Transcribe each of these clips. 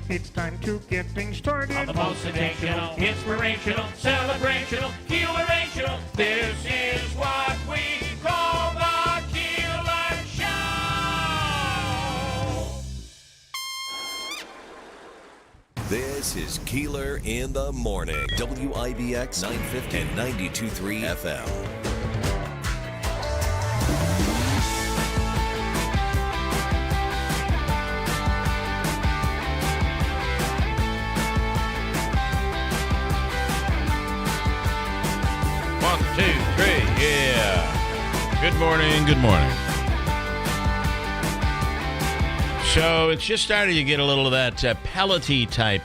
It's time to get things started. On the most sensational, inspirational, celebrational, Keelerational. This is what we call the Keeler Show. This is Keeler in the Morning. WIBX 950 and 92.3 FM. Good morning, good morning. So it's just starting to get a little of that pellet type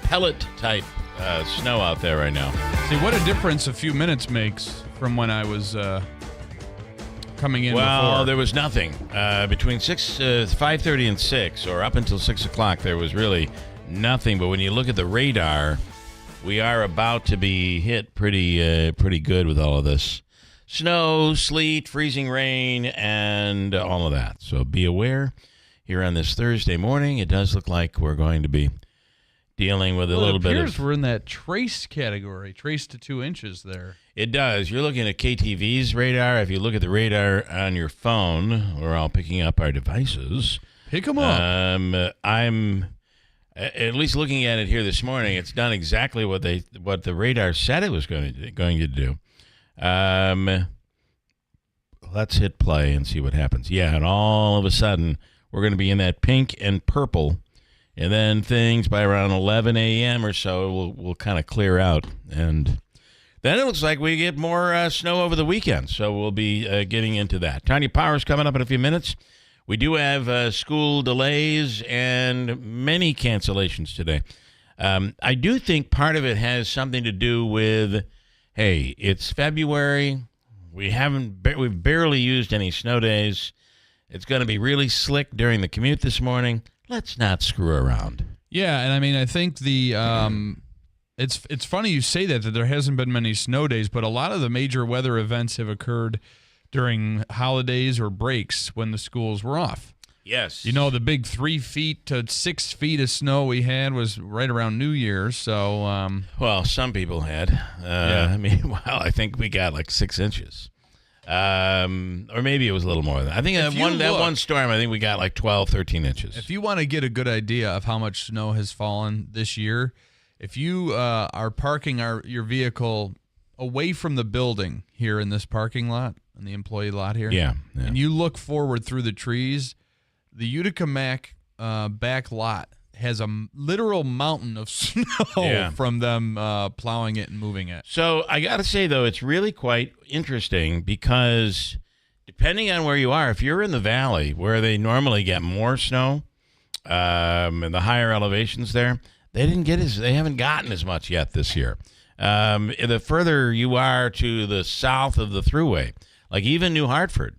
snow out there right now. See, what a difference a few minutes makes from when I was coming in before. There was nothing. Between 5:30 and 6, or up until 6 o'clock, there was really nothing. But when you look at the radar, we are about to be hit pretty good with all of this. Snow, sleet, freezing rain, and all of that. So be aware here on this Thursday morning. It does look like we're going to be dealing with a little bit of... It appears we're in that trace category, trace to 2 inches there. It does. You're looking at KTV's radar. If you look at the radar on your phone, we're all picking up our devices. Pick them up. I'm at least looking at it here this morning. It's done exactly what the radar said it was going to do. Let's hit play and see what happens. Yeah, and all of a sudden, we're going to be in that pink and purple, and then things by around 11 a.m. or so will kind of clear out, and then it looks like we get more snow over the weekend, so we'll be getting into that. Tanya Power's coming up in a few minutes. We do have school delays and many cancellations today. I do think part of it has something to do with... Hey, it's February. We've barely used any snow days. It's going to be really slick during the commute this morning. Let's not screw around. Yeah, and I mean, I think it's funny you say that there hasn't been many snow days, but a lot of the major weather events have occurred during holidays or breaks when the schools were off. Yes. You know, the big 3 feet to 6 feet of snow we had was right around New Year's. So, well, some people had. Yeah. Meanwhile, I think we got like 6 inches. Or maybe it was a little more than that. I think that one storm, I think we got like 12, 13 inches. If you want to get a good idea of how much snow has fallen this year, if you are parking your vehicle away from the building here in this parking lot, in the employee lot here, yeah. And you look forward through the trees, the Utica Mac back lot has a literal mountain of snow from them plowing it and moving it. So I got to say, though, it's really quite interesting because depending on where you are, if you're in the valley where they normally get more snow and the higher elevations there, they haven't gotten as much yet this year. The further you are to the south of the Thruway, like even New Hartford,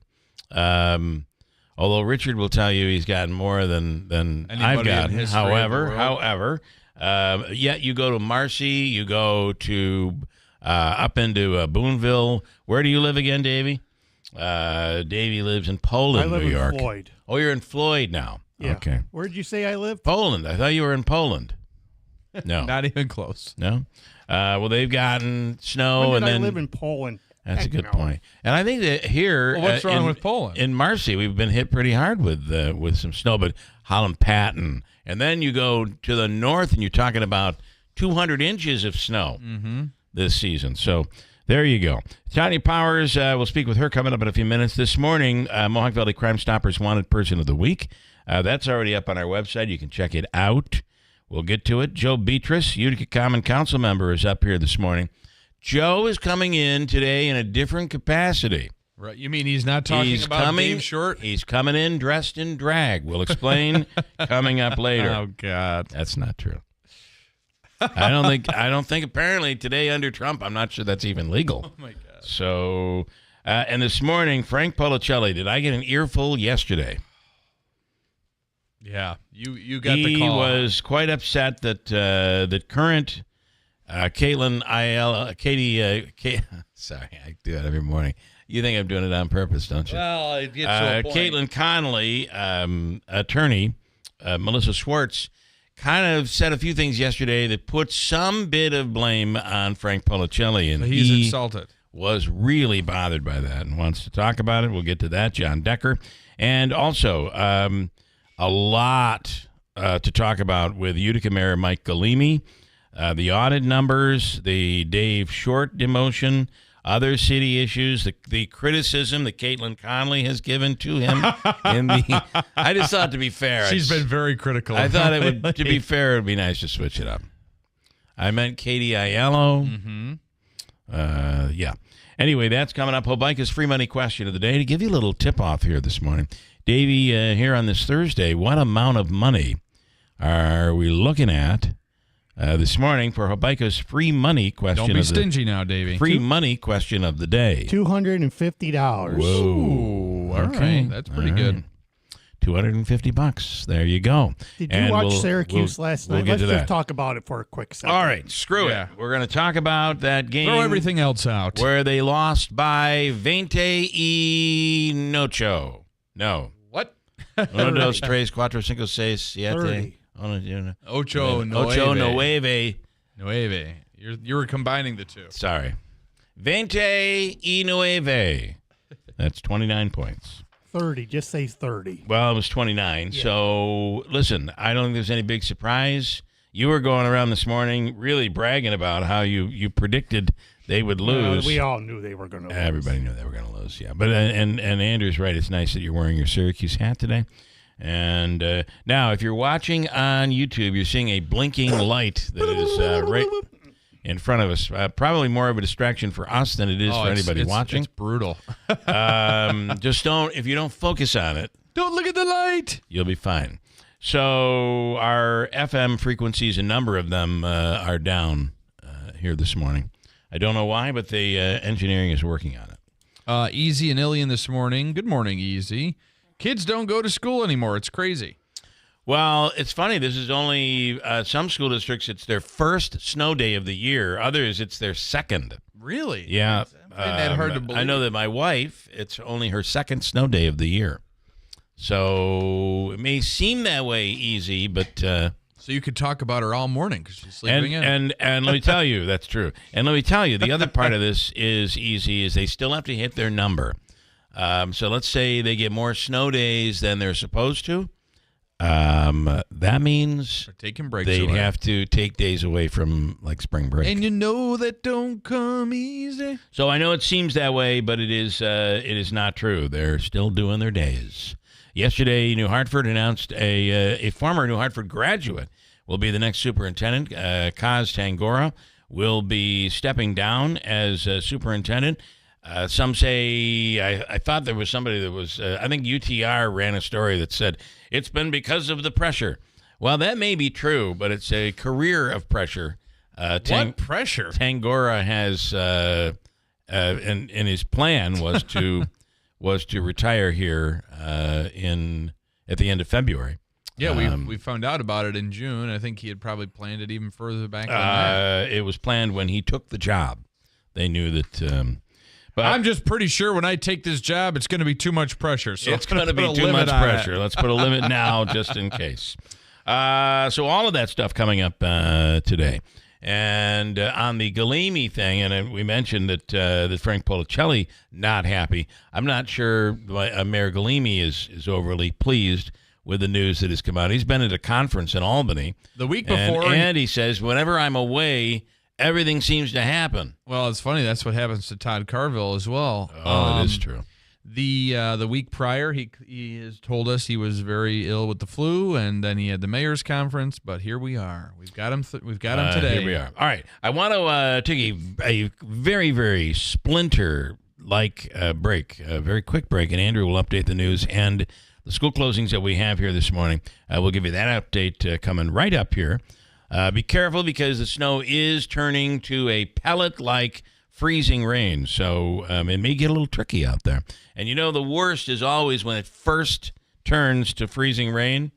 although Richard will tell you he's gotten more than I've gotten. However, yet you go to Marcy, you go to up into Boonville. Where do you live again, Davey? Davey lives in Poland, New York. I live in Floyd. Oh, you're in Floyd now. Yeah. Okay. Where did you say I live? Poland. I thought you were in Poland. No. Not even close. No? Well, they've gotten snow. When did and then I live in Poland? That's a good point. And I think that here... Well, what's wrong with Poland? In Marcy, we've been hit pretty hard with some snow, but Holland Patton. And then you go to the north, and you're talking about 200 inches of snow this season. So there you go. Tanya Powers, we'll speak with her coming up in a few minutes. This morning, Mohawk Valley Crime Stoppers Wanted Person of the Week. That's already up on our website. You can check it out. We'll get to it. Joe Beatrice, Utica Common Council member, is up here this morning. Joe is coming in today in a different capacity. Right. You mean he's not talking about Dave Short? He's coming in dressed in drag. We'll explain coming up later. Oh, God. That's not true. I don't think apparently today under Trump, I'm not sure that's even legal. Oh, my God. So, and this morning, Frank Policelli, did I get an earful yesterday? Yeah. You got the call. He was quite upset that current... Caitlin sorry, I do that every morning. You think I'm doing it on purpose, don't you? Well, it gets to a point. Caitlin Connolly, attorney, Melissa Schwartz, kind of said a few things yesterday that put some bit of blame on Frank Policelli, and He's he insulted. was really bothered by that and wants to talk about it. We'll get to that. John Decker. And also a lot to talk about with Utica Mayor Mike Galimi, the audit numbers, the Dave Short demotion, other city issues, the criticism that Caitlin Conley has given to him. I just thought, to be fair, She's been very critical. I thought to be fair, it would be nice to switch it up. I meant Katie Aiello. Mm-hmm. Yeah. Anyway, that's coming up. Hobica's free money question of the day. To give you a little tip-off here this morning, Davey, here on this Thursday, what amount of money are we looking at this morning for Hobica's free money question? Don't be stingy now, Davey. Free money question of the day. $250. Ooh, all right. That's pretty good. $250. There you go. Did you And watch Syracuse last night? We'll get Let's to just that. talk about it for a quick second. All right, screw Yeah. it. We're going to talk about that game. Throw everything else out. Where they lost by 20-8. No. What? Uno, dos, tres, cuatro, cinco, seis, siete. 30. Ocho nueve. Nueve. You were combining the two. Sorry. 20-9. That's 29 points. 30. Just say 30. Well, it was 29. Yeah. So, listen, I don't think there's any big surprise. You were going around this morning really bragging about how you predicted they would lose. We all knew they were going to lose. Everybody knew they were going to lose, yeah. But and Andrew's right. It's nice that you're wearing your Syracuse hat today. And now, if you're watching on YouTube, you're seeing a blinking light that is right in front of us. Probably more of a distraction for us than it is for anybody watching. It's brutal. Just if you don't focus on it, Don't look at the light. you'll be fine. So our FM frequencies, a number of them are down here this morning. I don't know why, but the engineering is working on it. Easy and Ilian this morning. Good morning, Easy. Kids don't go to school anymore. It's crazy. Well, it's funny. This is only some school districts, it's their first snow day of the year. Others, it's their second. Really? Yeah. Isn't that hard to believe? I know that my wife, it's only her second snow day of the year. So it may seem that way easy, but... So you could talk about her all morning because she's sleeping in. And let me tell you, that's true. And let me tell you, the other part of this is easy, is they still have to hit their number. So let's say they get more snow days than they're supposed to. That means They're taking breaks they'd away. have to take days away from like spring break. And you know that don't come easy. So I know it seems that way, but it is not true. They're still doing their days. Yesterday, New Hartford announced a former New Hartford graduate will be the next superintendent. Kaz Tangora will be stepping down as superintendent. Some say, I thought there was somebody that was, I think UTR ran a story that said, it's been because of the pressure. Well, that may be true, but it's a career of pressure. What pressure? Tangora has, and his plan was to retire here at the end of February. Yeah, we found out about it in June. I think he had probably planned it even further back than that. It was planned when he took the job. They knew that. But I'm just pretty sure when I take this job, it's going to be too much pressure. So it's going to be too much pressure. Let's put a limit now, just in case. So all of that stuff coming up today. And on the Galimi thing, and we mentioned that Frank Policelli not happy. I'm not sure Mayor Galimi is overly pleased with the news that has come out. He's been at a conference in Albany The week before. and he says, whenever I'm away, everything seems to happen. Well, it's funny. That's what happens to Todd Carville as well. Oh, it is true. The week prior, he has told us he was very ill with the flu, and then he had the mayor's conference. But here we are. We've got him. We've got him today. Here we are. All right. I want to take a very, very splinter-like break, a very quick break, and Andrew will update the news and the school closings that we have here this morning. We'll give you that update coming right up here. Be careful because the snow is turning to a pellet-like freezing rain, so it may get a little tricky out there. And you know the worst is always when it first turns to freezing rain.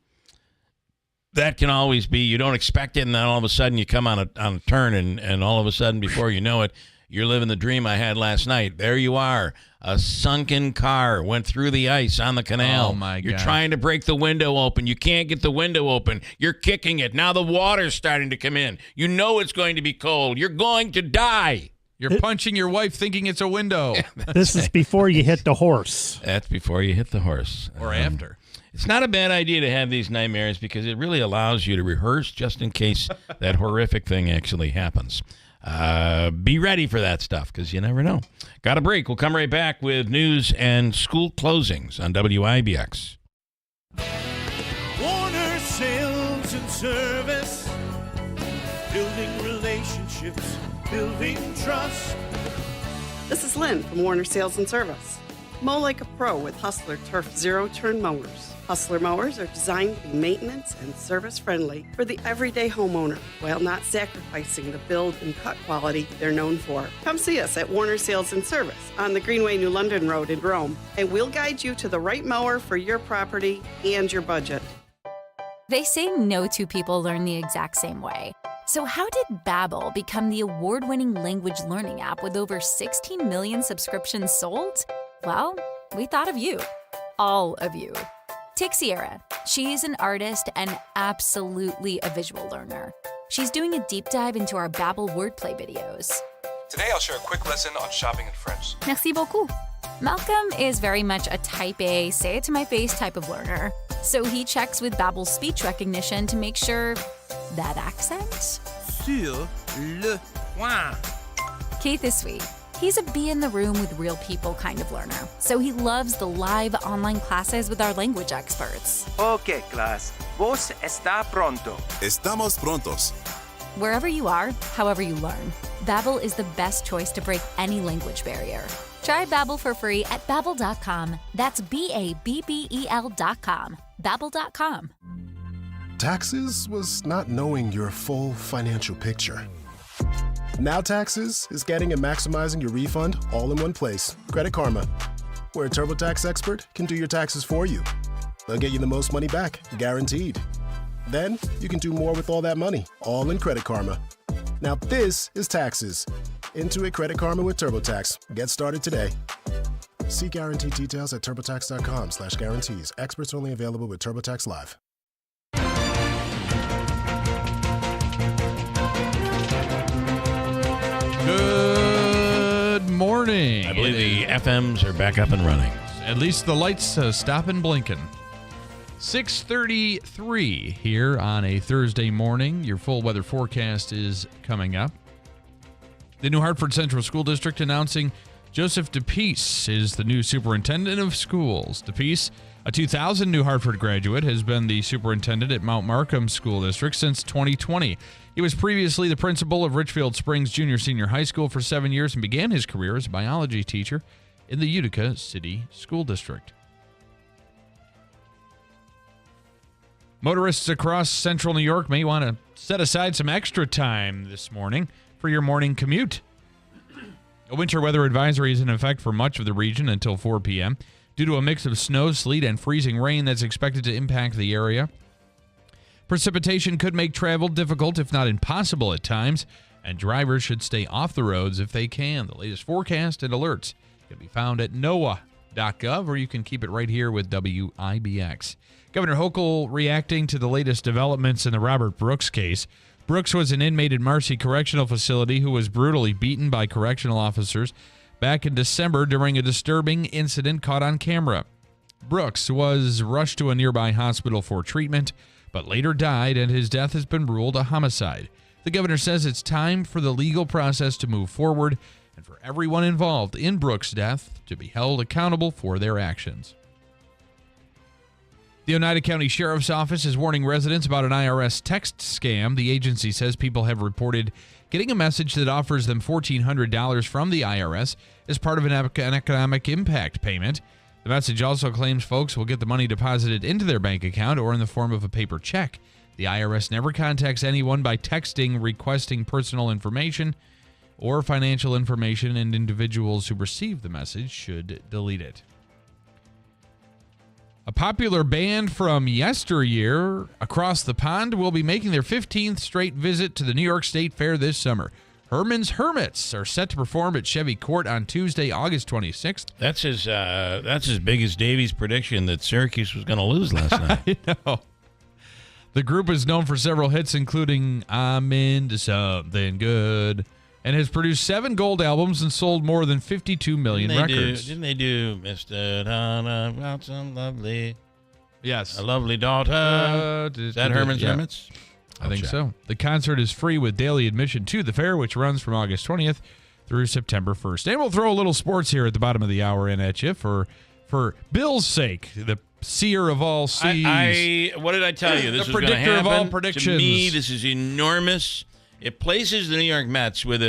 That can always be, you don't expect it, and then all of a sudden you come on a turn, and all of a sudden, before you know it, You're living the dream I had last night. There you are. A sunken car went through the ice on the canal. Oh, my God. You're trying to break the window open. You can't get the window open. You're kicking it. Now the water's starting to come in. You know it's going to be cold. You're going to die. You're punching your wife thinking it's a window. This is before you hit the horse. That's before you hit the horse. Or after. It's not a bad idea to have these nightmares because it really allows you to rehearse just in case that horrific thing actually happens. Be ready for that stuff because you never know. Got a break. We'll come right back with news and school closings on WIBX. Warner Sales and Service, building relationships, building trust. This is Lynn from Warner Sales and Service. Mow like a pro with Hustler Turf zero-turn mowers. Hustler mowers are designed to be maintenance and service friendly for the everyday homeowner while not sacrificing the build and cut quality they're known for. Come see us at Warner Sales and Service on the Greenway New London Road in Rome, and we'll guide you to the right mower for your property and your budget. They say no two people learn the exact same way. So how did Babbel become the award-winning language learning app with over 16 million subscriptions sold? Well, we thought of you. All of you. Take Sierra. She's an artist and absolutely a visual learner. She's doing a deep dive into our Babbel wordplay videos. Today I'll share a quick lesson on shopping in French. Merci beaucoup. Malcolm is very much a type A, say it to my face type of learner. So he checks with Babbel's speech recognition to make sure that accent? Sur le point. Keith is sweet. He's a be in the room with real people kind of learner. So he loves the live online classes with our language experts. Okay, class. Vos está pronto. Estamos prontos. Wherever you are, however you learn, Babbel is the best choice to break any language barrier. Try Babbel for free at Babbel.com. That's Babbel.com. Babbel.com. Taxes was not knowing your full financial picture. Now Taxes is getting and maximizing your refund all in one place. Credit Karma, where a TurboTax expert can do your taxes for you. They'll get you the most money back, guaranteed. Then you can do more with all that money, all in Credit Karma. Now this is Taxes. Intuit Credit Karma with TurboTax. Get started today. See guarantee details at turbotax.com/guarantees. Experts only available with TurboTax Live. Good morning. I believe the FMs are back up and running. At least the lights stopping blinking. 6:33 here on a Thursday morning. Your full weather forecast is coming up. The New Hartford Central School District announcing Joseph DePeace is the new superintendent of schools. DePeace, a 2000 New Hartford graduate, has been the superintendent at Mount Markham School District since 2020. He was previously the principal of Richfield Springs Junior-Senior High School for 7 years and began his career as a biology teacher in the Utica City School District. Motorists across central New York may want to set aside some extra time this morning for your morning commute. A winter weather advisory is in effect for much of the region until 4 p.m. due to a mix of snow, sleet, and freezing rain that's expected to impact the area. Precipitation could make travel difficult, if not impossible at times, and drivers should stay off the roads if they can. The latest forecast and alerts can be found at NOAA.gov, or you can keep it right here with WIBX. Governor Hochul reacting to the latest developments in the Robert Brooks case. Brooks was an inmate at Marcy Correctional Facility who was brutally beaten by correctional officers back in December during a disturbing incident caught on camera. Brooks was rushed to a nearby hospital for treatment, but later died, and his death has been ruled a homicide. The governor says it's time for the legal process to move forward and for everyone involved in Brooks' death to be held accountable for their actions. The Oneida County Sheriff's Office is warning residents about an IRS text scam. The agency says people have reported getting a message that offers them $1,400 from the IRS as part of an economic impact payment. The message also claims folks will get the money deposited into their bank account or in the form of a paper check. The IRS never contacts anyone by texting requesting personal information or financial information, and individuals who receive the message should delete it. A popular band from yesteryear, Across the Pond, will be making their 15th straight visit to the New York State Fair this summer. Herman's Hermits are set to perform at Chevy Court on Tuesday, August 26th. That's as big as Davey's prediction that Syracuse was going to lose last night. I know. The group is known for several hits, including I'm Into Something Good, and has produced 7 gold albums and sold more than 52 million records. Didn't they do Mr. Donna got some lovely... Yes. A lovely daughter. Is that Herman's Hermits? I think so. The concert is free with daily admission to the fair, which runs from August 20th through September 1st. And we'll throw a little sports here at the bottom of the hour in at you for Bill's sake, the seer of all seas. What did I tell you? This the was going to happen. predictor of all predictions. To me, this is enormous. It places the New York Mets with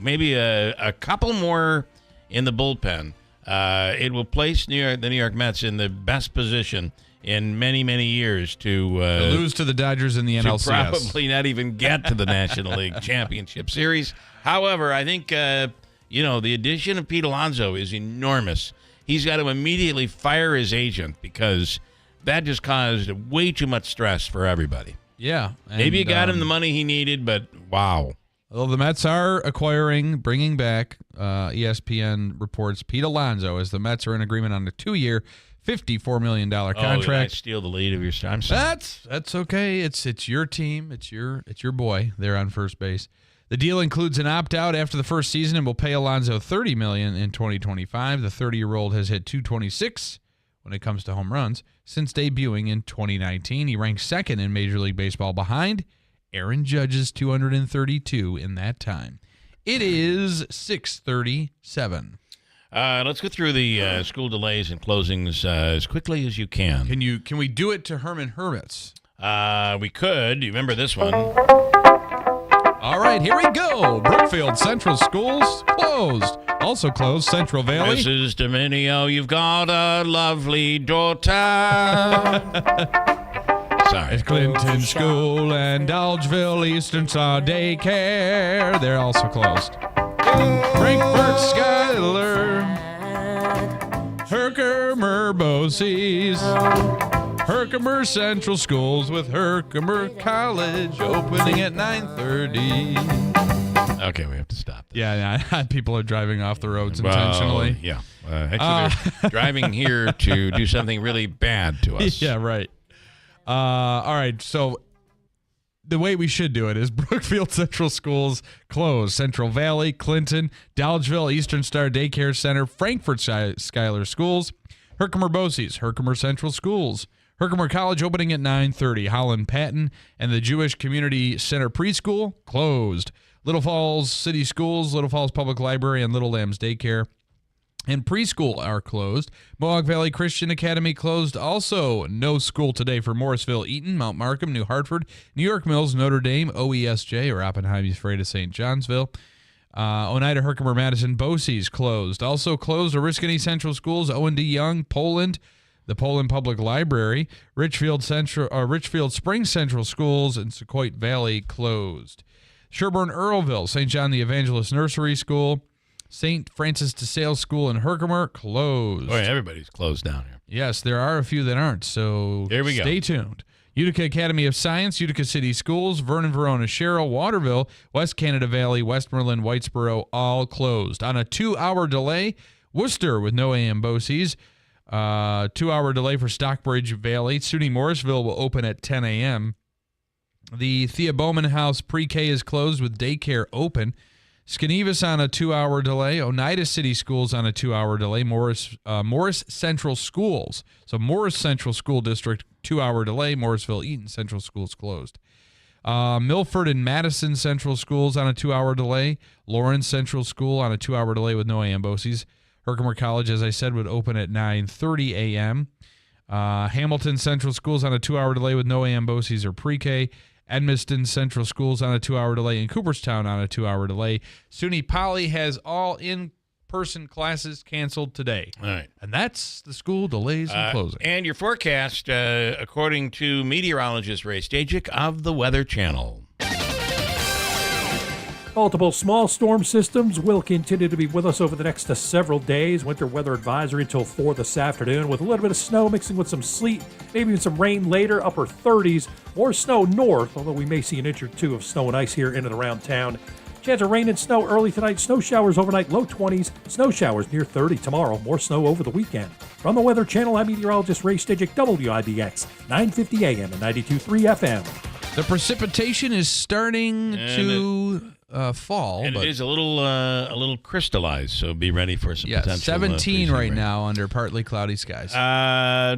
maybe a couple more in the bullpen. It will place the New York Mets in the best position in many, many years to lose to the Dodgers in the NLCS. Probably not even get to the National League Championship Series. However, I think, the addition of Pete Alonso is enormous. He's got to immediately fire his agent because that just caused way too much stress for everybody. Yeah. Maybe you got him the money he needed, but wow. Well, the Mets are bringing back, ESPN reports, Pete Alonso, as the Mets are in agreement on a 2-year, $54 million contract. Did I steal the lead of your star? I'm sorry. That's okay. It's your team. It's your boy there on first base. The deal includes an opt-out after the first season and will pay Alonso $30 million in 2025. The 30-year-old has hit .226 when it comes to home runs since debuting in 2019. He ranks second in Major League Baseball behind Aaron Judge's 232 in that time. It is 6:37. Let's go through the school delays and closings as quickly as you can. Can we do it to Herman Hermits? We could. You remember this one? All right, here we go. Brookfield Central Schools closed. Also closed Central Valley. Mrs. Dominio, you've got a lovely daughter. Sorry. At Clinton School and Dolgeville Eastern Star Daycare. They're also closed. Frankfurt Schuyler. Herkimer Bosse's. Herkimer Central Schools with Herkimer College opening at 9:30. Okay, we have to stop this. Yeah, people are driving off the roads intentionally. Yeah. Actually, they're driving here to do something really bad to us. Yeah, right. All right, so the way we should do it is Brookfield Central Schools closed. Central Valley, Clinton, Dolgeville, Eastern Star Daycare Center, Frankfurt Schuyler Schools, Herkimer Bosse's, Herkimer Central Schools, Herkimer College opening at 9:30. Holland Patton and the Jewish Community Center Preschool closed. Little Falls City Schools, Little Falls Public Library, and Little Lambs Daycare and preschool are closed. Mohawk Valley Christian Academy closed also. No school today for Morrisville, Eaton, Mount Markham, New Hartford, New York Mills, Notre Dame, OESJ, or Oppenheim East Freight of St. Johnsville. Oneida, Herkimer, Madison, Bosse's closed. Also closed Oriskany Central Schools, O&D Young, Poland, the Poland Public Library, Richfield Springs Central Schools, and Sequoia Valley closed. Sherborne Earlville, St. John the Evangelist Nursery School, St. Francis de Sales School in Herkimer closed. Boy, everybody's closed down here. Yes, there are a few that aren't, so here we go. Stay tuned. Utica Academy of Science, Utica City Schools, Vernon, Verona, Sherrill, Waterville, West Canada Valley, Westmoreland, Whitesboro, all closed. On a 2-hour delay, Worcester with no AM Bosse's. 2-hour delay for Stockbridge Valley. SUNY Morrisville will open at 10 a.m. The Thea Bowman House Pre-K is closed with daycare open. Skenevis on a 2-hour delay. Oneida City Schools on a 2-hour delay. Morris Central Schools. So Morris Central School District, 2-hour delay. Morrisville Eaton Central Schools closed. Milford and Madison Central Schools on a 2-hour delay. Lawrence Central School on a 2-hour delay with no AM Bosse's. Herkimer College, as I said, would open at 9:30 a.m. Hamilton Central Schools on a 2-hour delay with no AM Bosse's or pre-K. Edmiston Central Schools on a 2-hour delay, and Cooperstown on a 2-hour delay. SUNY Poly has all in-person classes canceled today. All right. And that's the school delays and closing. And your forecast, according to meteorologist Ray Stajic of the Weather Channel. Multiple small storm systems will continue to be with us over the next several days. Winter weather advisory until 4 this afternoon with a little bit of snow mixing with some sleet, maybe even some rain later, upper 30s. More snow north, although we may see an inch or two of snow and ice here in and around town. Chance of rain and snow early tonight. Snow showers overnight, low 20s. Snow showers near 30 tomorrow. More snow over the weekend. From the Weather Channel, I'm meteorologist Ray Stidgick, WIBX, 950 AM and 92.3 FM. The precipitation is starting to fall. And but it is a little crystallized, so be ready for some potential 17 right rain. now under partly cloudy skies.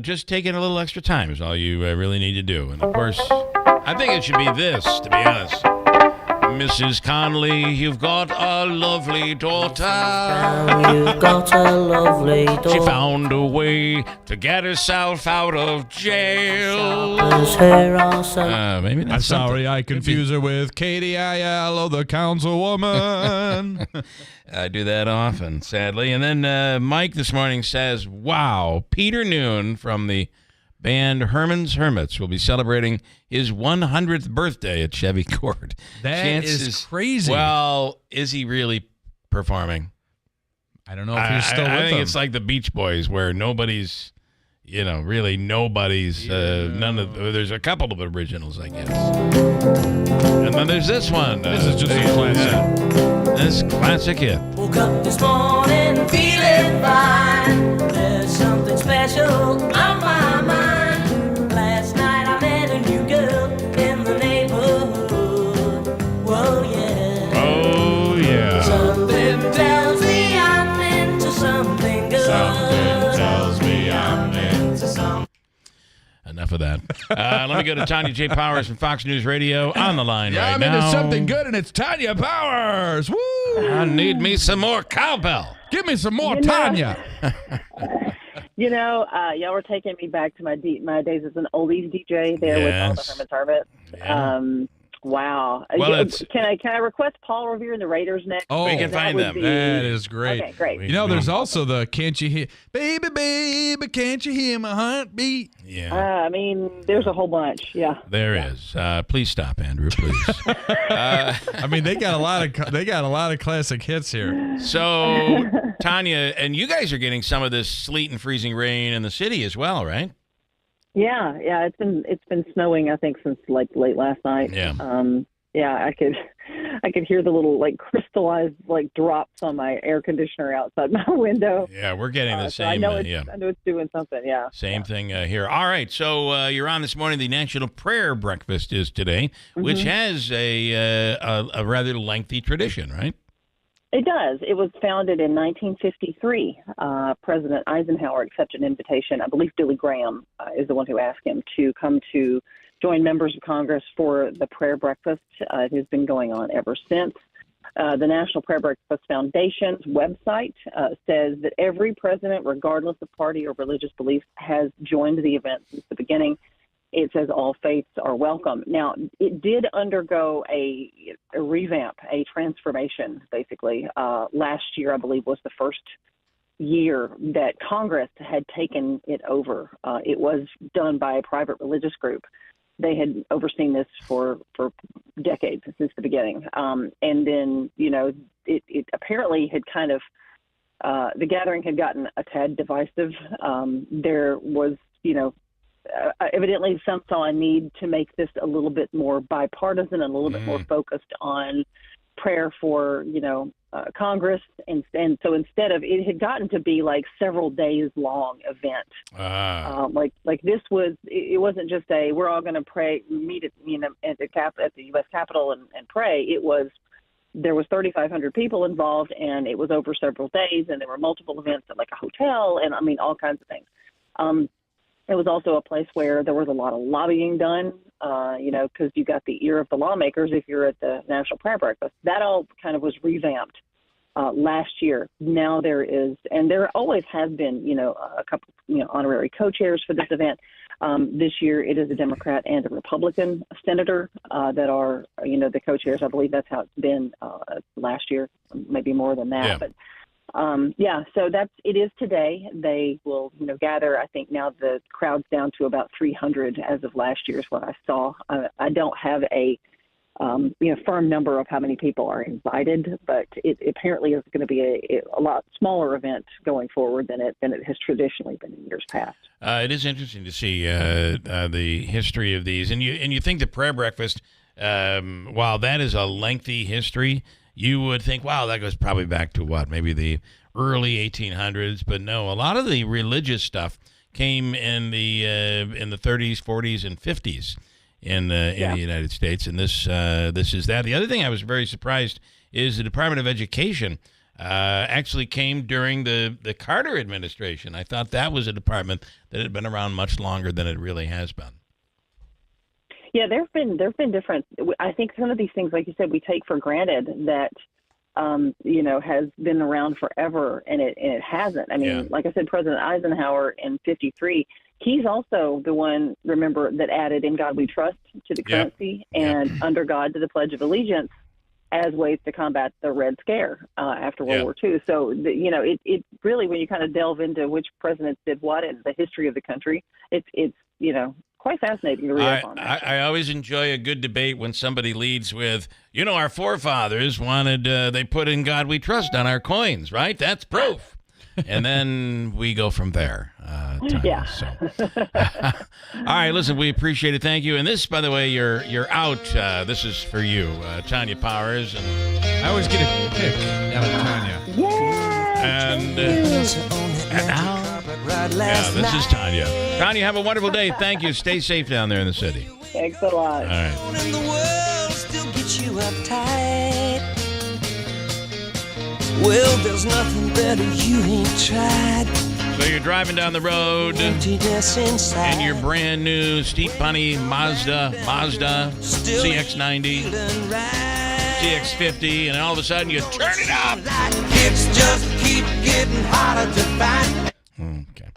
Just taking a little extra time is all you really need to do. And, of course, I think it should be this, to be honest. Mrs. Conley, you've got a lovely daughter. You've got a lovely daughter. She found a way to get herself out of jail. Maybe that's I'm sorry, I confuse her with Katie Aiello, the councilwoman. I do that often, sadly. And then Mike this morning says, wow, Peter Noon from the band Herman's Hermits will be celebrating his 100th birthday at Chevy Court. That is crazy. Well, is he really performing? I don't know if he's still with them. I think it's like the Beach Boys where nobody's, really nobody's, there's a couple of originals, I guess. And then there's this one. This is just a classic. This classic hit. Woke up this morning feeling fine. There's something special on my mind. Last night I met a new girl in the neighborhood. Whoa, yeah. Oh, yeah. Something tells me I'm into something good. Something tells me I'm into something. Enough of that. Let me go to Tanya J. Powers from Fox News Radio on the line right now. I'm into something good, and it's Tanya Powers. Woo! I need me some more cowbell. Give me some more Tanya. Y'all were taking me back to my days as an oldies DJ there with all the Herman's Hermits. Yeah. Wow. Well, can I request Paul Revere and the Raiders next? Oh, we can find them. That is great. Okay, great. There's also the Can't You Hear, Baby, Baby, Can't You Hear My Heartbeat? Yeah. There's a whole bunch. Yeah. There is. Please stop, Andrew, please. They got a lot of classic hits here. So, Tanya, and you guys are getting some of this sleet and freezing rain in the city as well, right? Yeah. It's been snowing, I think, since like late last night. Yeah. I could hear the little crystallized drops on my air conditioner outside my window. Yeah, we're getting the same. I know it's doing something. Yeah. Same thing here. All right, so you're on this morning. The National Prayer Breakfast is today, which has a rather lengthy tradition, right? It does. It was founded in 1953. President Eisenhower accepted an invitation. I believe Billy Graham is the one who asked him to come to join members of Congress for the prayer breakfast. It has been going on ever since. The National Prayer Breakfast Foundation's website says that every president, regardless of party or religious beliefs, has joined the event since the beginning. It says all faiths are welcome. Now, it did undergo a revamp, a transformation, basically. Last year, I believe, was the first year that Congress had taken it over. It was done by a private religious group. They had overseen this for decades, since the beginning. And then, it apparently had kind of, the gathering had gotten a tad divisive. There was, evidently some saw a need to make this a little bit more bipartisan and a little bit more focused on prayer for, Congress. And so instead of, it had gotten to be like several days long event. This was, it wasn't just we're all going to pray, meet at the U.S. Capitol and pray. It was, there was 3,500 people involved, and it was over several days, and there were multiple events at a hotel, and all kinds of things. It was also a place where there was a lot of lobbying done, because you got the ear of the lawmakers if you're at the National Prayer Breakfast. That all kind of was revamped last year. Now there is, and there always has been, a couple, honorary co-chairs for this event. This year it is a Democrat and a Republican senator that are, the co-chairs. I believe that's how it's been last year, maybe more than that. Yeah. But so it is today. They will, gather. I think now the crowd's down to about 300 as of last year is what I saw. I don't have a, firm number of how many people are invited, but it apparently is going to be a lot smaller event going forward than it has traditionally been in years past. It is interesting to see the history of these, and you think the prayer breakfast, while that is a lengthy history, you would think, wow, that goes probably back to what, maybe the early 1800s. But no, a lot of the religious stuff came in the 30s, 40s, and 50s in the United States, and this is that. The other thing I was very surprised is the Department of Education actually came during the Carter administration. I thought that was a department that had been around much longer than it really has been. Yeah, there've been different. I think some of these things, like you said, we take for granted that has been around forever, and it hasn't. I mean, like I said, President Eisenhower in '53, he's also the one, remember, that added "In God We Trust" to the currency and "Under God" to the Pledge of Allegiance as ways to combat the Red Scare after World War II. So, it really, when you kind of delve into which presidents did what in the history of the country, it's quite fascinating to read up on. I always enjoy a good debate when somebody leads with, our forefathers wanted, they put "In God We Trust" on our coins, right? That's proof. And then we go from there. Tanya, so. All right, listen, we appreciate it. Thank you. And this, by the way, you're out. This is for you, Tanya Powers. And I always get a pick out of Tanya. And this is Tanya. Tanya, have a wonderful day. Thank you. Stay safe down there in the city. Thanks a lot. All right. In the world still get you uptight. Well, there's nothing better you ain't tried. So you're driving down the road in your brand new Steep Bunny Mazda CX-90, CX-50, and all of a sudden you turn it up. It's just keep getting harder to find. Okay.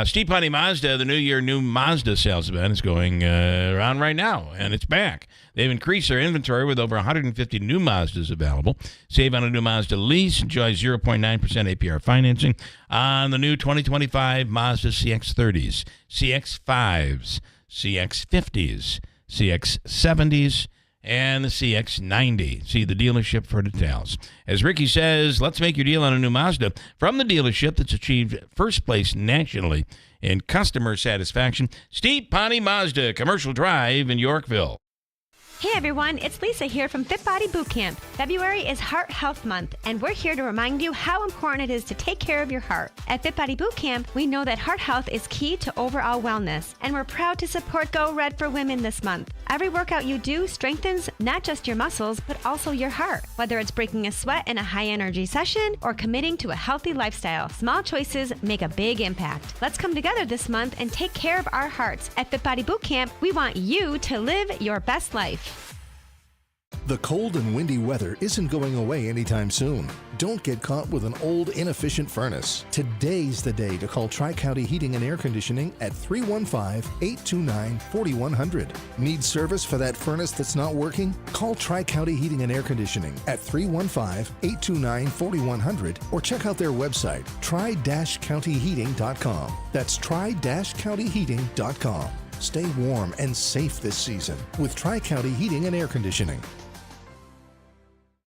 Steep Bunny Mazda, the new Mazda sales event is going around right now, and it's back. They've increased their inventory with over 150 new Mazdas available. Save on a new Mazda lease. Enjoy 0.9% APR financing on the new 2025 Mazda CX-30s, CX-5s, CX-50s, CX-70s, and the CX-90. See the dealership for details. As Ricky says, let's make your deal on a new Mazda from the dealership that's achieved first place nationally in customer satisfaction. Steep Bunny Mazda, Commercial Drive in Yorkville. Hey everyone, it's Lisa here from Fit Body Bootcamp. February is Heart Health Month, and we're here to remind you how important it is to take care of your heart. At Fit Body Bootcamp, we know that heart health is key to overall wellness, and we're proud to support Go Red for Women this month. Every workout you do strengthens not just your muscles, but also your heart. Whether it's breaking a sweat in a high-energy session or committing to a healthy lifestyle, small choices make a big impact. Let's come together this month and take care of our hearts. At Fit Body Bootcamp, we want you to live your best life. The cold and windy weather isn't going away anytime soon. Don't get caught with an old, inefficient furnace. Today's the day to call Tri-County Heating and Air Conditioning at 315-829-4100. Need service for that furnace that's not working? Call Tri-County Heating and Air Conditioning at 315-829-4100 or check out their website, tri-countyheating.com. That's tri-countyheating.com. Stay warm and safe this season with Tri-County Heating and Air Conditioning.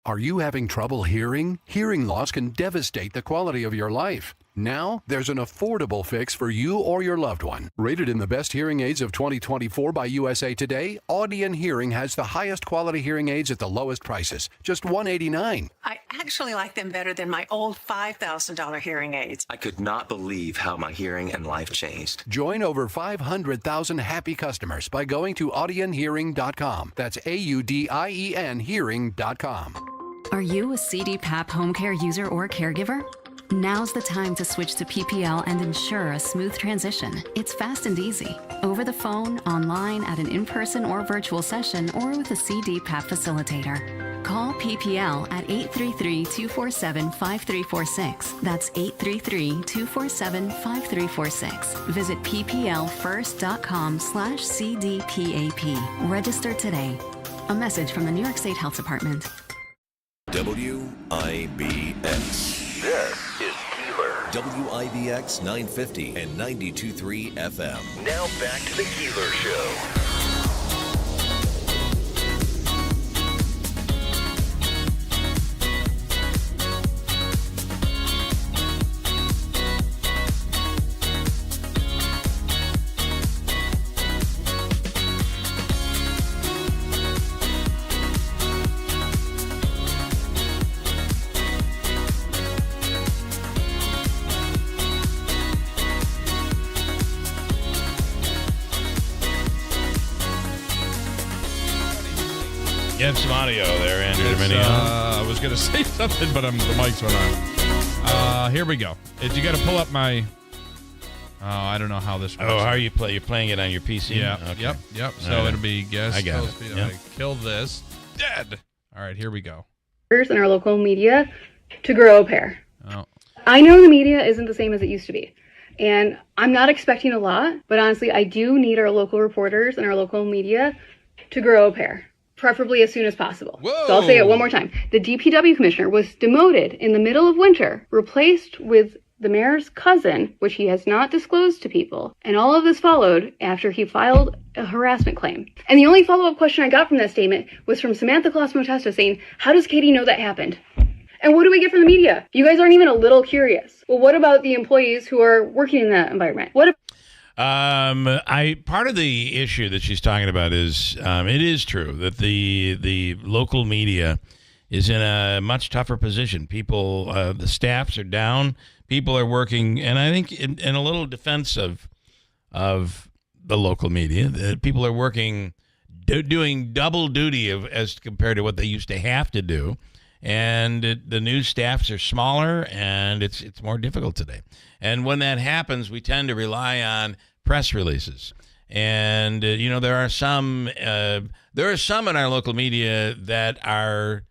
Are you having trouble hearing? Hearing loss can devastate the quality of your life. Now, there's an affordable fix for you or your loved one. Rated in the best hearing aids of 2024 by USA Today, Audion Hearing has the highest quality hearing aids at the lowest prices, just $189. I actually like them better than my old $5,000 hearing aids. I could not believe how my hearing and life changed. Join over 500,000 happy customers by going to audionhearing.com. That's AUDIEN hearing.com. Are you a CDPAP home care user or caregiver? Now's the time to switch to PPL and ensure a smooth transition. It's fast and easy. Over the phone, online, at an in-person or virtual session, or with a CDPAP facilitator. Call PPL at 833-247-5346. That's 833-247-5346. Visit pplfirst.com/CDPAP. Register today. A message from the New York State Health Department. WIBX. This is Keeler. WIBX 950 and 92.3 FM. Now back to the Keeler Show. You have some audio there, Andrew Dominion. I was going to say something, but the mics went on. Here we go. You got to pull up my... Oh, I don't know how this works. Oh, how are you play? You're playing it on your PC? Yeah. Okay. Yep. So it'll be guess. I got it. Yep. Kill this. Dead. All right, here we go. In our local media to grow a pair. Oh. I know the media isn't the same as it used to be. And I'm not expecting a lot, but honestly, I do need our local reporters and our local media to grow a pair, preferably as soon as possible. Whoa. So I'll say it one more time. The DPW commissioner was demoted in the middle of winter, replaced with the mayor's cousin, which he has not disclosed to people. And all of this followed after he filed a harassment claim. And the only follow-up question I got from that statement was from Samantha Claus Motesta saying, how does Katie know that happened? And what do we get from the media? You guys aren't even a little curious. Well, what about the employees who are working in that environment? Part of the issue that she's talking about is it is true that the local media is in a much tougher position. People, the staffs are down. People are working, and I think in a little defense of the local media, that people are working, doing double duty as compared to what they used to have to do. And the news staffs are smaller, and it's more difficult today. And when that happens, we tend to rely on press releases. And there are some in our local media that are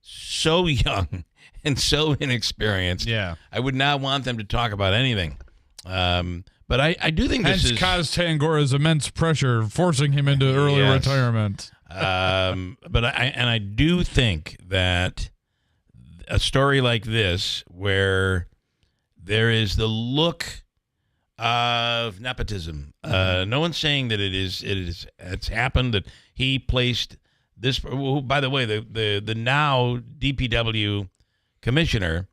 so young and so inexperienced. Yeah, I would not want them to talk about anything. But I do think hence this is Kaz Tangora's immense pressure forcing him into early retirement. But I do think that a story like this, where there is the look of nepotism, no one's saying that it's happened, that he placed this. By the way, the now DPW commissioner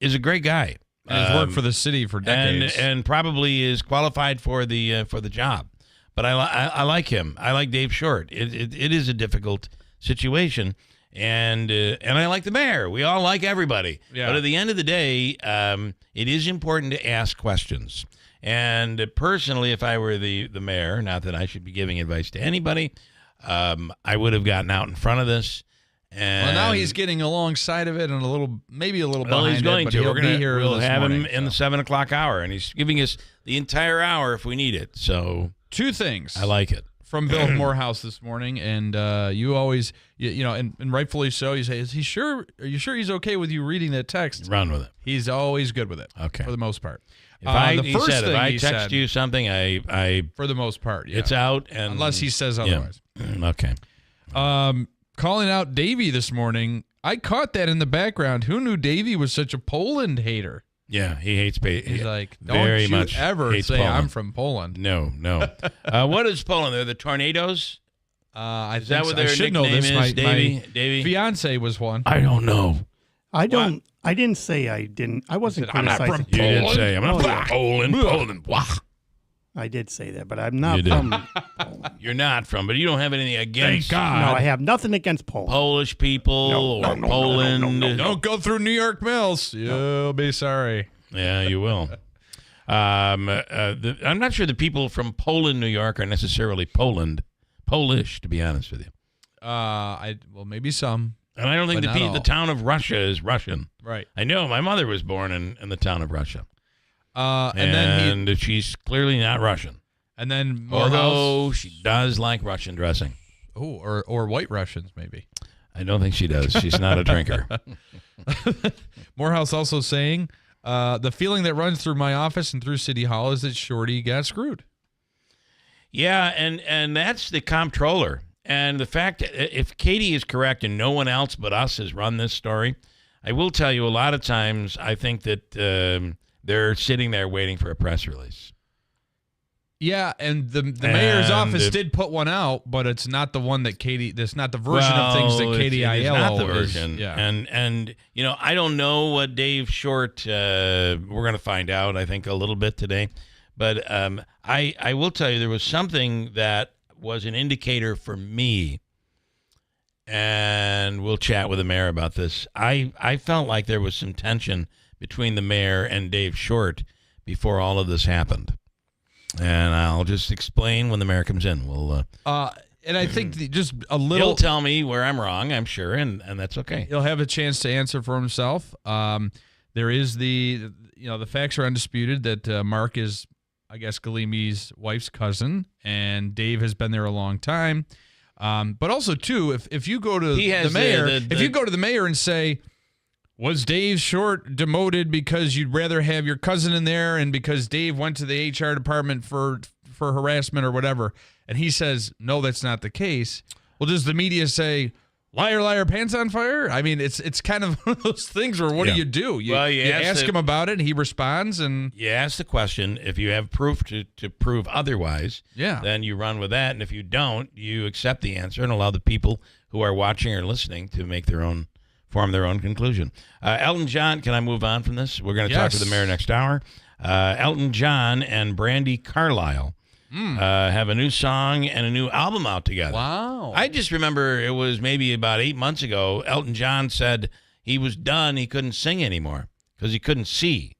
is a great guy. And he's worked for the city for decades, and probably is qualified for the job. But I like him. I like Dave Short. It is a difficult situation, and I like the mayor. We all like everybody. Yeah. But at the end of the day, it is important to ask questions. And personally, if I were the mayor, not that I should be giving advice to anybody, I would have gotten out in front of this. And now he's getting alongside of it and maybe a little behind he's going it, but to. he'll be here. We'll have morning, him in the 7 o'clock hour, and he's giving us the entire hour if we need it. So two things. I like it. From Bill Morehouse this morning, and you always, and rightfully so, you say, "Is he sure? Are you sure he's okay with you reading that text?" Run with it. He's always good with it. Okay, for the most part. If I text you something, I for the most part, it's out, and unless he says otherwise. Yeah. Okay. Calling out Davey this morning. I caught that in the background. Who knew Davey was such a Poland hater? Yeah, he hates Poland. He's like, very don't you much ever say Poland. I'm from Poland. No. What is Poland? They're the Tornadoes? Is that what their nickname is? Davey? Fiance was one. I don't know. I didn't say I didn't. I wasn't criticizing. I'm not from You Poland. did say, I'm not from Poland. Poland. Blah. I did say that, but I'm not You did. from Poland. You're not from, but you don't have anything against No, I have nothing against Poland. Polish people or Poland. No. Don't go through New York mills. You'll be sorry. Yeah, you will. I'm not sure the people from Poland, New York, are necessarily Polish, to be honest with you. Well, maybe some. And I don't think the town of Russia is Russian. Right. I know my mother was born in the town of Russia. And then she's clearly not Russian. And then although she does like Russian dressing. Oh, or white Russians maybe. I don't think she does. She's not a drinker. Morehouse also saying, the feeling that runs through my office and through City Hall is that Shorty got screwed. Yeah, and that's the comptroller. And the fact that if Katie is correct and no one else but us has run this story, I will tell you a lot of times I think that they're sitting there waiting for a press release. Yeah, and the mayor's office did put one out, but it's not the one that Katie. That's not the version of things that Katie Aiello is. Not the version. Yeah, and I don't know what Dave Short. We're going to find out. I think a little bit today, but I will tell you there was something that was an indicator for me, and we'll chat with the mayor about this. I felt like there was some tension between the mayor and Dave Short before all of this happened. And I'll just explain when the mayor comes in. We'll And I think just a little. He'll tell me where I'm wrong, I'm sure, and that's okay. He'll have a chance to answer for himself. There is the facts are undisputed that Mark is, I guess, Galimi's wife's cousin, and Dave has been there a long time. But also, too, if you go to the mayor, if you go to the mayor and say, was Dave Short demoted because you'd rather have your cousin in there and because Dave went to the HR department for harassment or whatever, and he says, no, that's not the case, well, does the media say, liar, liar, pants on fire? I mean, it's kind of one of those things where what do you do? You ask him about it, and he responds, and you ask the question. If you have proof to prove otherwise, then you run with that, and if you don't, you accept the answer and allow the people who are watching or listening to form their own conclusion. Elton John, can I move on from this? We're going to talk to the mayor next hour. Elton John and Brandi Carlile have a new song and a new album out together. Wow. I just remember it was maybe about 8 months ago, Elton John said he was done. He couldn't sing anymore because he couldn't see.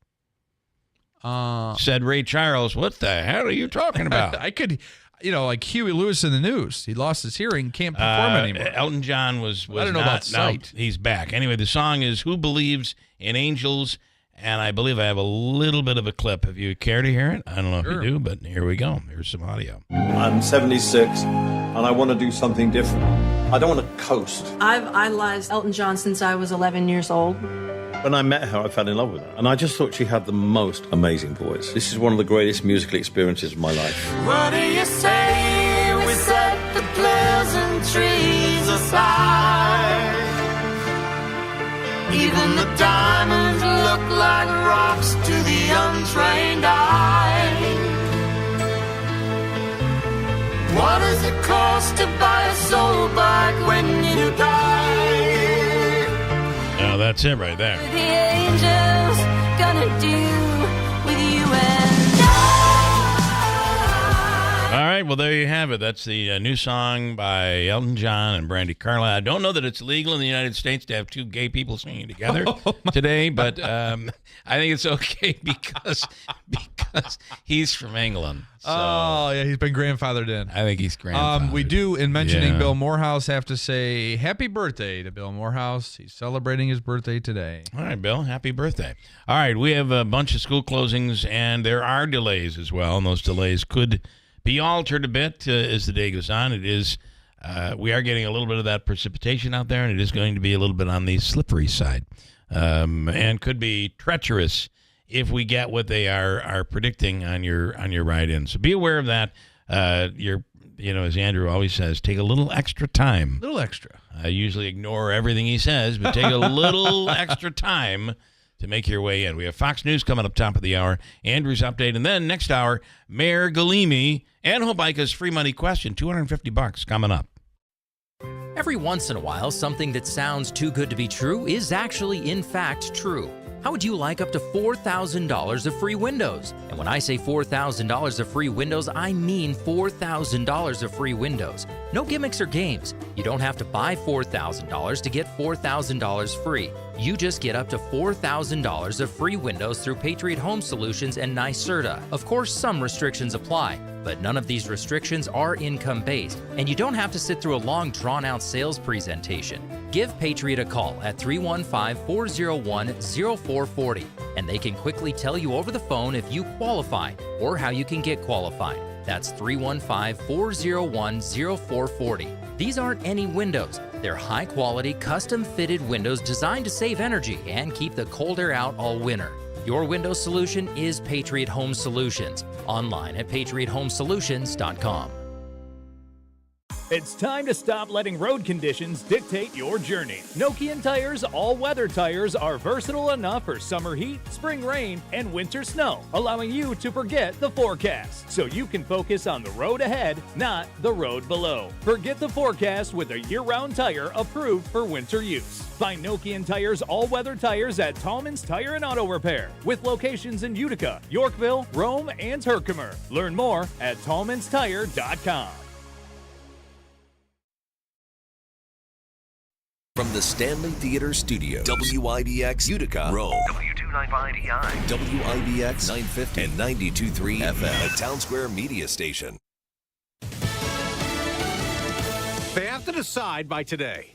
Said Ray Charles, what the hell are you talking about? I could... like Huey Lewis in the news. He lost his hearing, can't perform anymore. Elton John was I don't know about sight. He's back. Anyway, the song is Who Believes in Angels, and I believe I have a little bit of a clip. If you care to hear it, I don't know if you do, but here we go. Here's some audio. I'm 76, and I want to do something different. I don't want to coast. I've idolized Elton John since I was 11 years old. When I met her, I fell in love with her, and I just thought she had the most amazing voice. This is one of the greatest musical experiences of my life. What do you say we set the pleasantries aside? Even the diamonds look like rocks to the untrained eye. What does it cost to buy a soul back when you die? Now that's it right there. The angels gonna do with you and I. All right, well, there you have it. That's the new song by Elton John and Brandi Carlile. I don't know that it's legal in the United States to have two gay people singing together today, but I think it's okay because he's from England. So he's been grandfathered in. I think he's grandfathered. We do, in mentioning Bill Morehouse, have to say happy birthday to Bill Morehouse. He's celebrating his birthday today. All right, Bill, happy birthday. All right, we have a bunch of school closings, and there are delays as well, and those delays could be altered a bit as the day goes on. It is, we are getting a little bit of that precipitation out there, and it is going to be a little bit on the slippery side, and could be treacherous if we get what they are predicting on your ride in. So be aware of that. As Andrew always says, take a little extra time. A little extra. I usually ignore everything he says, but take a little extra time to make your way in. We have Fox News coming up top of the hour, Andrew's update, and then next hour, Mayor Galimi and Hobica's free money question, $250 coming up. Every once in a while, something that sounds too good to be true is actually, in fact, true. How would you like up to $4,000 of free windows? And when I say $4,000 of free windows, I mean $4,000 of free windows. No gimmicks or games. You don't have to buy $4,000 to get $4,000 free. You just get up to $4,000 of free windows through Patriot Home Solutions and NYSERDA. Of course, some restrictions apply, but none of these restrictions are income-based, and you don't have to sit through a long, drawn-out sales presentation. Give Patriot a call at 315-401-0440, and they can quickly tell you over the phone if you qualify or how you can get qualified. That's 315-401-0440. These aren't any windows. They're high-quality, custom-fitted windows designed to save energy and keep the cold air out all winter. Your window solution is Patriot Home Solutions. Online at patriothomesolutions.com. It's time to stop letting road conditions dictate your journey. Nokian Tires all-weather tires are versatile enough for summer heat, spring rain, and winter snow, allowing you to forget the forecast so you can focus on the road ahead, not the road below. Forget the forecast with a year-round tire approved for winter use. Find Nokian Tires all-weather tires at Tallman's Tire and Auto Repair, with locations in Utica, Yorkville, Rome, and Herkimer. Learn more at tallmanstire.com. From the Stanley Theater Studio, WIBX Utica, Rome, W295EI, WIBX 950 and 92.3 FM, a Town Square media station. decide by today.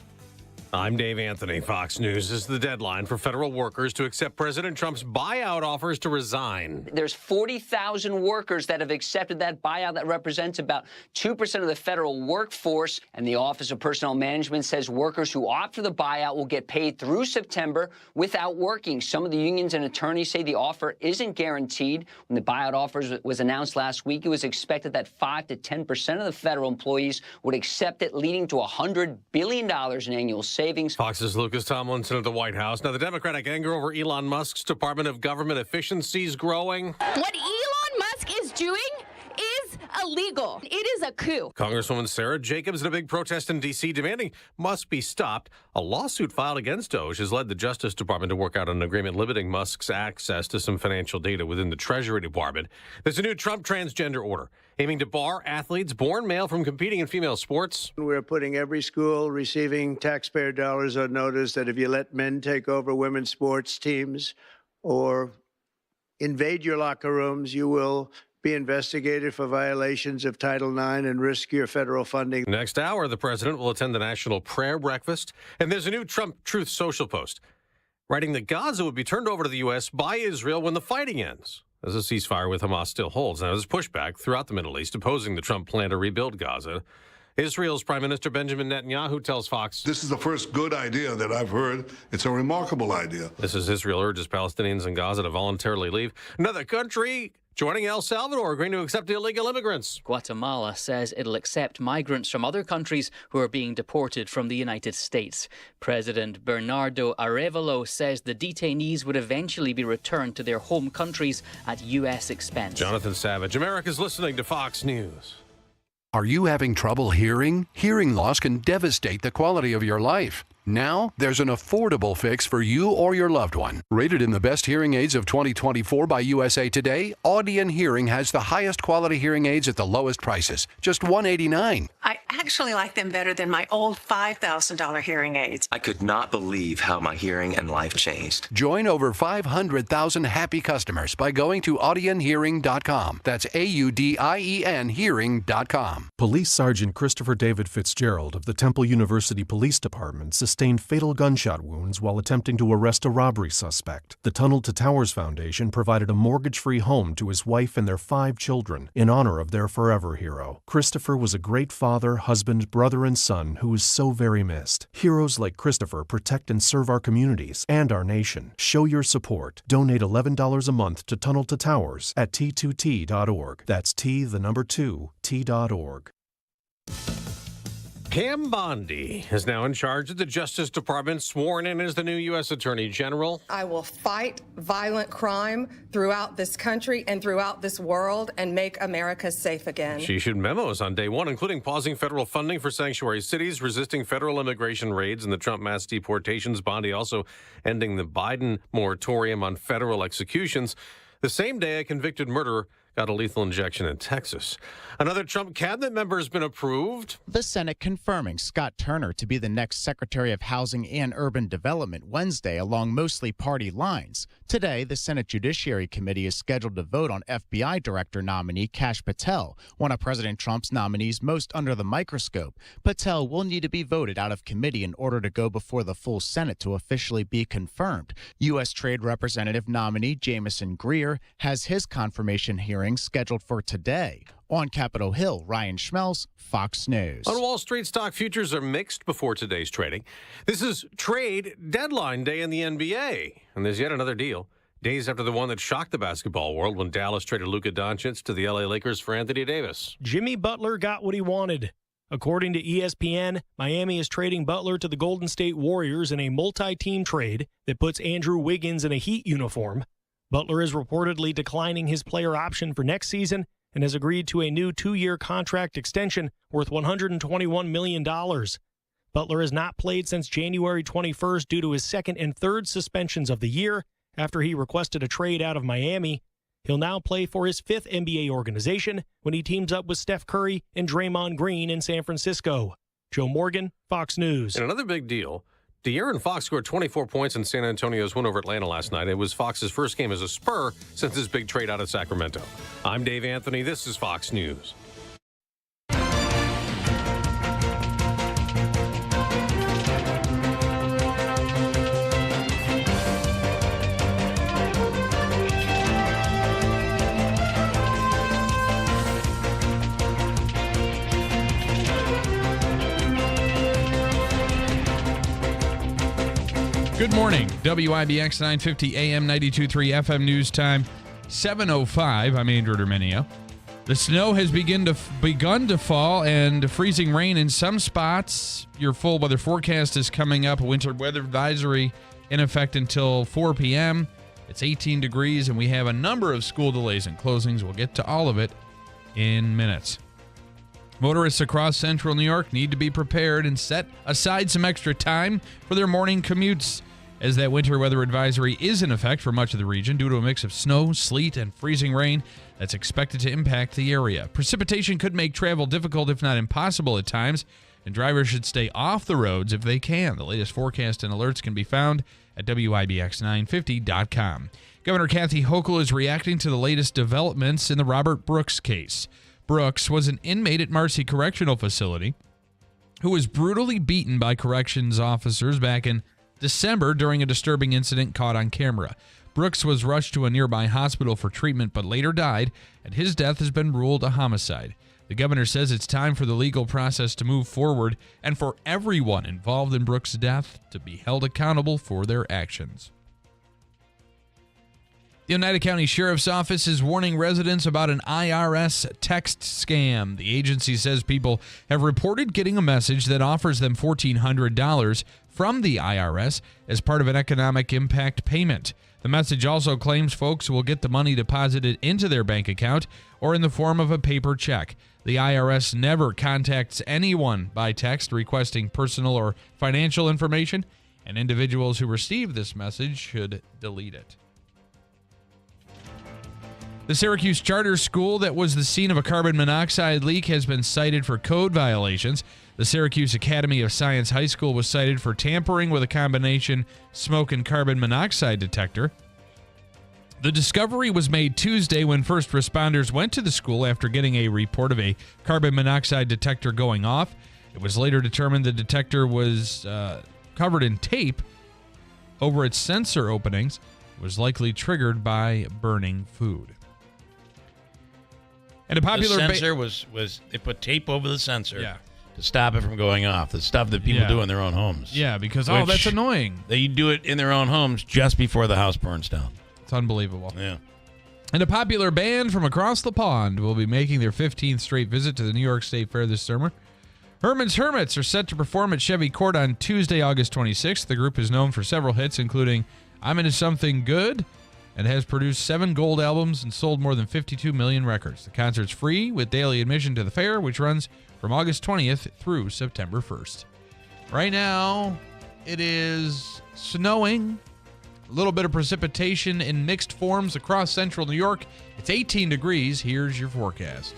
I'm Dave Anthony. Fox News is the deadline for federal workers to accept President Trump's buyout offers to resign. There's 40,000 workers that have accepted that buyout. That represents about 2% of the federal workforce. And the Office of Personnel Management says workers who opt for the buyout will get paid through September without working. Some of the unions and attorneys say the offer isn't guaranteed. When the buyout offers was announced last week, it was expected that 5 to 10% of the federal employees would accept it, leading to $100 billion in annual savings. Fox's Lucas Tomlinson at the White House. Now, the Democratic anger over Elon Musk's Department of Government efficiency is growing. What Elon Musk is doing is illegal. It is a coup. Congresswoman Sarah Jacobs in a big protest in D.C. demanding Musk be stopped. A lawsuit filed against Doge has led the Justice Department to work out an agreement limiting Musk's access to some financial data within the Treasury Department. There's a new Trump transgender order aiming to bar athletes born male from competing in female sports. We're putting every school receiving taxpayer dollars on notice that if you let men take over women's sports teams or invade your locker rooms, you will be investigated for violations of Title IX and risk your federal funding. Next hour, the president will attend the National Prayer Breakfast. And there's a new Trump Truth Social post writing that Gaza would be turned over to the U.S. by Israel when the fighting ends, as a ceasefire with Hamas still holds. Now, there's pushback throughout the Middle East opposing the Trump plan to rebuild Gaza. Israel's Prime Minister Benjamin Netanyahu tells Fox, "This is the first good idea that I've heard. It's a remarkable idea." This is Israel urges Palestinians in Gaza to voluntarily leave. Another country joining El Salvador, agreeing to accept illegal immigrants. Guatemala says it'll accept migrants from other countries who are being deported from the United States. President Bernardo Arevalo says the detainees would eventually be returned to their home countries at U.S. expense. Jonathan Savage, America's listening to Fox News. Are you having trouble hearing? Hearing loss can devastate the quality of your life. Now, there's an affordable fix for you or your loved one. Rated in the best hearing aids of 2024 by USA Today, Audion Hearing has the highest quality hearing aids at the lowest prices, just $189. I actually like them better than my old $5,000 hearing aids. I could not believe how my hearing and life changed. Join over 500,000 happy customers by going to audionhearing.com. That's AUDIEN hearing.com. Police Sergeant Christopher David Fitzgerald of the Temple University Police Department sustained fatal gunshot wounds while attempting to arrest a robbery suspect. The Tunnel to Towers Foundation provided a mortgage-free home to his wife and their 5 children in honor of their forever hero. Christopher was a great father, husband, brother, and son who is so very missed. Heroes like Christopher protect and serve our communities and our nation. Show your support. Donate $11 a month to Tunnel to Towers at T2T.org. That's T2T.org. Pam Bondi is now in charge of the Justice Department, sworn in as the new U.S. Attorney General. I will fight violent crime throughout this country and throughout this world and make America safe again. She issued memos on day one, including pausing federal funding for sanctuary cities, resisting federal immigration raids and the Trump mass deportations. Bondi also ending the Biden moratorium on federal executions. The same day, a convicted murderer got a lethal injection in Texas. Another Trump cabinet member has been approved. The Senate confirming Scott Turner to be the next Secretary of Housing and Urban Development Wednesday along mostly party lines. Today, the Senate Judiciary Committee is scheduled to vote on FBI Director nominee Kash Patel, one of President Trump's nominees most under the microscope. Patel will need to be voted out of committee in order to go before the full Senate to officially be confirmed. U.S. Trade Representative nominee Jamieson Greer has his confirmation hearing scheduled for today. On Capitol Hill, Ryan Schmelz, Fox News. On Wall Street, stock futures are mixed before today's trading. This is trade deadline day in the NBA, and there's yet another deal. Days after the one that shocked the basketball world when Dallas traded Luka Doncic to the LA Lakers for Anthony Davis. Jimmy Butler got what he wanted. According to ESPN, Miami is trading Butler to the Golden State Warriors in a multi-team trade that puts Andrew Wiggins in a Heat uniform. Butler is reportedly declining his player option for next season and has agreed to a new 2-year contract extension worth $121 million. Butler has not played since January 21st due to his second and third suspensions of the year after he requested a trade out of Miami. He'll now play for his 5th NBA organization when he teams up with Steph Curry and Draymond Green in San Francisco. Joe Morgan, Fox News. And another big deal. De'Aaron Fox scored 24 points in San Antonio's win over Atlanta last night. It was Fox's first game as a Spur since his big trade out of Sacramento. I'm Dave Anthony. This is Fox News. Good morning. WIBX 950 AM 92.3 FM news time, 7:05. I'm Andrew Dermenio. The snow has begun to fall and freezing rain in some spots. Your full weather forecast is coming up. A winter weather advisory in effect until 4 p.m. It's 18 degrees, and we have a number of school delays and closings. We'll get to all of it in minutes. Motorists across central New York need to be prepared and set aside some extra time for their morning commutes, as that winter weather advisory is in effect for much of the region due to a mix of snow, sleet, and freezing rain that's expected to impact the area. Precipitation could make travel difficult, if not impossible at times, and drivers should stay off the roads if they can. The latest forecast and alerts can be found at WIBX950.com. Governor Kathy Hochul is reacting to the latest developments in the Robert Brooks case. Brooks was an inmate at Marcy Correctional Facility who was brutally beaten by corrections officers back in December during a disturbing incident caught on camera. Brooks was rushed to a nearby hospital for treatment but later died, and his death has been ruled a homicide. The governor says it's time for the legal process to move forward and for everyone involved in Brooks' death to be held accountable for their actions. The Oneida County Sheriff's Office is warning residents about an IRS text scam. The agency says people have reported getting a message that offers them $1,400 from the IRS as part of an economic impact payment. The message also claims folks will get the money deposited into their bank account or in the form of a paper check. The IRS never contacts anyone by text requesting personal or financial information, and individuals who receive this message should delete it. The Syracuse charter school that was the scene of a carbon monoxide leak has been cited for code violations. The Syracuse Academy of Science High School was cited for tampering with a combination smoke and carbon monoxide detector. The discovery was made Tuesday when first responders went to the school after getting a report of a carbon monoxide detector going off. It was later determined the detector was covered in tape over its sensor openings. It was likely triggered by burning food. And a popular the sensor was they put tape over the sensor to stop it from going off. The stuff that people do in their own homes. Yeah, because, that's annoying. They do it in their own homes just before the house burns down. It's unbelievable. Yeah. And a popular band from across the pond will be making their 15th straight visit to the New York State Fair this summer. Herman's Hermits are set to perform at Chevy Court on Tuesday, August 26th. The group is known for several hits, including I'm Into Something Good, and has produced 7 gold albums and sold more than 52 million records. The concert's free with daily admission to the fair, which runs from August 20th through September 1st. Right now, it is snowing. A little bit of precipitation in mixed forms across central New York. It's 18 degrees. Here's your forecast.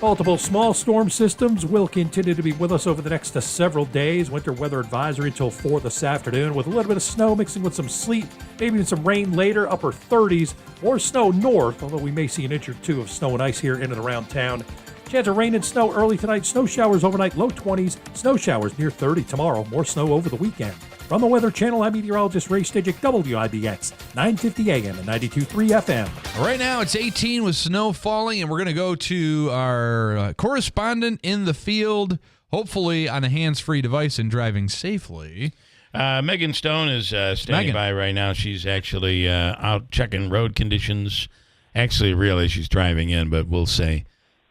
Multiple small storm systems will continue to be with us over the next several days. Winter weather advisory until 4 this afternoon with a little bit of snow mixing with some sleet, maybe even some rain later, upper 30s. More snow north, although we may see an inch or two of snow and ice here in and around town. Chance of rain and snow early tonight, snow showers overnight, low 20s, snow showers near 30 tomorrow, more snow over the weekend. From the Weather Channel, I'm meteorologist Ray Stidgick, WIBX, 950 AM and 92.3 FM. Right now, it's 18 with snow falling, and we're going to go to our correspondent in the field, hopefully on a hands-free device and driving safely. Megan Stone is standing by right now. She's actually out checking road conditions. Actually, really, she's driving in, but we'll say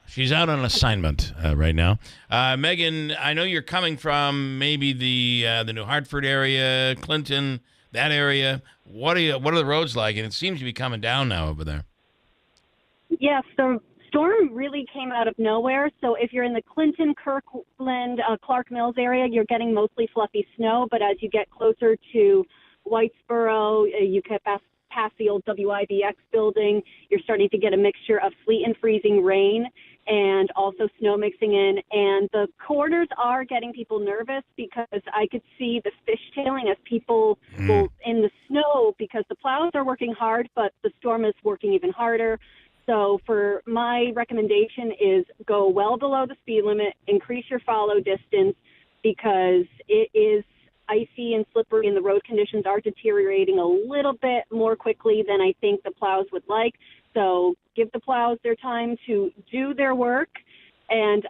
she's out on assignment right now. Megan, I know you're coming from maybe the New Hartford area, Clinton, that area. What are the roads like? And it seems to be coming down now over there. Yes, the storm really came out of nowhere. So if you're in the Clinton, Kirkland, Clark Mills area, you're getting mostly fluffy snow. But as you get closer to Whitesboro, you get past the old WIBX building, you're starting to get a mixture of sleet and freezing rain and also snow mixing in. And the corners are getting people nervous because I could see the fishtailing as people go in the snow because the plows are working hard, but the storm is working even harder. So for my recommendation is go well below the speed limit, increase your follow distance because it is icy and slippery and the road conditions are deteriorating a little bit more quickly than I think the plows would like. So give the plows their time to do their work and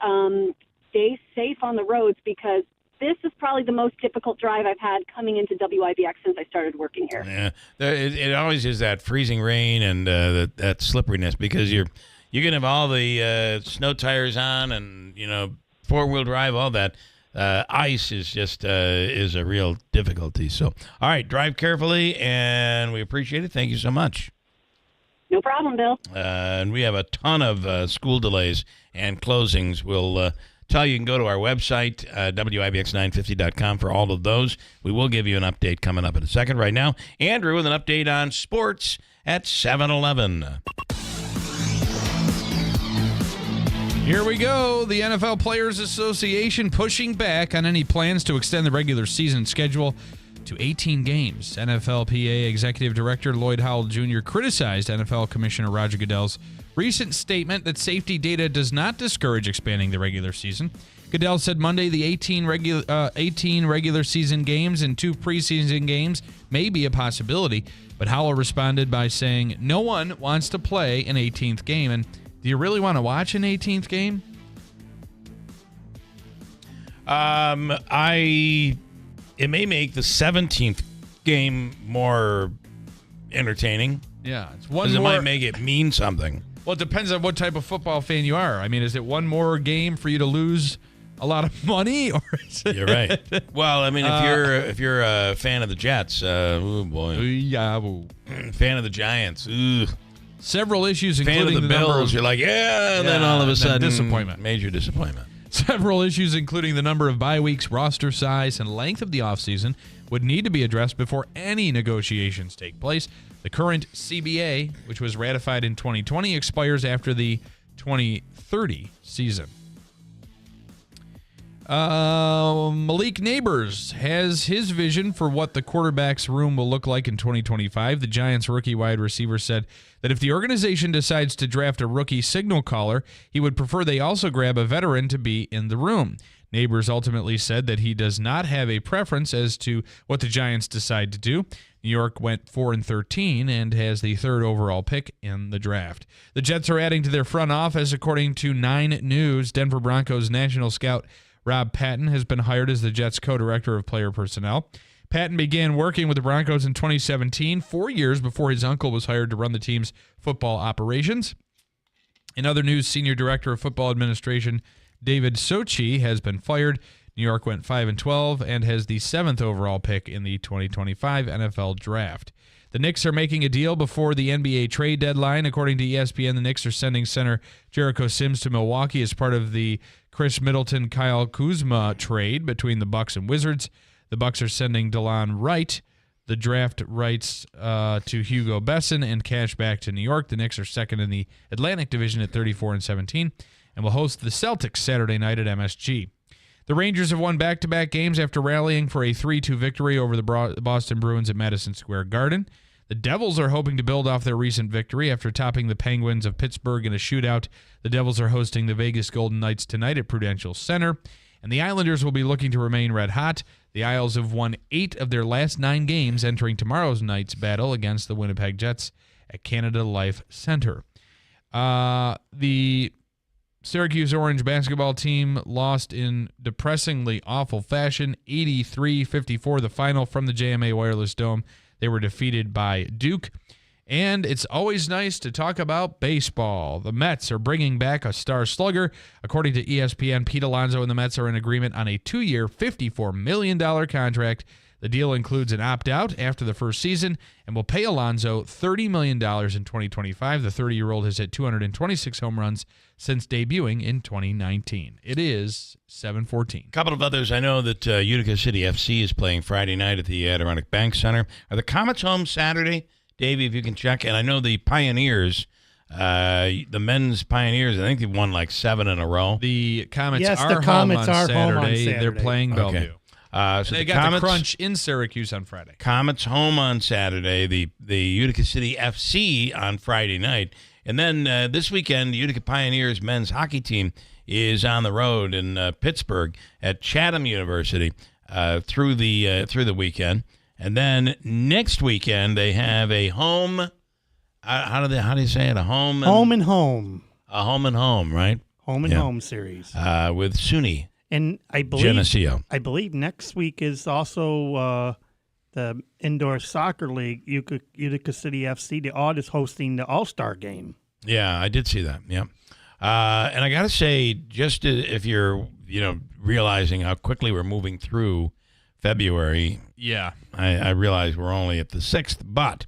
stay safe on the roads because this is probably the most difficult drive I've had coming into WIBX since I started working here. Yeah, it always is that freezing rain and that slipperiness because you're going to have all the snow tires on and, four-wheel drive, all that. Ice is just is a real difficulty. So, all right, drive carefully, and we appreciate it. Thank you so much. No problem, Bill. And we have a ton of school delays and closings. We'll tell you can go to our website, WIBX950.com, for all of those. We will give you an update coming up in a second. Right now, Andrew with an update on sports at 7-Eleven. Here we go. The NFL Players Association pushing back on any plans to extend the regular season schedule to 18 games. NFLPA Executive Director Lloyd Howell Jr. criticized NFL Commissioner Roger Goodell's recent statement that safety data does not discourage expanding the regular season. Goodell said Monday the 18 regular season games and 2 preseason games may be a possibility, but Howell responded by saying no one wants to play an 18th game. And do you really want to watch an 18th game? It may make the 17th game more entertaining. Yeah, it's one more. It might make it mean something. Well, it depends on what type of football fan you are. I mean, is it one more game for you to lose a lot of money, or is it... You're right. Well, I mean, if you're a fan of the Jets, oh boy, fan of the Giants, several issues, fan including of the Bills, you're like, and then all of a sudden, disappointment, major disappointment. Several issues, including the number of bye weeks, roster size, and length of the offseason, would need to be addressed before any negotiations take place. The current CBA, which was ratified in 2020, expires after the 2030 season. Malik Neighbors has his vision for what the quarterback's room will look like in 2025. The Giants' rookie wide receiver said that if the organization decides to draft a rookie signal caller, he would prefer they also grab a veteran to be in the room. Neighbors ultimately said that he does not have a preference as to what the Giants decide to do. New York went 4-13 and has the 3rd overall pick in the draft. The Jets are adding to their front office, according to 9 News. Denver Broncos national scout Rob Patton has been hired as the Jets' co-director of player personnel. Patton began working with the Broncos in 2017, 4 years before his uncle was hired to run the team's football operations. In other news, Senior Director of Football Administration David Sochi has been fired. New York went 5-12 and has the 7th overall pick in the 2025 NFL Draft. The Knicks are making a deal before the NBA trade deadline. According to ESPN, the Knicks are sending center Jericho Sims to Milwaukee as part of the Chris Middleton-Kyle Kuzma trade between the Bucks and Wizards. The Bucks are sending DeLon Wright the draft rights to Hugo Besson and cash back to New York. The Knicks are second in the Atlantic Division at 34-17 and will host the Celtics Saturday night at MSG. The Rangers have won back-to-back games after rallying for a 3-2 victory over the Boston Bruins at Madison Square Garden. The Devils are hoping to build off their recent victory after topping the Penguins of Pittsburgh in a shootout. The Devils are hosting the Vegas Golden Knights tonight at Prudential Center. And the Islanders will be looking to remain red hot. The Isles have won 8 of their last 9 games, entering tomorrow's night's battle against the Winnipeg Jets at Canada Life Center. The Syracuse Orange basketball team lost in depressingly awful fashion, 83-54, the final from the JMA Wireless Dome. They were defeated by Duke. And it's always nice to talk about baseball. The Mets are bringing back a star slugger. According to ESPN, Pete Alonso and the Mets are in agreement on a 2-year, $54 million contract. The deal includes an opt-out after the first season and will pay Alonso $30 million in 2025. The 30-year-old has hit 226 home runs since debuting in 2019. It is 7:14. A couple of others. I know that Utica City FC is playing Friday night at the Adirondack Bank Center. Are the Comets home Saturday? Davey, if you can check. And I know the Pioneers, the men's Pioneers, I think they've won like 7 in a row. The Comets are home on Saturday. They're playing Bellevue. So they got the Crunch in Syracuse on Friday. Comets home on Saturday. The Utica City FC on Friday night. And then this weekend, the Utica Pioneers men's hockey team is on the road in Pittsburgh at Chatham University through the weekend. And then next weekend they have a home. How do you say it? A home. Home and home. A home and home, right? Home and home series with SUNY And I believe next week is also the indoor soccer league. Utica City FC, the Odd is hosting the All-Star game. Yeah, I did see that. Yeah. And I got to say, just if you're, realizing how quickly we're moving through February. Yeah. I realize we're only at the 6th, but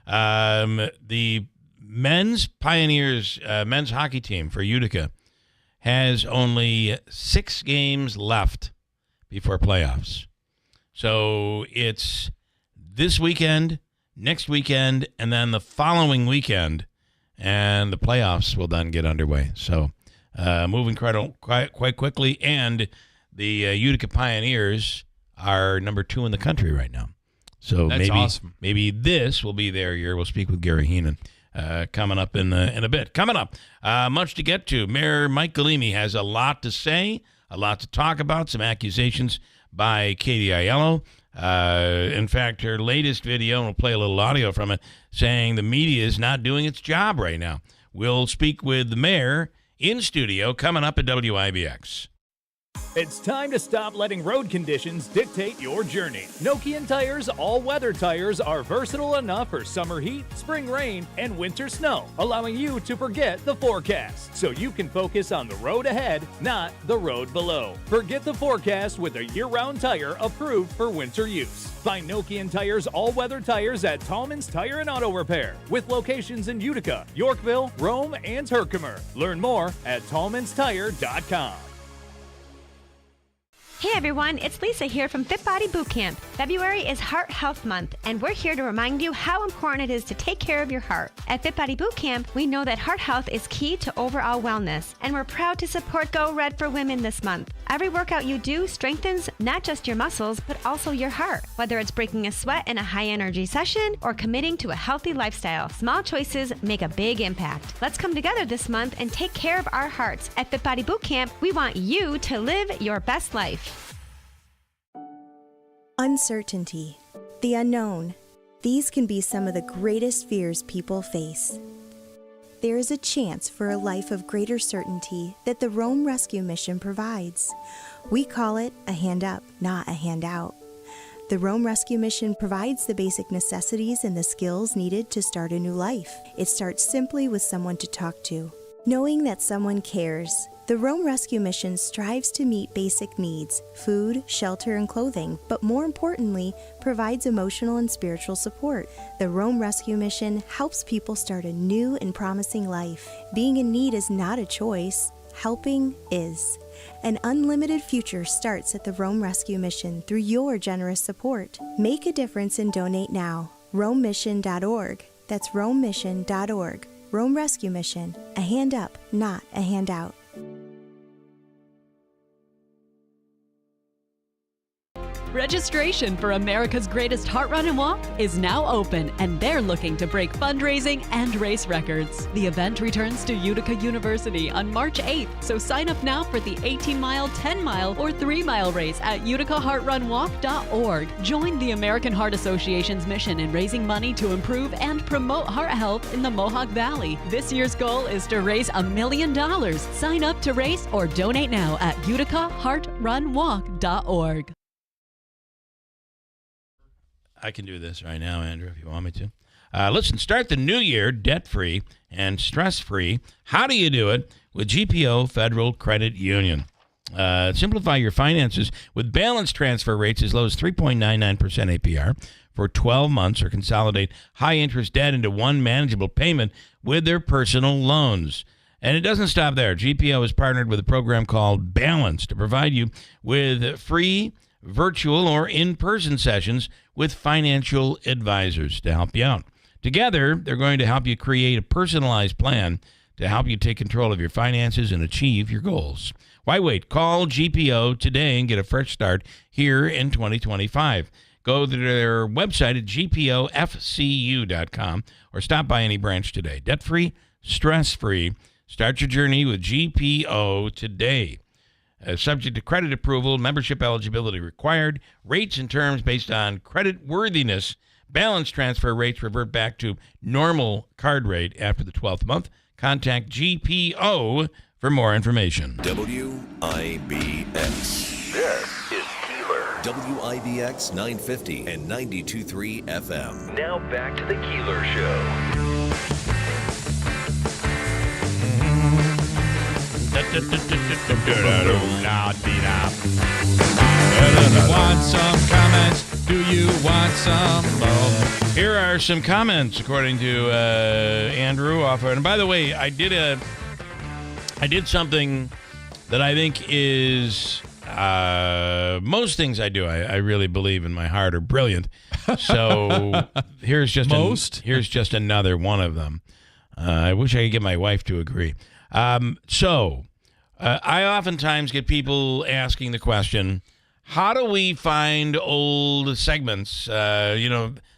the men's Pioneers men's hockey team for Utica has only 6 games left before playoffs. So it's this weekend, next weekend, and then the following weekend, and the playoffs will then get underway. So moving quite quickly, and the Utica Pioneers are number 2 in the country right now. So that's awesome. Maybe this will be their year. We'll speak with Gary Heenan coming up in a bit. Coming up, much to get to. Mayor Mike Galimi has a lot to say, a lot to talk about, some accusations by Katie Aiello. In fact, her latest video, and we'll play a little audio from it, saying the media is not doing its job right now. We'll speak with the mayor in studio coming up at WIBX. It's time to stop letting road conditions dictate your journey. Nokian Tires all-weather tires are versatile enough for summer heat, spring rain, and winter snow, allowing you to forget the forecast so you can focus on the road ahead, not the road below. Forget the forecast with a year-round tire approved for winter use. Find Nokian Tires all-weather tires at Tallman's Tire and Auto Repair, with locations in Utica, Yorkville, Rome, and Herkimer. Learn more at tallmanstire.com. Hey everyone, it's Lisa here from Fit Body Bootcamp. February is Heart Health Month, and we're here to remind you how important it is to take care of your heart. At Fit Body Bootcamp, we know that heart health is key to overall wellness, and we're proud to support Go Red for Women this month. Every workout you do strengthens not just your muscles, but also your heart. Whether it's breaking a sweat in a high-energy session or committing to a healthy lifestyle, small choices make a big impact. Let's come together this month and take care of our hearts. At Fit Body Bootcamp, we want you to live your best life. Uncertainty, the unknown. These can be some of the greatest fears people face. There is a chance for a life of greater certainty that the Rome Rescue Mission provides. We call it a hand up, not a handout. The Rome Rescue Mission provides the basic necessities and the skills needed to start a new life. It starts simply with someone to talk to. Knowing that someone cares. The Rome Rescue Mission strives to meet basic needs, food, shelter, and clothing, but more importantly, provides emotional and spiritual support. The Rome Rescue Mission helps people start a new and promising life. Being in need is not a choice. Helping is. An unlimited future starts at the Rome Rescue Mission through your generous support. Make a difference and donate now. RomeMission.org. That's RomeMission.org. Rome Rescue Mission. A hand up, not a handout. Registration for America's Greatest Heart Run and Walk is now open, and they're looking to break fundraising and race records. The event returns to Utica University on March 8th, so sign up now for the 18-mile, 10-mile, or 3-mile race at uticaheartrunwalk.org. Join the American Heart Association's mission in raising money to improve and promote heart health in the Mohawk Valley. This year's goal is to raise $1 million. Sign up to race or donate now at uticaheartrunwalk.org. I can do this right now, Andrew, if you want me to. Listen, start the new year debt-free and stress-free. How do you do it? With GPO Federal Credit Union. Simplify your finances with balance transfer rates as low as 3.99% APR for 12 months, or consolidate high-interest debt into one manageable payment with their personal loans. And it doesn't stop there. GPO has partnered with a program called Balance to provide you with free virtual or in-person sessions with financial advisors to help you out. Together, they're going to help you create a personalized plan to help you take control of your finances and achieve your goals. Why wait? Call GPO today and get a fresh start here in 2025. Go to their website at gpofcu.com or stop by any branch today. Debt-free, stress-free. Start your journey with GPO today. Subject to credit approval, membership eligibility required, rates and terms based on credit worthiness. Balance transfer rates revert back to normal card rate after the 12th month. Contact GPO for more information. WIBX. This is Keeler. WIBX 950 and 92.3 FM. Now back to the Keeler Show. Want some comments? Do you want some love? Here are some comments according to Andrew Offer. And by the way, I did something that I think is most things I do. I really believe in my heart are brilliant. So here's just another one of them. I wish I could get my wife to agree. I oftentimes get people asking the question, how do we find old segments?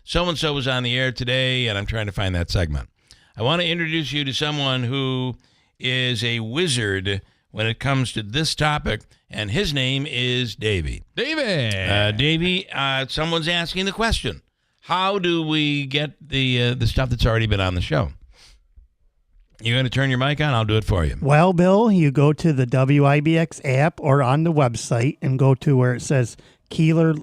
So-and-so was on the air today, and I'm trying to find that segment. I want to introduce you to someone who is a wizard when it comes to this topic, and his name is Davey. Davey, someone's asking the question, how do we get the stuff that's already been on the show? You're going to turn your mic on? I'll do it for you. Well, Bill, you go to the WIBX app or on the website and go to where it says Keeler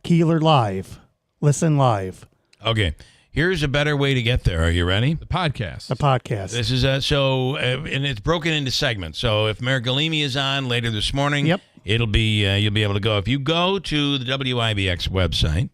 Live. Listen live. Okay. Here's a better way to get there. Are you ready? The podcast. This is and it's broken into segments. So if Mayor Galimi is on later this morning, it'll be you'll be able to go. If you go to the WIBX website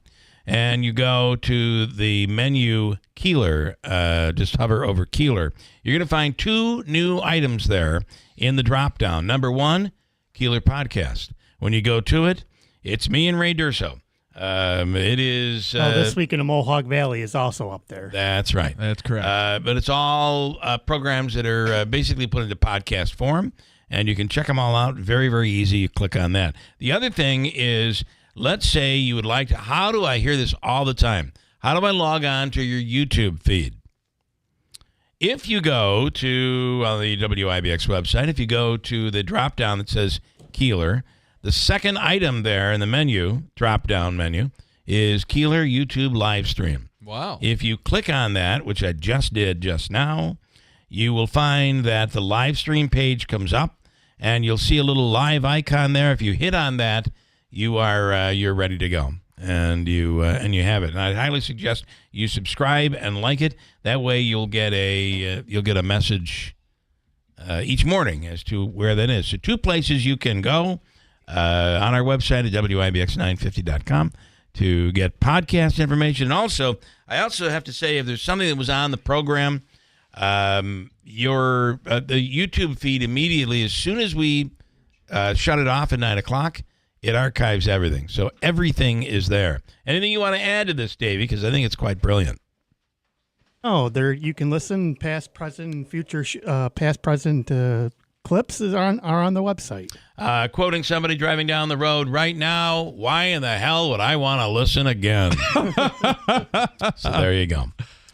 and you go to the menu Keeler, just hover over Keeler, you're going to find two new items there in the drop-down. Number one, Keeler Podcast. When you go to it, it's me and Ray Durso. It is... This Week in the Mohawk Valley is also up there. That's right. That's correct. But it's all programs that are basically put into podcast form, and you can check them all out. Very, very easy. You click on that. The other thing is, let's say you would like to... How do I hear this all the time? How do I log on to your YouTube feed? If you go to the WIBX website, if you go to the drop-down that says Keeler, the second item there in the menu, drop-down menu, is Keeler YouTube live stream. Wow. If you click on that, which I just did just now, you will find that the live stream page comes up, and you'll see a little live icon there. If you hit on that, you're ready to go, and you have it. And I highly suggest you subscribe and like it. That way, you'll get a message each morning as to where that is. So two places you can go on our website at WIBX950.com to get podcast information. And also, I also have to say, if there's something that was on the program, the YouTube feed immediately, as soon as we shut it off at 9 o'clock, it archives everything. So everything is there. Anything you want to add to this, Davey? Because I think it's quite brilliant. Oh, there you can listen past, present, future, clips are on the website. Quoting somebody driving down the road right now, why in the hell would I want to listen again? So there you go.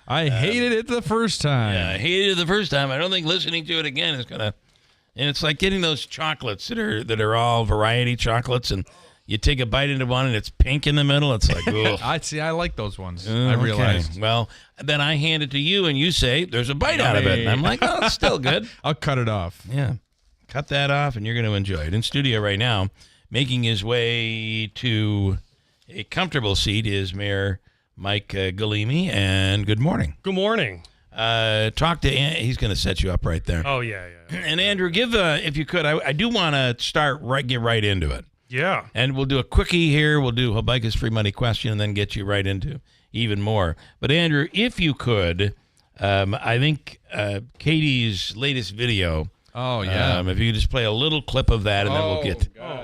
I hated it the first time. Yeah, I hated it the first time. I don't think listening to it again is going to... And it's like getting those chocolates that are all variety chocolates, and you take a bite into one and it's pink in the middle. It's like, ugh. I like those ones. I realized. Okay. Well, then I hand it to you and you say, there's a bite out of it. And I'm like, oh, it's still good. I'll cut it off. Yeah. Cut that off and you're going to enjoy it. In studio right now, making his way to a comfortable seat is Mayor Mike Galimi. And good morning. Good morning. Talk to he's going to set you up right there. Oh, yeah. And Andrew, give if you could, I do want to get right into it. Yeah. And we'll do a quickie here. We'll do Habaika's free money question and then get you right into even more. But Andrew, if you could, I think Katie's latest video. Oh, yeah. If you could just play a little clip of that and then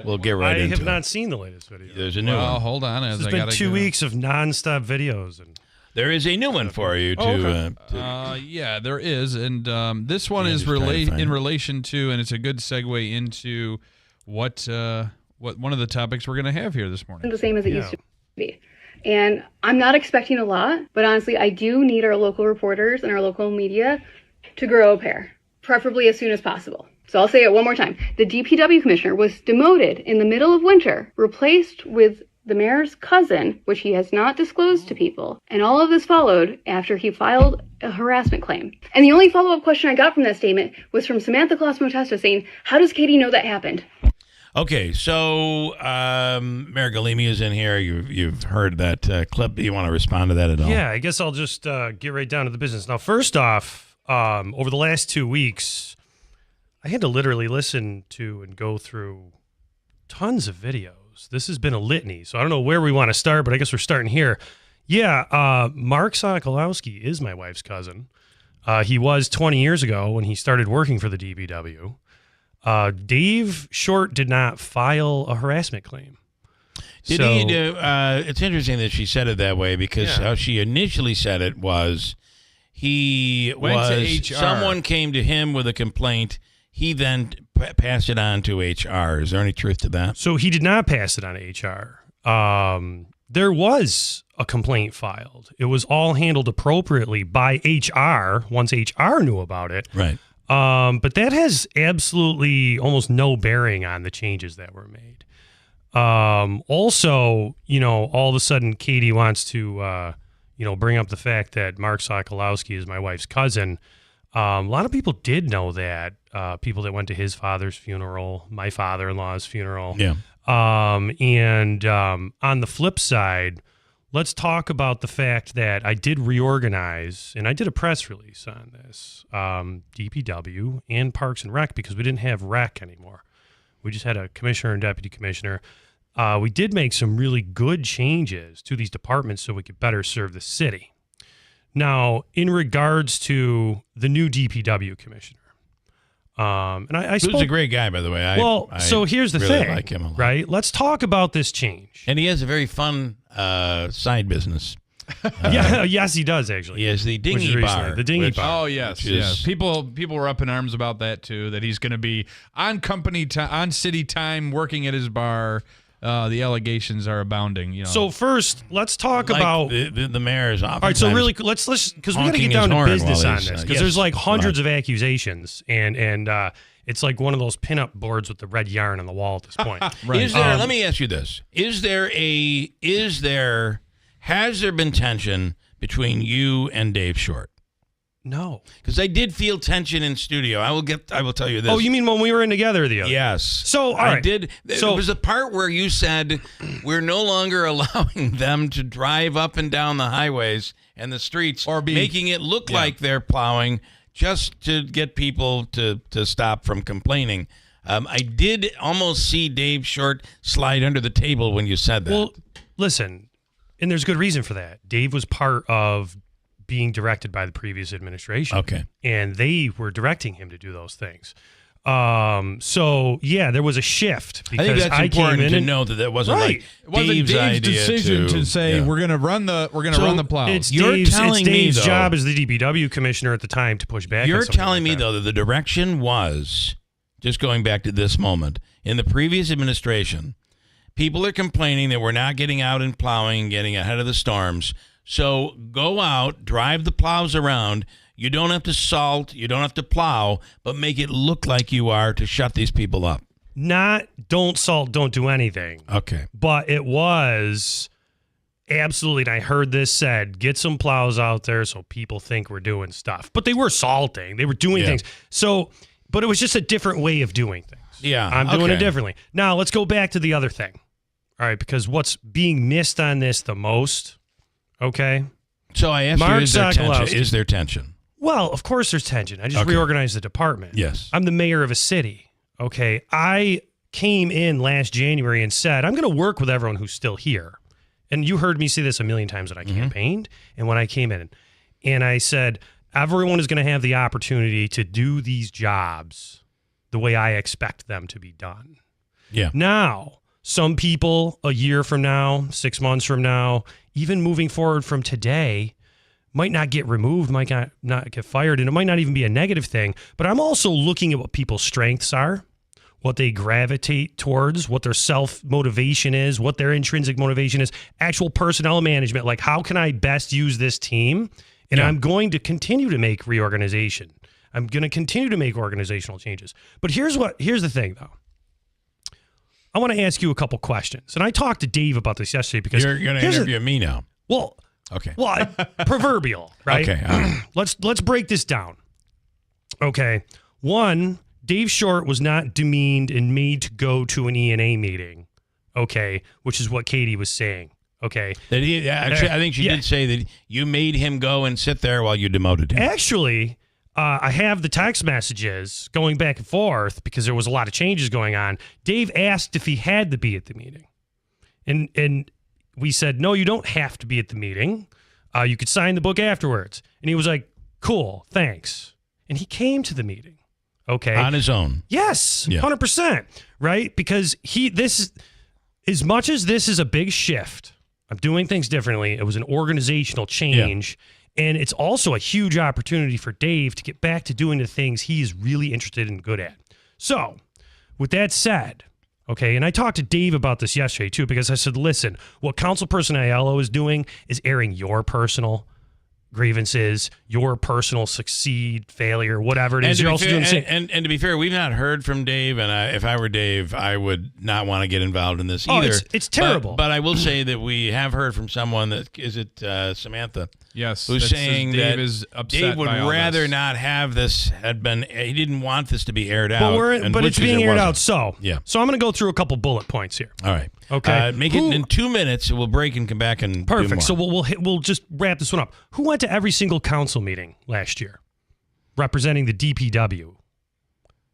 we'll get right into it. I have not seen the latest video. There's a new one. Hold on. It's been 2 weeks of nonstop videos. And there is a new one for you yeah, there is, and this one is in relation to, and it's a good segue into what one of the topics we're going to have here this morning. The same as it used to be, and I'm not expecting a lot, but honestly, I do need our local reporters and our local media to grow a pair, preferably as soon as possible. So I'll say it one more time: the DPW commissioner was demoted in the middle of winter, replaced with the mayor's cousin, which he has not disclosed to people. And all of this followed after he filed a harassment claim. And the only follow-up question I got from that statement was from Samantha Claus-Motesto saying, how does Katie know that happened? Okay, so Mayor Galimi is in here. You've heard that clip. Do you want to respond to that at all? Yeah, I guess I'll just get right down to the business. Now, first off, over the last 2 weeks, I had to literally listen to and go through tons of videos. This has been a litany, so I don't know where we want to start, but I guess we're starting here. Yeah, Mark Sokolowski is my wife's cousin. He was 20 years ago when he started working for the DPW. Dave Short did not file a harassment claim. Did he do? It's interesting that she said it that way because how she initially said it was Went to HR. Someone came to him with a complaint. He then passed it on to HR. Is there any truth to that? So he did not pass it on to HR. There was a complaint filed. It was all handled appropriately by HR once HR knew about it. Right. But that has absolutely almost no bearing on the changes that were made. Also, all of a sudden Katie wants to, bring up the fact that Mark Sokolowski is my wife's cousin. A lot of people did know that. People that went to his father's funeral, my father-in-law's funeral. Yeah. And on the flip side, let's talk about the fact that I did reorganize, and I did a press release on this, DPW and Parks and Rec, because we didn't have Rec anymore. We just had a commissioner and deputy commissioner. We did make some really good changes to these departments so we could better serve the city. Now, in regards to the new DPW commissioner, and I spoke, who's a great guy, by the way. So here's the really thing, like him a lot. right? Let's talk about this change. And he has a very fun side business. Yes, he does actually. He has the dinghy bar. The dinghy bar. Oh yes. People were up in arms about that too. That he's going to be on on city time, working at his bar. The allegations are abounding. So first, let's talk about the mayor's office. All right, so really, let's because we got to get down to business on this because there's like hundreds of accusations, and it's like one of those pinup boards with the red yarn on the wall at this point. Right. Is there? Let me ask you this: has there been tension between you and Dave Short? No, because I did feel tension in studio. I will tell you this. Oh, you mean when we were in together the other? Yes. So I did. So there was a part where you said we're no longer allowing them to drive up and down the highways and the streets, or making it look like they're plowing just to get people to stop from complaining. I did almost see Dave Short slide under the table when you said that. Well, listen, and there's good reason for that. Dave was part of being directed by the previous administration. Okay. And they were directing him to do those things. So yeah, there was a shift because I think that's important to know that wasn't right. like Dave's decision to say we're going to run the plow. It's Dave's job as the DPW commissioner at the time to push back. You're telling me though that the direction was, just going back to this moment, in the previous administration, people are complaining that we're not getting out and plowing, getting ahead of the storms. So go out, drive the plows around. You don't have to salt, you don't have to plow, but make it look like you are to shut these people up. Not don't salt, don't do anything. Okay. But it was absolutely, and I heard this said, get some plows out there so people think we're doing stuff. But they were salting. They were doing things. So, but it was just a different way of doing things. Yeah. I'm doing it differently. Now, let's go back to the other thing. All right, because what's being missed on this the most... Okay. So I asked Mark you, is there tension? Well, of course there's tension. I just reorganized the department. Yes. I'm the mayor of a city. Okay. I came in last January and said, I'm going to work with everyone who's still here. And you heard me say this a million times when I campaigned and when I came in. And I said, everyone is going to have the opportunity to do these jobs the way I expect them to be done. Yeah. Now, some people a year from now, 6 months from now, even moving forward from today, might not get removed, might not get fired, and it might not even be a negative thing. But I'm also looking at what people's strengths are, what they gravitate towards, what their self-motivation is, what their intrinsic motivation is, actual personnel management, like how can I best use this team? And I'm going to continue to make reorganization. I'm going to continue to make organizational changes. But here's the thing, though. I want to ask you a couple questions. And I talked to Dave about this yesterday because you're going to interview me now. Well, okay. Well, proverbial, right? Okay. Let's break this down. Okay. One, Dave Short was not demeaned and made to go to an E&A meeting. Okay, which is what Katie was saying. Okay. That he actually, I think she did say that you made him go and sit there while you demoted him. Actually, I have the text messages going back and forth because there was a lot of changes going on. Dave asked if he had to be at the meeting. And we said, no, you don't have to be at the meeting. You could sign the book afterwards. And he was like, cool, thanks. And he came to the meeting. Okay. On his own. Yes, Yeah. 100%. Right? Because as much as this is a big shift, I'm doing things differently. It was an organizational change. Yeah. And it's also a huge opportunity for Dave to get back to doing the things he is really interested and good at. So, with that said, okay, and I talked to Dave about this yesterday too, because I said, listen, what Councilperson Aiello is doing is airing your personal grievances, your personal succeed, failure, whatever it is. You're also doing the same. And to be fair, we've not heard from Dave, and if I were Dave, I would not want to get involved in this either. It's terrible. But I will say that we have heard from someone that, is it Samantha? Yes. Who's saying Dave that is upset Dave would by all rather this. not have this he didn't want this to be aired out. But it's being aired out. So yeah. So I'm going to go through a couple bullet points here. All right. Okay. Make it in 2 minutes. We'll break and come back and perfect. do more. So we'll just wrap this one up. Who went to every single council meeting last year, representing the DPW?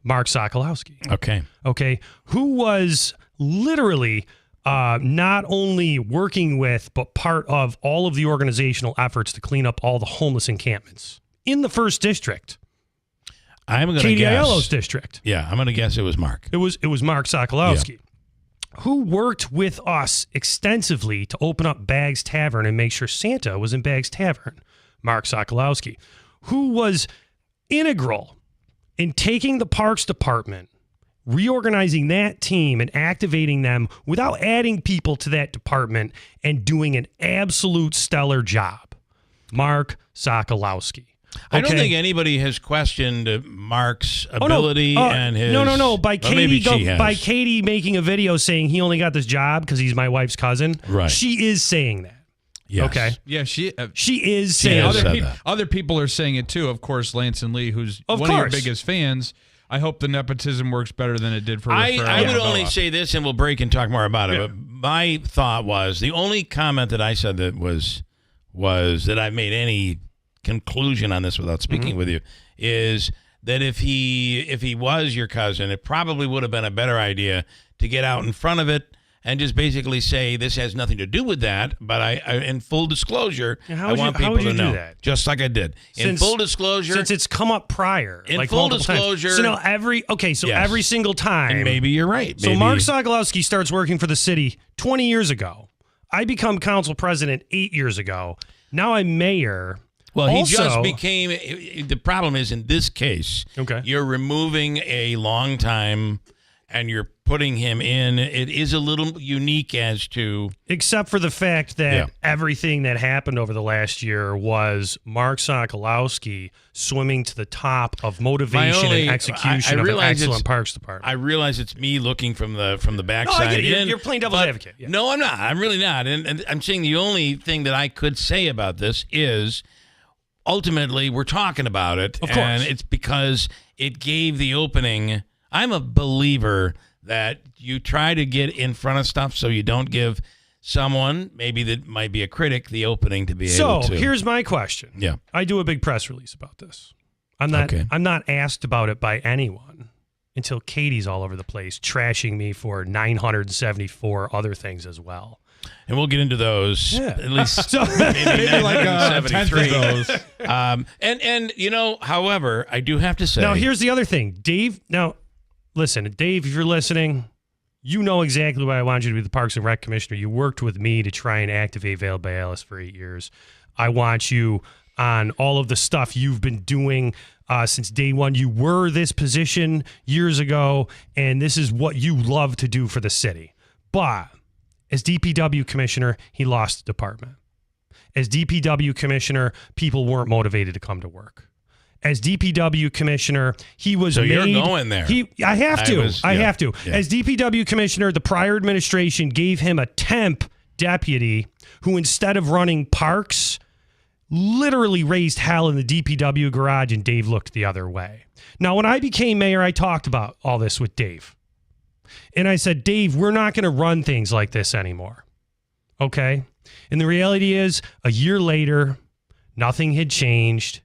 Mark Sokolowski. Okay. Okay. Who was literally not only working with, but part of all of the organizational efforts to clean up all the homeless encampments in the 1st district? I'm going to Katie guess. Aiello's district. Yeah, I'm going to guess it was Mark. It was Mark Sokolowski. Yeah. Who worked with us extensively to open up Baggs Tavern and make sure Santa was in Baggs Tavern? Mark Sokolowski. Who was integral in taking the Parks Department, reorganizing that team and activating them without adding people to that department and doing an absolute stellar job? Mark Sokolowski. I don't think anybody has questioned Mark's ability and his... No. By Katie making a video saying he only got this job because he's my wife's cousin. Right. She is saying that. Yes. Okay. Yeah, she is saying that. Other people are saying it too. Of course, Lance and Lee, who's one of your biggest fans. I hope the nepism works better than it did for I would only say this, and we'll break and talk more about it. But my thought was, the only comment that I said that was that I made any conclusion on this without speaking with you is that if he was your cousin, it probably would have been a better idea to get out in front of it and just basically say this has nothing to do with that, but I in full disclosure, I want people to know that? Just like I did. In full disclosure, since it's come up prior, in like full disclosure. So now every single time, and maybe you're right. So Mark Sokolowski starts working for the city 20 years ago. I become council president 8 years ago. Now I'm mayor. Well, he just became. The problem is in this case, you're removing a long time, and you're putting him in. It is a little unique as to, except for the fact that everything that happened over the last year was Mark Sokolowski swimming to the top of motivation and execution of an excellent Parks Department. I realize it's me looking from the backside in. You're playing devil's advocate. Yeah. No, I'm not. I'm really not. And I'm saying the only thing that I could say about this is, ultimately, we're talking about it, of course, and it's because it gave the opening. I'm a believer that you try to get in front of stuff so you don't give someone, maybe that might be a critic, the opening to be able to. So here's my question. Yeah. I do a big press release about this. I'm not asked about it by anyone until Katie's all over the place, trashing me for 974 other things as well. And we'll get into those at least so, maybe like 73 of those. And however, I do have to say. Now here's the other thing, Dave. Now, listen, Dave, if you're listening, you know exactly why I want you to be the Parks and Rec Commissioner. You worked with me to try and activate Vail by Alice for 8 years. I want you on all of the stuff you've been doing since day one. You were this position years ago, and this is what you love to do for the city. But as DPW commissioner, he lost the department. As DPW commissioner, people weren't motivated to come to work. as DPW commissioner, he was So made, you're going there. I have to. I have to. Yeah. As DPW commissioner, the prior administration gave him a temp deputy who, instead of running parks, literally raised hell in the DPW garage, and Dave looked the other way. Now, when I became mayor, I talked about all this with Dave. And I said, Dave, we're not going to run things like this anymore. Okay? And the reality is, a year later, nothing had changed,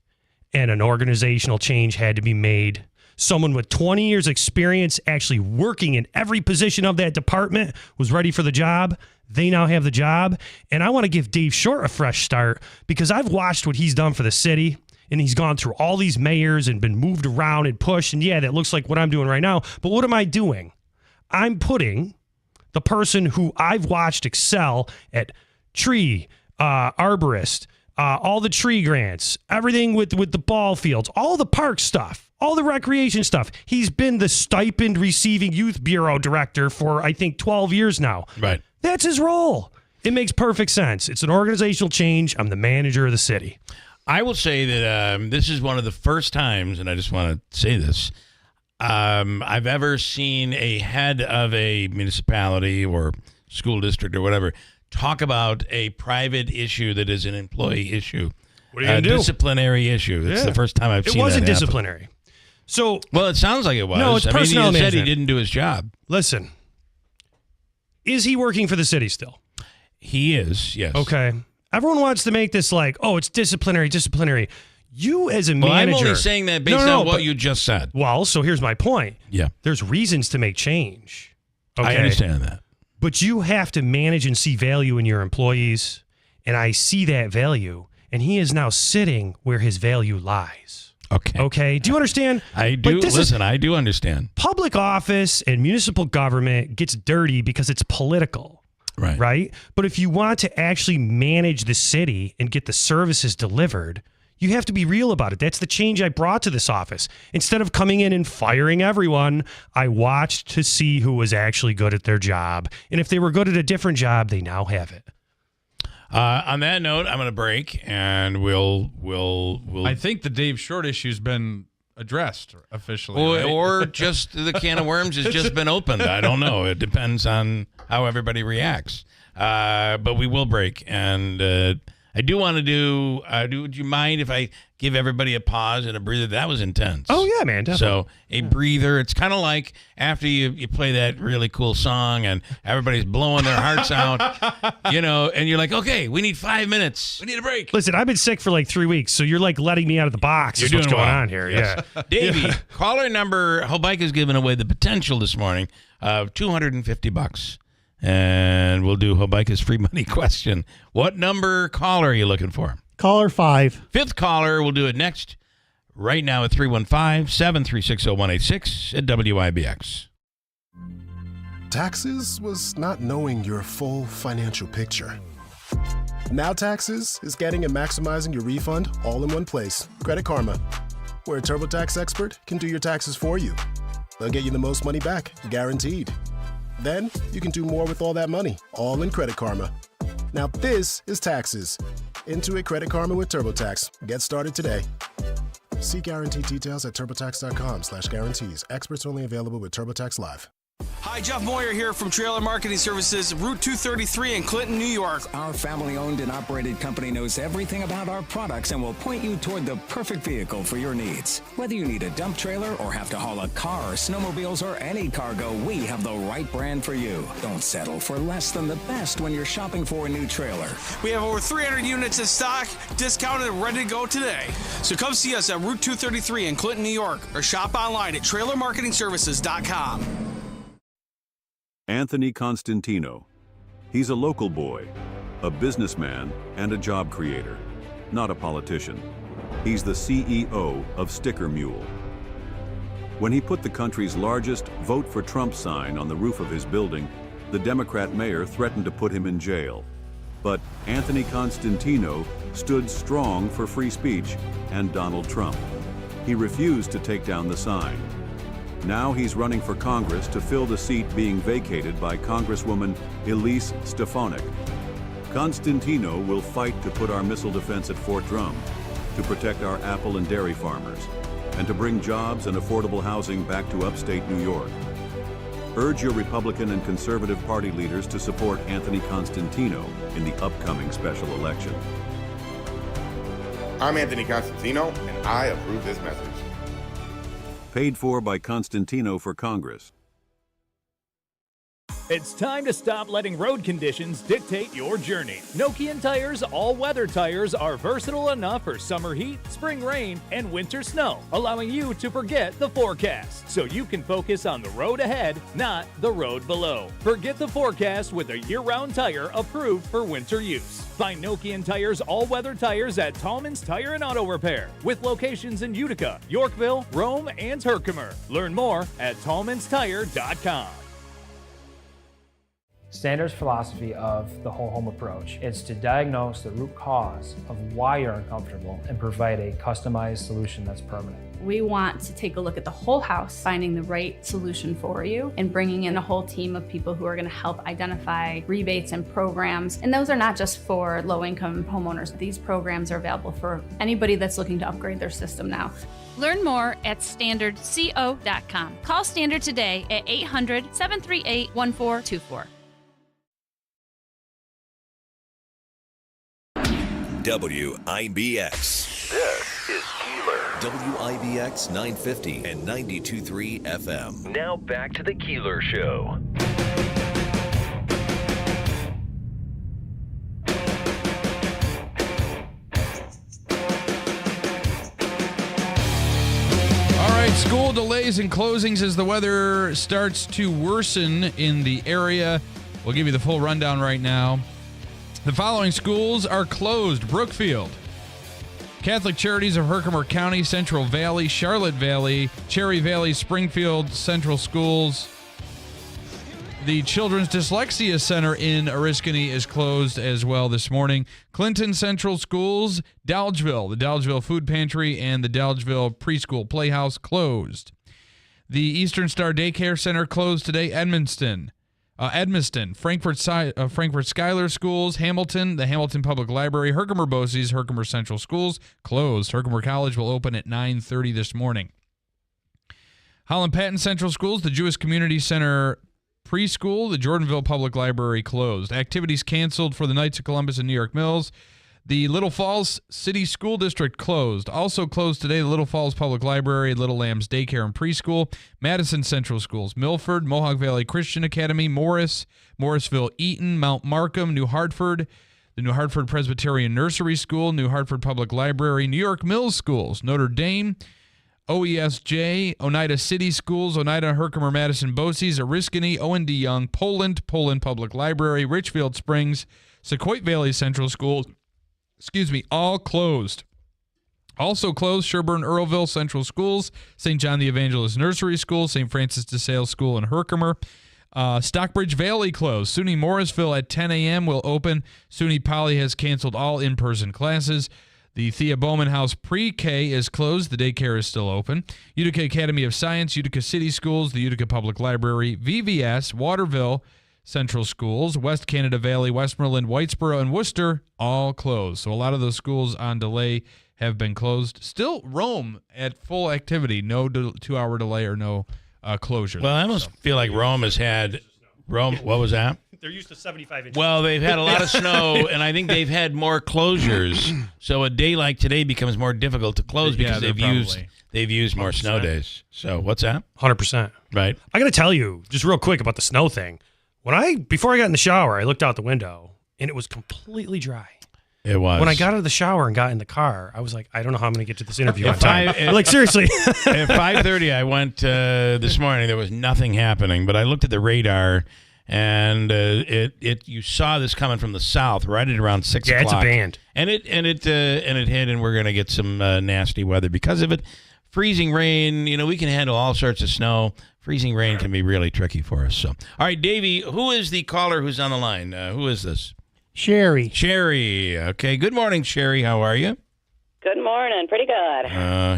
and an organizational change had to be made. Someone with 20 years experience actually working in every position of that department was ready for the job. They now have the job. And I want to give Dave Short a fresh start because I've watched what he's done for the city, and he's gone through all these mayors and been moved around and pushed. And yeah, that looks like what I'm doing right now. But what am I doing? I'm putting the person who I've watched excel at tree, arborist, all the tree grants, everything with the ball fields, all the park stuff, all the recreation stuff. He's been the stipend receiving youth bureau director for, I think, 12 years now. Right. That's his role. It makes perfect sense. It's an organizational change. I'm the manager of the city. I will say that this is one of the first times, and I just want to say this, I've ever seen a head of a municipality or school district or whatever talk about a private issue that is an employee issue. What are you going to do? Disciplinary issue. It's the first time I've seen that happen. It wasn't disciplinary. So, well, it sounds like it was. No, it's personnel he management. said he didn't do his job. Listen, is he working for the city still? He is, yes. Okay. Everyone wants to make this like, oh, it's disciplinary. You as a manager. I'm only saying that based on what you just said. Well, so here's my point. Yeah. There's reasons to make change. Okay? I understand that. But you have to manage and see value in your employees. And I see that value. And he is now sitting where his value lies. Okay. Do you understand? I do. I do understand. Public office and municipal government gets dirty because it's political. Right. But if you want to actually manage the city and get the services delivered, you have to be real about it. That's the change I brought to this office. Instead of coming in and firing everyone, I watched to see who was actually good at their job. And if they were good at a different job, they now have it. On that note, I'm going to break, and we'll. I think the Dave Short issue's been addressed officially, or just the can of worms has just been opened. I don't know. It depends on how everybody reacts. But we will break, and I do want to do. Would you mind if I give everybody a pause and a breather? That was intense. Oh yeah, man. Definitely. So a breather. It's kind of like after you play that really cool song and everybody's blowing their hearts out, and you're like, okay, we need 5 minutes. We need a break. Listen, I've been sick for like 3 weeks, so you're like letting me out of the box. You're is doing what's going well. on here. Yes. Yeah, Davey, caller number. Hobike is giving away the potential this morning of $250. And we'll do Hobike's free money question. What number caller are you looking for? Caller 5. Fifth caller. We'll do it next. Right now at 315-736-0186 at WIBX. Taxes was not knowing your full financial picture. Now Taxes is getting and maximizing your refund all in one place. Credit Karma, where a TurboTax expert can do your taxes for you. They'll get you the most money back, guaranteed. Then you can do more with all that money, all in Credit Karma. Now this is Taxes. Intuit Credit Karma with TurboTax. Get started today. See guarantee details at turbotax.com/guarantees. Experts only available with TurboTax Live. Hi, Jeff Moyer here from Trailer Marketing Services, Route 233 in Clinton, New York. Our family-owned and operated company knows everything about our products and will point you toward the perfect vehicle for your needs. Whether you need a dump trailer or have to haul a car, snowmobiles, or any cargo, we have the right brand for you. Don't settle for less than the best when you're shopping for a new trailer. We have over 300 units in stock, discounted and ready to go today. So come see us at Route 233 in Clinton, New York, or shop online at trailermarketingservices.com. Anthony Constantino. He's a local boy, a businessman, and a job creator, not a politician. He's the CEO of Sticker Mule. When he put the country's largest Vote for Trump sign on the roof of his building, the Democrat mayor threatened to put him in jail. But Anthony Constantino stood strong for free speech and Donald Trump. He refused to take down the sign. Now he's running for Congress to fill the seat being vacated by Congresswoman Elise Stefanik. Constantino will fight to put our missile defense at Fort Drum. to protect our apple and dairy farmers, and to bring jobs and affordable housing back to upstate New York. Urge your Republican and Conservative Party leaders to support Anthony Constantino in the upcoming special election. I'm Anthony Constantino, and I approve this message. Paid for by Constantino for Congress. It's time to stop letting road conditions dictate your journey. Nokian Tires all-weather tires are versatile enough for summer heat, spring rain, and winter snow, allowing you to forget the forecast so you can focus on the road ahead, not the road below. Forget the forecast with a year-round tire approved for winter use. Find Nokian Tires all-weather tires at Tallman's Tire and Auto Repair with locations in Utica, Yorkville, Rome, and Herkimer. Learn more at tallmanstire.com. Standard's philosophy of the whole home approach is to diagnose the root cause of why you're uncomfortable and provide a customized solution that's permanent. We want to take a look at the whole house, finding the right solution for you, and bringing in a whole team of people who are going to help identify rebates and programs. And those are not just for low-income homeowners. These programs are available for anybody that's looking to upgrade their system now. Learn more at standardco.com. Call Standard today at 800-738-1424. WIBX. This is Keeler. WIBX 950 and 92.3 FM. Now back to the Keeler Show. All right, school delays and closings as the weather starts to worsen in the area. We'll give you the full rundown right now. The following schools are closed: Brookfield, Catholic Charities of Herkimer County, Central Valley, Charlotte Valley, Cherry Valley, Springfield Central Schools. The Children's Dyslexia Center in Oriskany is closed as well this morning. Clinton Central Schools, Dolgeville, the Dolgeville Food Pantry, and the Dolgeville Preschool Playhouse closed. The Eastern Star Daycare Center closed today. Edmiston, Frankfurt Schuyler Schools, Hamilton, the Hamilton Public Library, Herkimer Bosse's, Herkimer Central Schools closed. Herkimer College will open at 9:30 this morning. Holland Patton Central Schools, the Jewish Community Center Preschool, the Jordanville Public Library closed. Activities canceled for the Knights of Columbus and New York Mills. The Little Falls City School District closed. Also closed today, the Little Falls Public Library, Little Lambs Daycare and Preschool, Madison Central Schools, Milford, Mohawk Valley Christian Academy, Morrisville Eaton, Mount Markham, New Hartford, the New Hartford Presbyterian Nursery School, New Hartford Public Library, New York Mills Schools, Notre Dame, OESJ, Oneida City Schools, Oneida, Herkimer, Madison, Bosse's, Oriskany, O&D Young, Poland Public Library, Richfield Springs, Sequoia Valley Central Schools, all closed. Also closed, Sherburne Earlville Central Schools, St. John the Evangelist Nursery School, St. Francis de Sales School in Herkimer. Stockbridge Valley closed. SUNY Morrisville at 10 a.m. will open. SUNY Poly has canceled all in-person classes. The Thea Bowman House Pre-K is closed. The daycare is still open. Utica Academy of Science, Utica City Schools, the Utica Public Library, VVS, Waterville Central Schools, West Canada Valley, Westmoreland, Whitesboro, and Worcester all closed. So a lot of those schools on delay have been closed. Still Rome at full activity. No 2-hour delay or no closure. Well, I almost feel like Rome has had Rome. What was that? They're used to 75 inches. Well, they've had a lot of snow, and I think they've had more closures. So a day like today becomes more difficult to close because they've used more snow days. So what's that? 100%. Right. I got to tell you, just real quick about the snow thing. Before I got in the shower, I looked out the window, and it was completely dry. It was. When I got out of the shower and got in the car, I was like, I don't know how I'm going to get to this interview on time. Like, seriously. At 5:30, I went this morning. There was nothing happening, but I looked at the radar, and you saw this coming from the south right at around 6 o'clock. Yeah, it's a band. And it hit, and we're going to get some nasty weather because of it. Freezing rain, we can handle all sorts of snow. Freezing rain can be really tricky for us. So, all right, Davey, who is the caller who's on the line? Who is this? Sherry. Sherry. Okay. Good morning, Sherry. How are you? Good morning. Pretty good.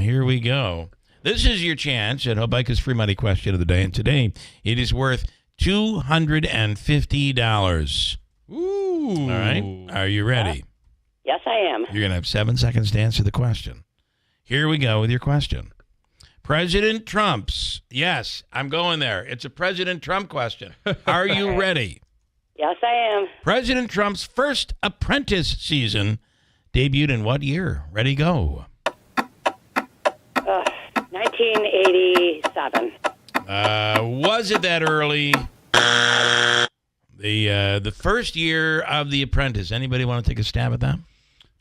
Here we go. This is your chance at Hobica's Free Money Question of the Day, and today it is worth $250. Ooh. All right. Are you ready? Yes, I am. You're going to have 7 seconds to answer the question. Here we go with your question. President Trump's, yes, I'm going there. It's a President Trump question. Are you ready? Yes, I am. President Trump's first Apprentice season debuted in what year? Ready, go. 1987. Was it that early? The first year of The Apprentice. Anybody want to take a stab at that?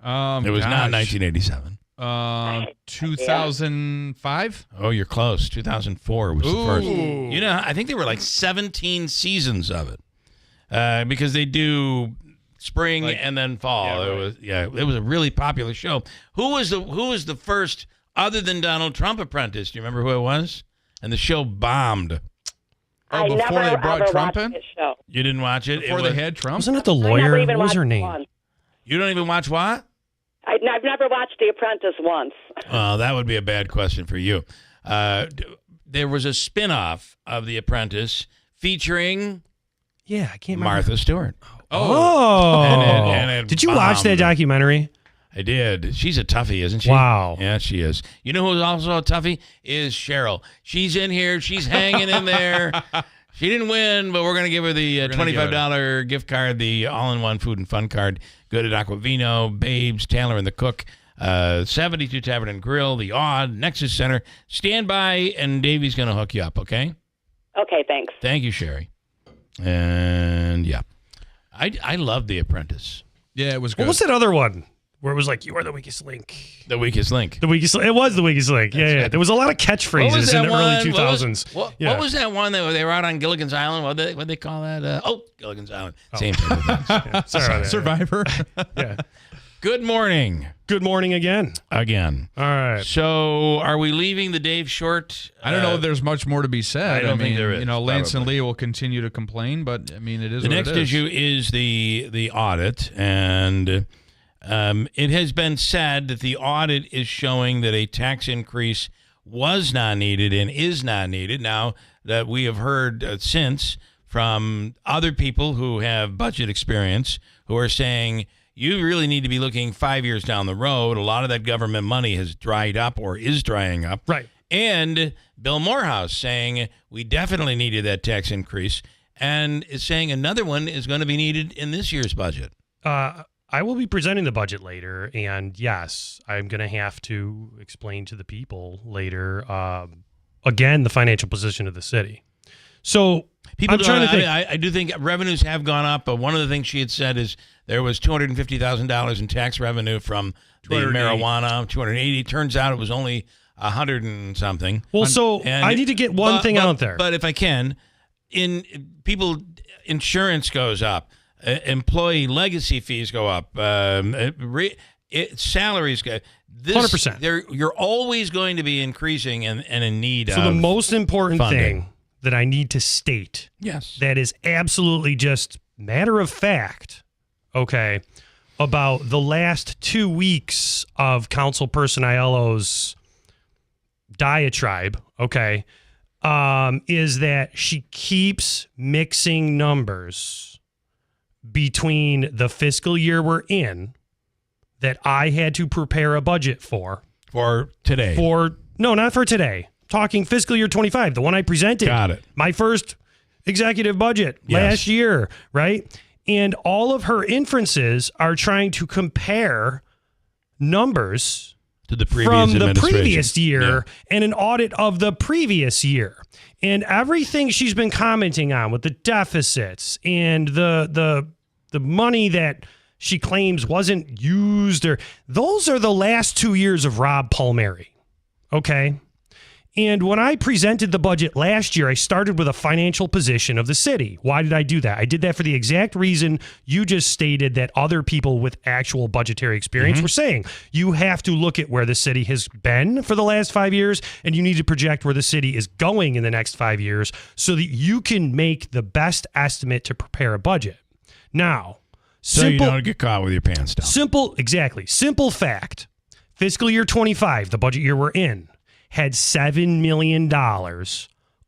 It was not 1987. 2005? Oh, you're close. 2004 was the first. You know, I think there were like 17 seasons of it because they do spring and then fall. It was a really popular show. Who was the first other than Donald Trump Apprentice? Do you remember who it was? And the show bombed. Oh, before they brought Trump in? Show. You didn't watch it? Before they had Trump? Wasn't it the lawyer? What was her name? One. You don't even watch what? I've never watched The Apprentice once. Well, that would be a bad question for you. There was a spin-off of The Apprentice featuring I can't remember. Martha Stewart. Oh. And it Did you watch that documentary? I did. She's a toughie, isn't she? Wow. Yeah, she is. You know who's also a toughie? Is Cheryl. She's in here. She's hanging in there. She didn't win, but we're going to give her the $25 gift card, the all-in-one food and fun card. Good at Aquavino, Babes, Taylor and the Cook, 72 Tavern and Grill, The Odd, Nexus Center. Stand by, and Davey's going to hook you up, okay? Okay, thanks. Thank you, Sherry. And, yeah. I love The Apprentice. Yeah, it was good. What was that other one? Where it was like, you are the weakest link. The weakest link. The weakest link. It was the weakest link. Yeah. There was a lot of catchphrases in the early 2000s. What was that one that they were out on Gilligan's Island? What'd they call that? Gilligan's Island. Same thing. Sorry. Survivor. Yeah. Good morning. Good morning again. All right. So are we leaving the Dave Short? I don't know if there's much more to be said. I don't think there is. You know, Lance probably. and Lee will continue to complain, but I mean, it is The what next it is. issue is the audit, and it has been said that the audit is showing that a tax increase was not needed and is not needed. Now that we have heard since from other people who have budget experience who are saying you really need to be looking 5 years down the road. A lot of that government money has dried up or is drying up. Right. And Bill Morehouse saying we definitely needed that tax increase and is saying another one is going to be needed in this year's budget. I will be presenting the budget later, and yes, I'm going to have to explain to the people later, again, the financial position of the city. So People I'm trying to think. I do think revenues have gone up, but one of the things she had said is there was $250,000 in tax revenue from the marijuana, 280. Turns out it was only 100 and something. Well, so I need to get one thing out there. But if I can, insurance goes up, employee legacy fees go up, salaries go. 100%. You're always going to be increasing and in need of. So the most important funding. thing that I need to state, that is absolutely just matter of fact, okay, about the last 2 weeks of Councilperson Aiello's diatribe, okay, is that she keeps mixing numbers between the fiscal year we're in that I had to prepare a budget for today. No, not for today. Talking fiscal year 25, the one I presented. Got it. My first executive budget last year, right? And all of her inferences are trying to compare numbers to the previous from the administration. previous year and an audit of the previous year. And everything she's been commenting on with the deficits and the money that she claims wasn't used, or those are the last 2 years of Rob Palmieri. Okay. And when I presented the budget last year, I started with a financial position of the city. Why did I do that? I did that for the exact reason you just stated that other people with actual budgetary experience were saying. You have to look at where the city has been for the last 5 years, and you need to project where the city is going in the next 5 years so that you can make the best estimate to prepare a budget. Now, so you don't get caught with your pants down. Simple fact. Fiscal year 25, the budget year we're in, had $7 million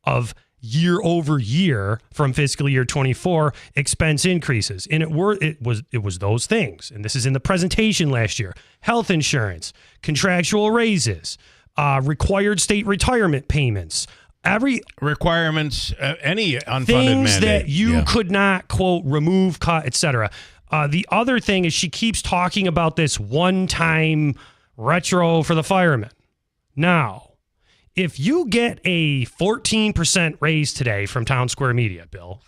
of year over year from fiscal year 24 expense increases. And it was those things. And this is in the presentation last year. Health insurance, contractual raises, required state retirement payments, every requirements, any unfunded things mandate that you could not, quote, remove, cut, etc. The other thing is she keeps talking about this one-time retro for the firemen. Now, if you get a 14% raise today from Town Square Media, Bill,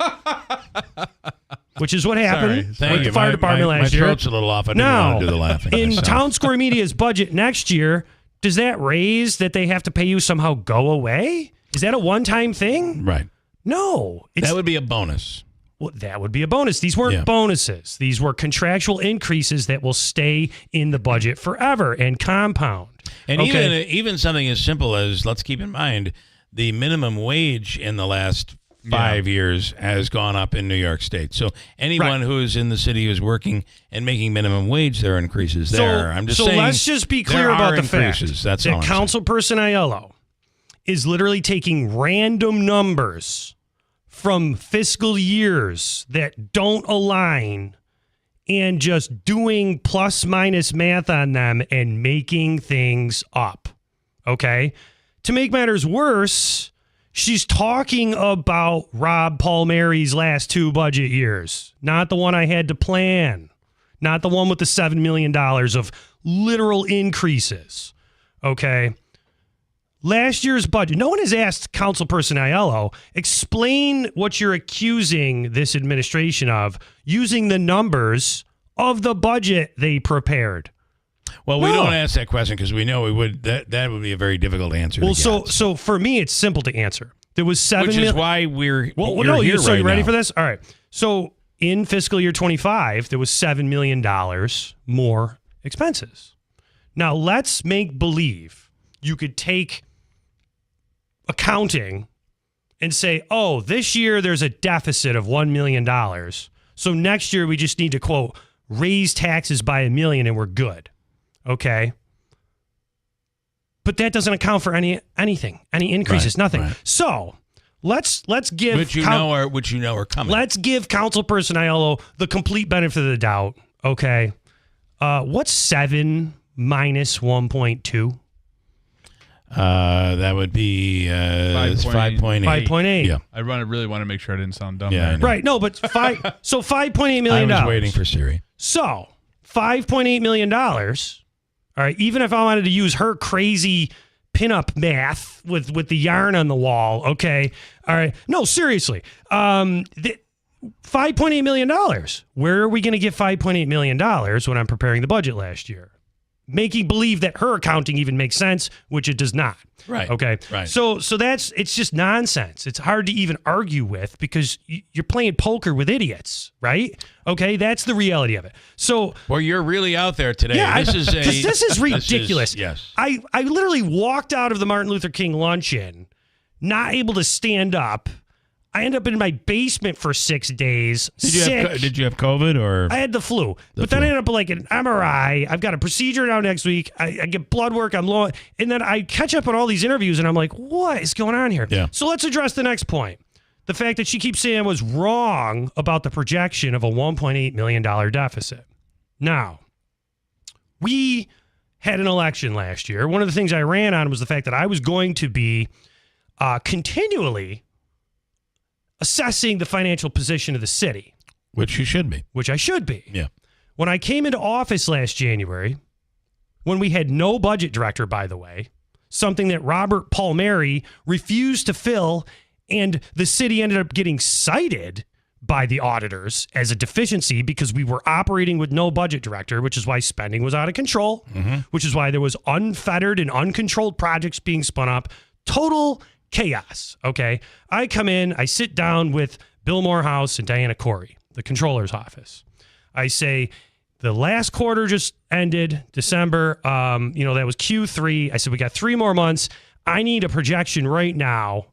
which is what happened with the fire department last year. My throat's a little off. I didn't want to do the laughing. In myself. Town Square Media's budget next year, does that raise that they have to pay you somehow go away? Is that a one-time thing? Right. No. That would be a bonus. Well, that would be a bonus. These weren't bonuses. These were contractual increases that will stay in the budget forever and compound. And even something as simple as, let's keep in mind, the minimum wage in the last 5 years has gone up in New York State. So anyone who's in the city who's working and making minimum wage, there are increases there. I'm just saying. So let's just be clear about the fact That's that Councilperson Aiello is literally taking random numbers from fiscal years that don't align and just doing plus minus math on them and making things up. Okay? To make matters worse, she's talking about Rob Palmieri's last 2 budget years, not the one I had to plan, not the one with the $7 million of literal increases. Okay? Last year's budget, no one has asked Councilperson Aiello, explain what you're accusing this administration of using the numbers of the budget they prepared. Well, we don't ask that question because we know we would. That would be a very difficult answer. Well, to get. so for me, it's simple to answer. There was $7 million. Which is why we're here so you ready now. for this? All right. So in fiscal year 25, there was $7 million more expenses. Now let's make believe you could take accounting and say, oh, this year there's a deficit of $1 million. So next year we just need to, quote, raise taxes by $1 million and we're good. Okay. But that doesn't account for anything, any increases, nothing. Right. So let's give which you know are coming. Let's give Councilperson Aiello the complete benefit of the doubt. Okay. What's 7 minus 1.2? That would be 5.8. 5.8. Yeah. I really want to make sure I didn't sound dumb. Yeah, there. Right. No, but $5.8 million. I was waiting for Siri. So $5.8 million. All right. Even if I wanted to use her crazy pinup math with the yarn on the wall. Okay. All right. No, seriously. $5.8 million. Where are we going to get $5.8 million when I'm preparing the budget last year? Making believe that her accounting even makes sense, which it does not. Right. Okay. Right. So it's just nonsense. It's hard to even argue with because you're playing poker with idiots, right? Okay. That's the reality of it. So, well, you're really out there today. Yeah, this is ridiculous. Yes. I literally walked out of the Martin Luther King luncheon, not able to stand up. I ended up in my basement for 6 days. Did you have COVID or? I had the flu. Then I ended up like an MRI. I've got a procedure now next week. I get blood work. I'm low. And then I catch up on all these interviews and I'm like, what is going on here? Yeah. So let's address the next point. The fact that she keeps saying I was wrong about the projection of a $1.8 million deficit. Now, we had an election last year. One of the things I ran on was the fact that I was going to be continually assessing the financial position of the city. Which you should be. Which I should be. Yeah. When I came into office last January, when we had no budget director, by the way, something that Robert Palmieri refused to fill, and the city ended up getting cited by the auditors as a deficiency because we were operating with no budget director, which is why spending was out of control, which is why there was unfettered and uncontrolled projects being spun up. Total chaos. Okay. I come in, I sit down with Bill Morehouse and Diana Corey, the controller's office. I say, the last quarter just ended, December. That was Q3. I said, we got 3 more months. I need a projection right now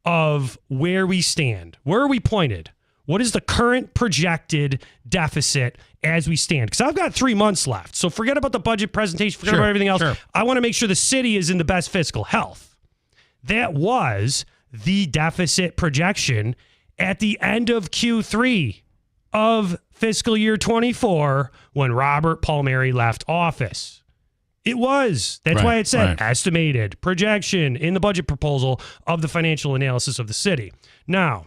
of where we stand. Where are we pointed? What is the current projected deficit as we stand? Because I've got 3 months left. So forget about the budget presentation, forget about everything else. Sure. I want to make sure the city is in the best fiscal health. That was the deficit projection at the end of Q3 of fiscal year 24 when Robert Palmieri left office. It was. That's why it said estimated projection in the budget proposal of the financial analysis of the city. Now,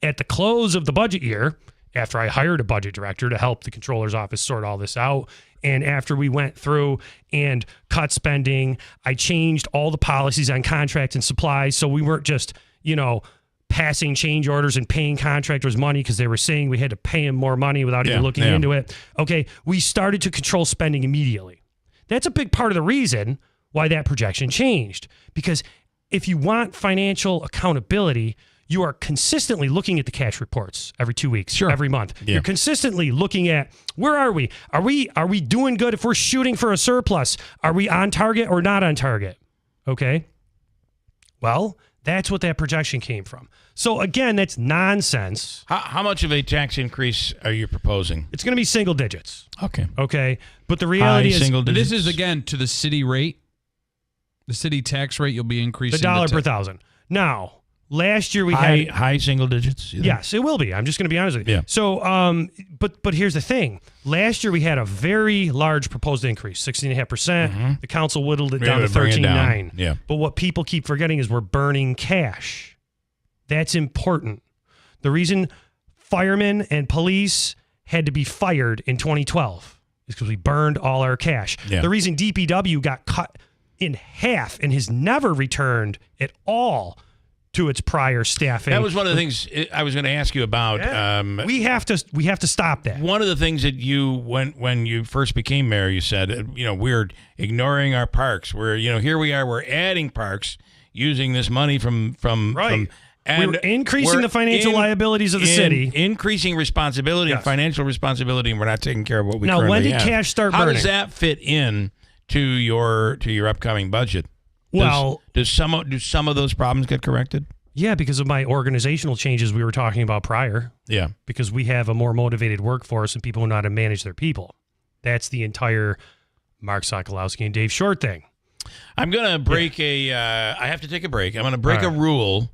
at the close of the budget year, after I hired a budget director to help the controller's office sort all this out, and after we went through and cut spending, I changed all the policies on contracts and supplies so we weren't just, passing change orders and paying contractors money because they were saying we had to pay them more money without even looking into it. Okay, we started to control spending immediately. That's a big part of the reason why that projection changed. Because if you want financial accountability, you are consistently looking at the cash reports every 2 weeks, every month. Yeah. You're consistently looking at, where are we? Are we doing good if we're shooting for a surplus? Are we on target or not on target? Okay. Well, that's what that projection came from. So again, that's nonsense. How much of a tax increase are you proposing? It's going to be single digits. Okay. But the reality is, this is again to the city rate, the city tax rate. You'll be increasing the dollar per thousand. Now, last year we had high single digits. Yes, it will be. I'm just going to be honest with you. Yeah. So, but here's the thing. Last year we had a very large proposed increase, 16.5%. The council whittled it down to 13.9. Yeah. But what people keep forgetting is we're burning cash. That's important. The reason firemen and police had to be fired in 2012 is because we burned all our cash. Yeah. The reason DPW got cut in half and has never returned at all to its prior staffing. That was one of the things I was going to ask you about. Yeah. We have to stop that. One of the things that you, when you first became mayor, you said, we're ignoring our parks. We're, here we are, we're adding parks using this money from and we're increasing the financial liabilities of the city. Increasing responsibility and financial responsibility, and we're not taking care of what we now, currently when did have. cash start How burning? does that fit in to your upcoming budget? Well, do some of those problems get corrected? Yeah, because of my organizational changes we were talking about prior. Yeah. Because we have a more motivated workforce and people who know how to manage their people. That's the entire Mark Sokolowski and Dave Short thing. I'm going to break I have to take a break. I'm going to break a rule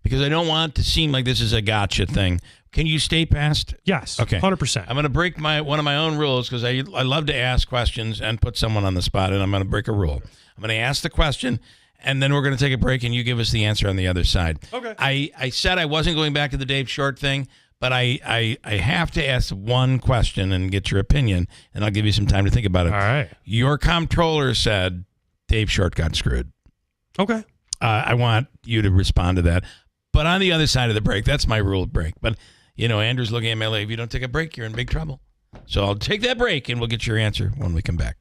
because I don't want to seem like this is a gotcha thing. Can you stay past? Yes. Okay. 100%. I'm going to break one of my own rules because I love to ask questions and put someone on the spot, and I'm going to break a rule. I'm going to ask the question, and then we're going to take a break, and you give us the answer on the other side. Okay. I said I wasn't going back to the Dave Short thing, but I have to ask one question and get your opinion, and I'll give you some time to think about it. All right. Your comptroller said Dave Short got screwed. Okay. I want you to respond to that. But on the other side of the break, that's my rule break. But, Andrew's looking at me like, if you don't take a break, you're in big trouble. So I'll take that break, and we'll get your answer when we come back.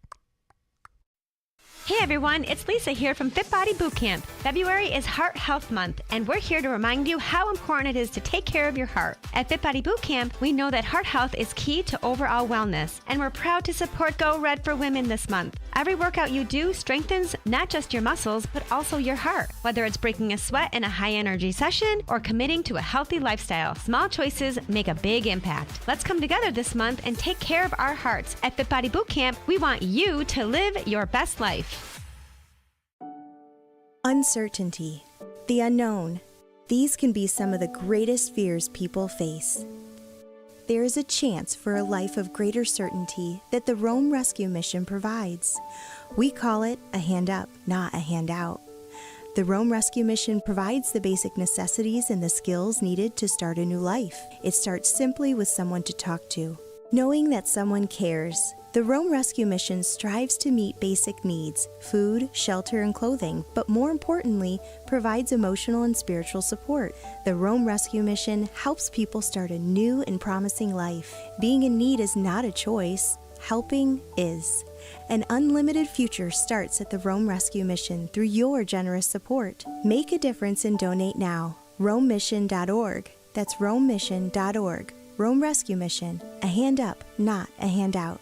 Hey everyone, it's Lisa here from Fit Body Bootcamp. February is Heart Health Month, and we're here to remind you how important it is to take care of your heart. At Fit Body Bootcamp, we know that heart health is key to overall wellness, and we're proud to support Go Red for Women this month. Every workout you do strengthens not just your muscles, but also your heart. Whether it's breaking a sweat in a high-energy session or committing to a healthy lifestyle, small choices make a big impact. Let's come together this month and take care of our hearts. At Fit Body Bootcamp, we want you to live your best life. Uncertainty, the unknown. These can be some of the greatest fears people face. There is a chance for a life of greater certainty that the Rome Rescue Mission provides. We call it a hand up, not a handout. The Rome Rescue Mission provides the basic necessities and the skills needed to start a new life. It starts simply with someone to talk to. Knowing that someone cares. The Rome Rescue Mission strives to meet basic needs, food, shelter, and clothing, but more importantly, provides emotional and spiritual support. The Rome Rescue Mission helps people start a new and promising life. Being in need is not a choice. Helping is. An unlimited future starts at the Rome Rescue Mission through your generous support. Make a difference and donate now. RomeMission.org. That's RomeMission.org. Rome Rescue Mission. A hand up, not a handout.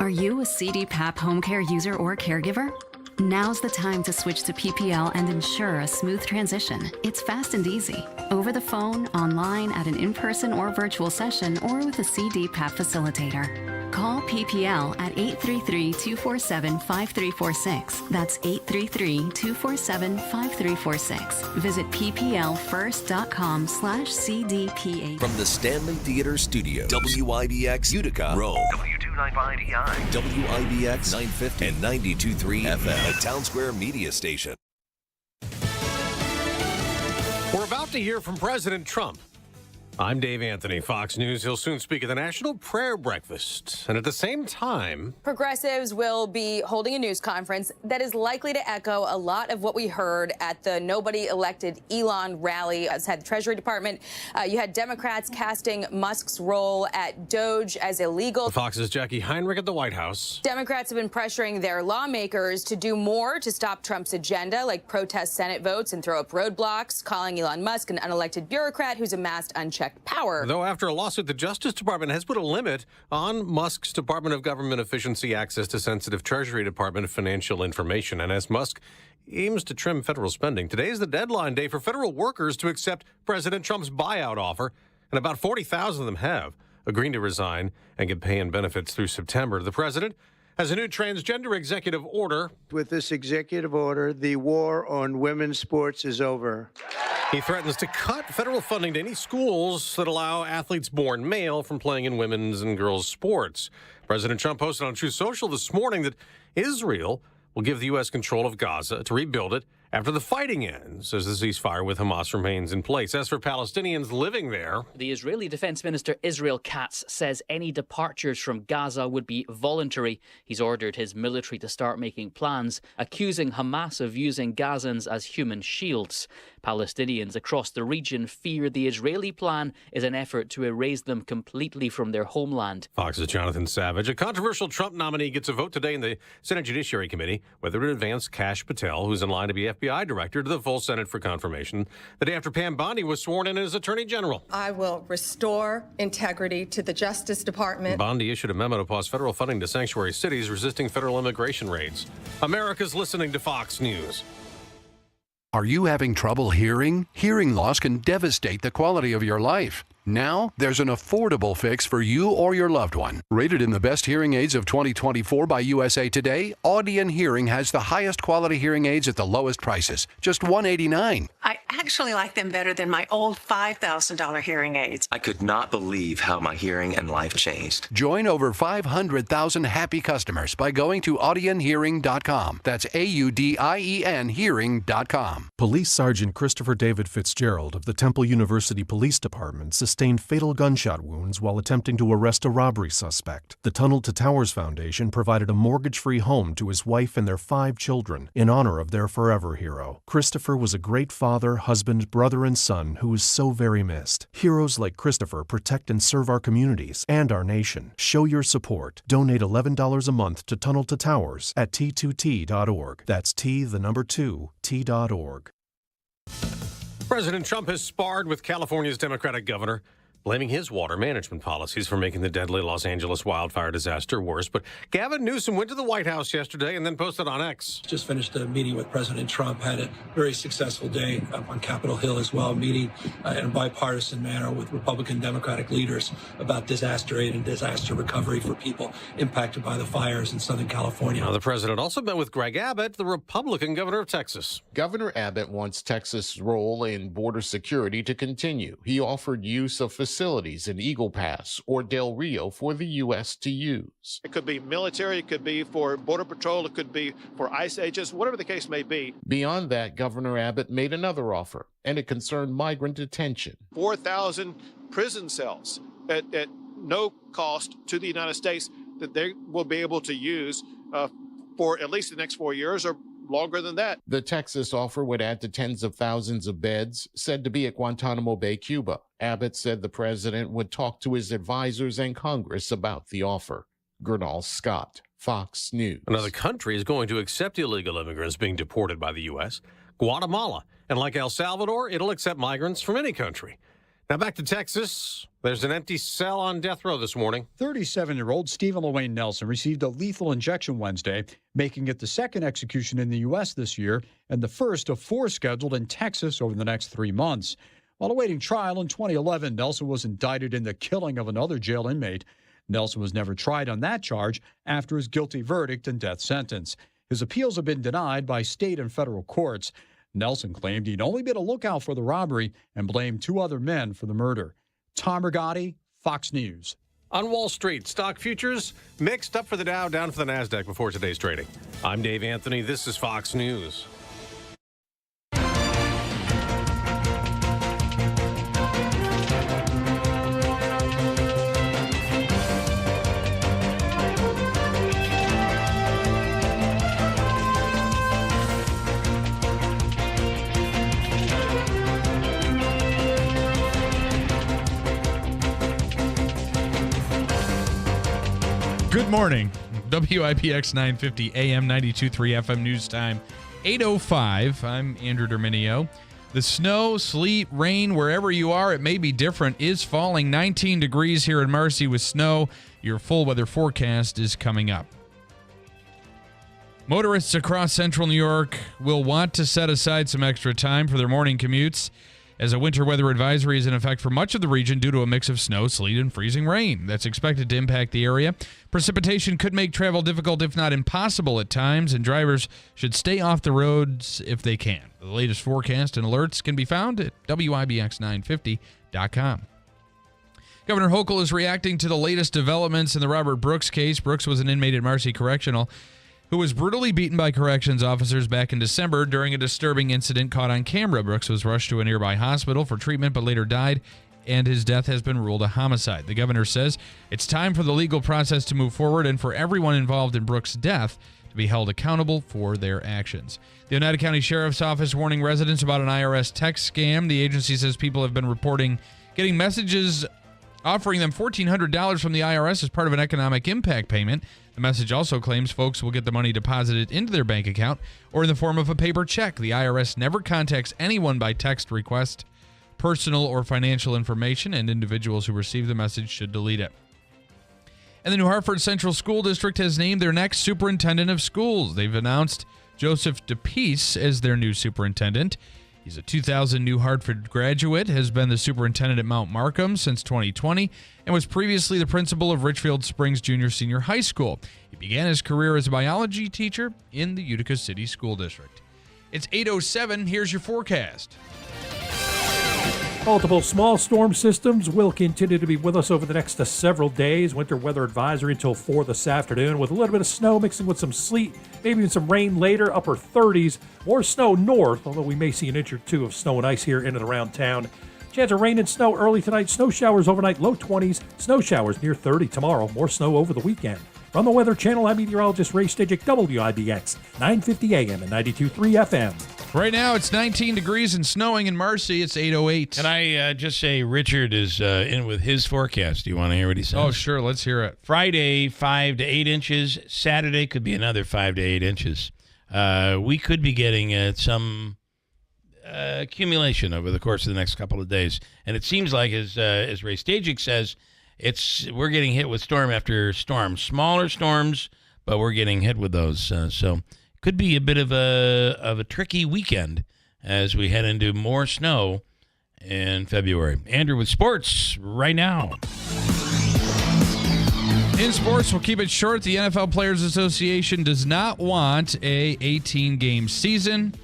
Are you a CDPAP home care user or caregiver? Now's the time to switch to PPL and ensure a smooth transition. It's fast and easy. Over the phone, online, at an in-person or virtual session, or with a CDPAP facilitator. Call PPL at 833-247-5346. That's 833-247-5346. Visit pplfirst.com/CDPA. From the Stanley Theater Studio, WIBX Utica, Rome. W295DI. WIBX 950 and 92.3 FM. A Town Square media station. We're about to hear from President Trump. I'm Dave Anthony, Fox News. He'll soon speak at the National Prayer Breakfast. And at the same time, progressives will be holding a news conference that is likely to echo a lot of what we heard at the nobody elected Elon rally. As had the Treasury Department, you had Democrats casting Musk's role at Doge as illegal. Fox's Jackie Heinrich at the White House. Democrats have been pressuring their lawmakers to do more to stop Trump's agenda, like protest Senate votes and throw up roadblocks, calling Elon Musk an unelected bureaucrat who's amassed unchecked power. Though after a lawsuit, the Justice Department has put a limit on Musk's Department of Government Efficiency access to sensitive Treasury Department financial information. And as Musk aims to trim federal spending, today is the deadline day for federal workers to accept President Trump's buyout offer. And about 40,000 of them have agreed to resign and get pay and benefits through September. The president has a new transgender executive order. With this executive order, the war on women's sports is over. He threatens to cut federal funding to any schools that allow athletes born male from playing in women's and girls' sports. President Trump posted on Truth Social this morning that Israel will give the U.S. control of Gaza to rebuild it after the fighting ends, as the ceasefire with Hamas remains in place. As for Palestinians living there, the Israeli Defense Minister Israel Katz says any departures from Gaza would be voluntary. He's ordered his military to start making plans, accusing Hamas of using Gazans as human shields. Palestinians across the region fear the Israeli plan is an effort to erase them completely from their homeland. Fox's Jonathan Savage. A controversial Trump nominee gets a vote today in the Senate Judiciary Committee whether to advance Kash Patel, who's in line to be FBI director, to the full Senate for confirmation the day after Pam Bondi was sworn in as Attorney General. I will restore integrity to the Justice Department. Bondi issued a memo to pause federal funding to sanctuary cities resisting federal immigration raids. America's listening to Fox News. Are you having trouble hearing? Hearing loss can devastate the quality of your life. Now, there's an affordable fix for you or your loved one. Rated in the best hearing aids of 2024 by USA Today, Audion Hearing has the highest quality hearing aids at the lowest prices, just $189. I actually like them better than my old $5,000 hearing aids. I could not believe how my hearing and life changed. Join over 500,000 happy customers by going to audionhearing.com. That's AUDIEN hearing.com. Police Sergeant Christopher David Fitzgerald of the Temple University Police Department sustained fatal gunshot wounds while attempting to arrest a robbery suspect. The Tunnel to Towers Foundation provided a mortgage-free home to his wife and their 5 children in honor of their forever hero. Christopher was a great father, husband, brother, and son who is so very missed. Heroes like Christopher protect and serve our communities and our nation. Show your support. Donate $11 a month to Tunnel to Towers at T2T.org. That's T2T.org. President Trump has sparred with California's Democratic governor, blaming his water management policies for making the deadly Los Angeles wildfire disaster worse. But Gavin Newsom went to the White House yesterday and then posted on X. Just finished a meeting with President Trump, had a very successful day up on Capitol Hill as well, meeting in a bipartisan manner with Republican Democratic leaders about disaster aid and disaster recovery for people impacted by the fires in Southern California. Now, the president also met with Greg Abbott, the Republican governor of Texas. Governor Abbott wants Texas' role in border security to continue. He offered use of facilities in Eagle Pass or Del Rio for the U.S. to use. It could be military, it could be for Border Patrol, it could be for ICE agents, whatever the case may be. Beyond that, Governor Abbott made another offer, and it concerned migrant detention. 4,000 prison cells at no cost to the United States that they will be able to use for at least the next 4 years or longer than that. The Texas offer would add to tens of thousands of beds said to be at Guantanamo Bay, Cuba. Abbott said the president would talk to his advisors and Congress about the offer. Gernal Scott, Fox News. Another country is going to accept illegal immigrants being deported by the U.S., Guatemala. And like El Salvador, it'll accept migrants from any country. Now back to Texas. There's an empty cell on death row this morning. 37-year-old Stephen LeWayne Nelson received a lethal injection Wednesday, making it the second execution in the U.S. this year and the first of 4 scheduled in Texas over the next 3 months. While awaiting trial in 2011, Nelson was indicted in the killing of another jail inmate. Nelson was never tried on that charge after his guilty verdict and death sentence. His appeals have been denied by state and federal courts. Nelson claimed he'd only been a lookout for the robbery and blamed 2 other men for the murder. Tom Rigotti, Fox News. On Wall Street, stock futures mixed, up for the Dow, down for the NASDAQ before today's trading. I'm Dave Anthony. This is Fox News. Good morning. WIBX 950 AM 92.3 FM News Time, 8:05. I'm Andrew Derminio. The snow, sleet, rain, wherever you are, it may be different, is falling. 19 degrees here in Marcy with snow. Your full weather forecast is coming up. Motorists across central New York will want to set aside some extra time for their morning commutes, as a winter weather advisory is in effect for much of the region due to a mix of snow, sleet, and freezing rain that's expected to impact the area. Precipitation could make travel difficult, if not impossible at times, and drivers should stay off the roads if they can. The latest forecast and alerts can be found at WIBX950.com. Governor Hochul is reacting to the latest developments in the Robert Brooks case. Brooks was an inmate at Marcy Correctional who was brutally beaten by corrections officers back in December during a disturbing incident caught on camera. Brooks was rushed to a nearby hospital for treatment but later died, and his death has been ruled a homicide. The governor says it's time for the legal process to move forward and for everyone involved in Brooks' death to be held accountable for their actions. The Oneida County Sheriff's Office warning residents about an IRS text scam. The agency says people have been reporting getting messages offering them $1,400 from the IRS as part of an economic impact payment. The message also claims folks will get the money deposited into their bank account or in the form of a paper check. The IRS never contacts anyone by text request personal or financial information, and individuals who receive the message should delete it. And the New Hartford Central School District has named their next superintendent of schools. They've announced Joseph DePeace as their new superintendent. He's a 2000 New Hartford graduate, has been the superintendent at Mount Markham since 2020, and was previously the principal of Richfield Springs Junior-Senior High School. He began his career as a biology teacher in the Utica City School District. It's 8:07. Here's your forecast. Multiple small storm systems will continue to be with us over the next several days. Winter weather advisory until 4 this afternoon with a little bit of snow mixing with some sleet, maybe even some rain later, upper 30s. More snow north, although we may see an inch or two of snow and ice here in and around town. Chance of rain and snow early tonight, snow showers overnight, low 20s, snow showers near 30 tomorrow, more snow over the weekend. From the Weather Channel, I'm meteorologist Ray Stidgick, WIBX, 950 AM and 92.3 FM. Right now, it's 19 degrees and snowing in Marcy. It's 8:08. Can I just say Richard is in with his forecast? Do you want to hear what he says? Oh, sure. Let's hear it. Friday, 5 to 8 inches. Saturday could be another 5 to 8 inches. We could be getting some accumulation over the course of the next couple of days. And it seems like, as Ray Stadzik says, we're getting hit with storm after storm. Smaller storms, but we're getting hit with those. So could be a bit of a tricky weekend as we head into more snow in February. Andrew with sports right now. In sports, we'll keep it short. The NFL Players Association does not want a 18-game season.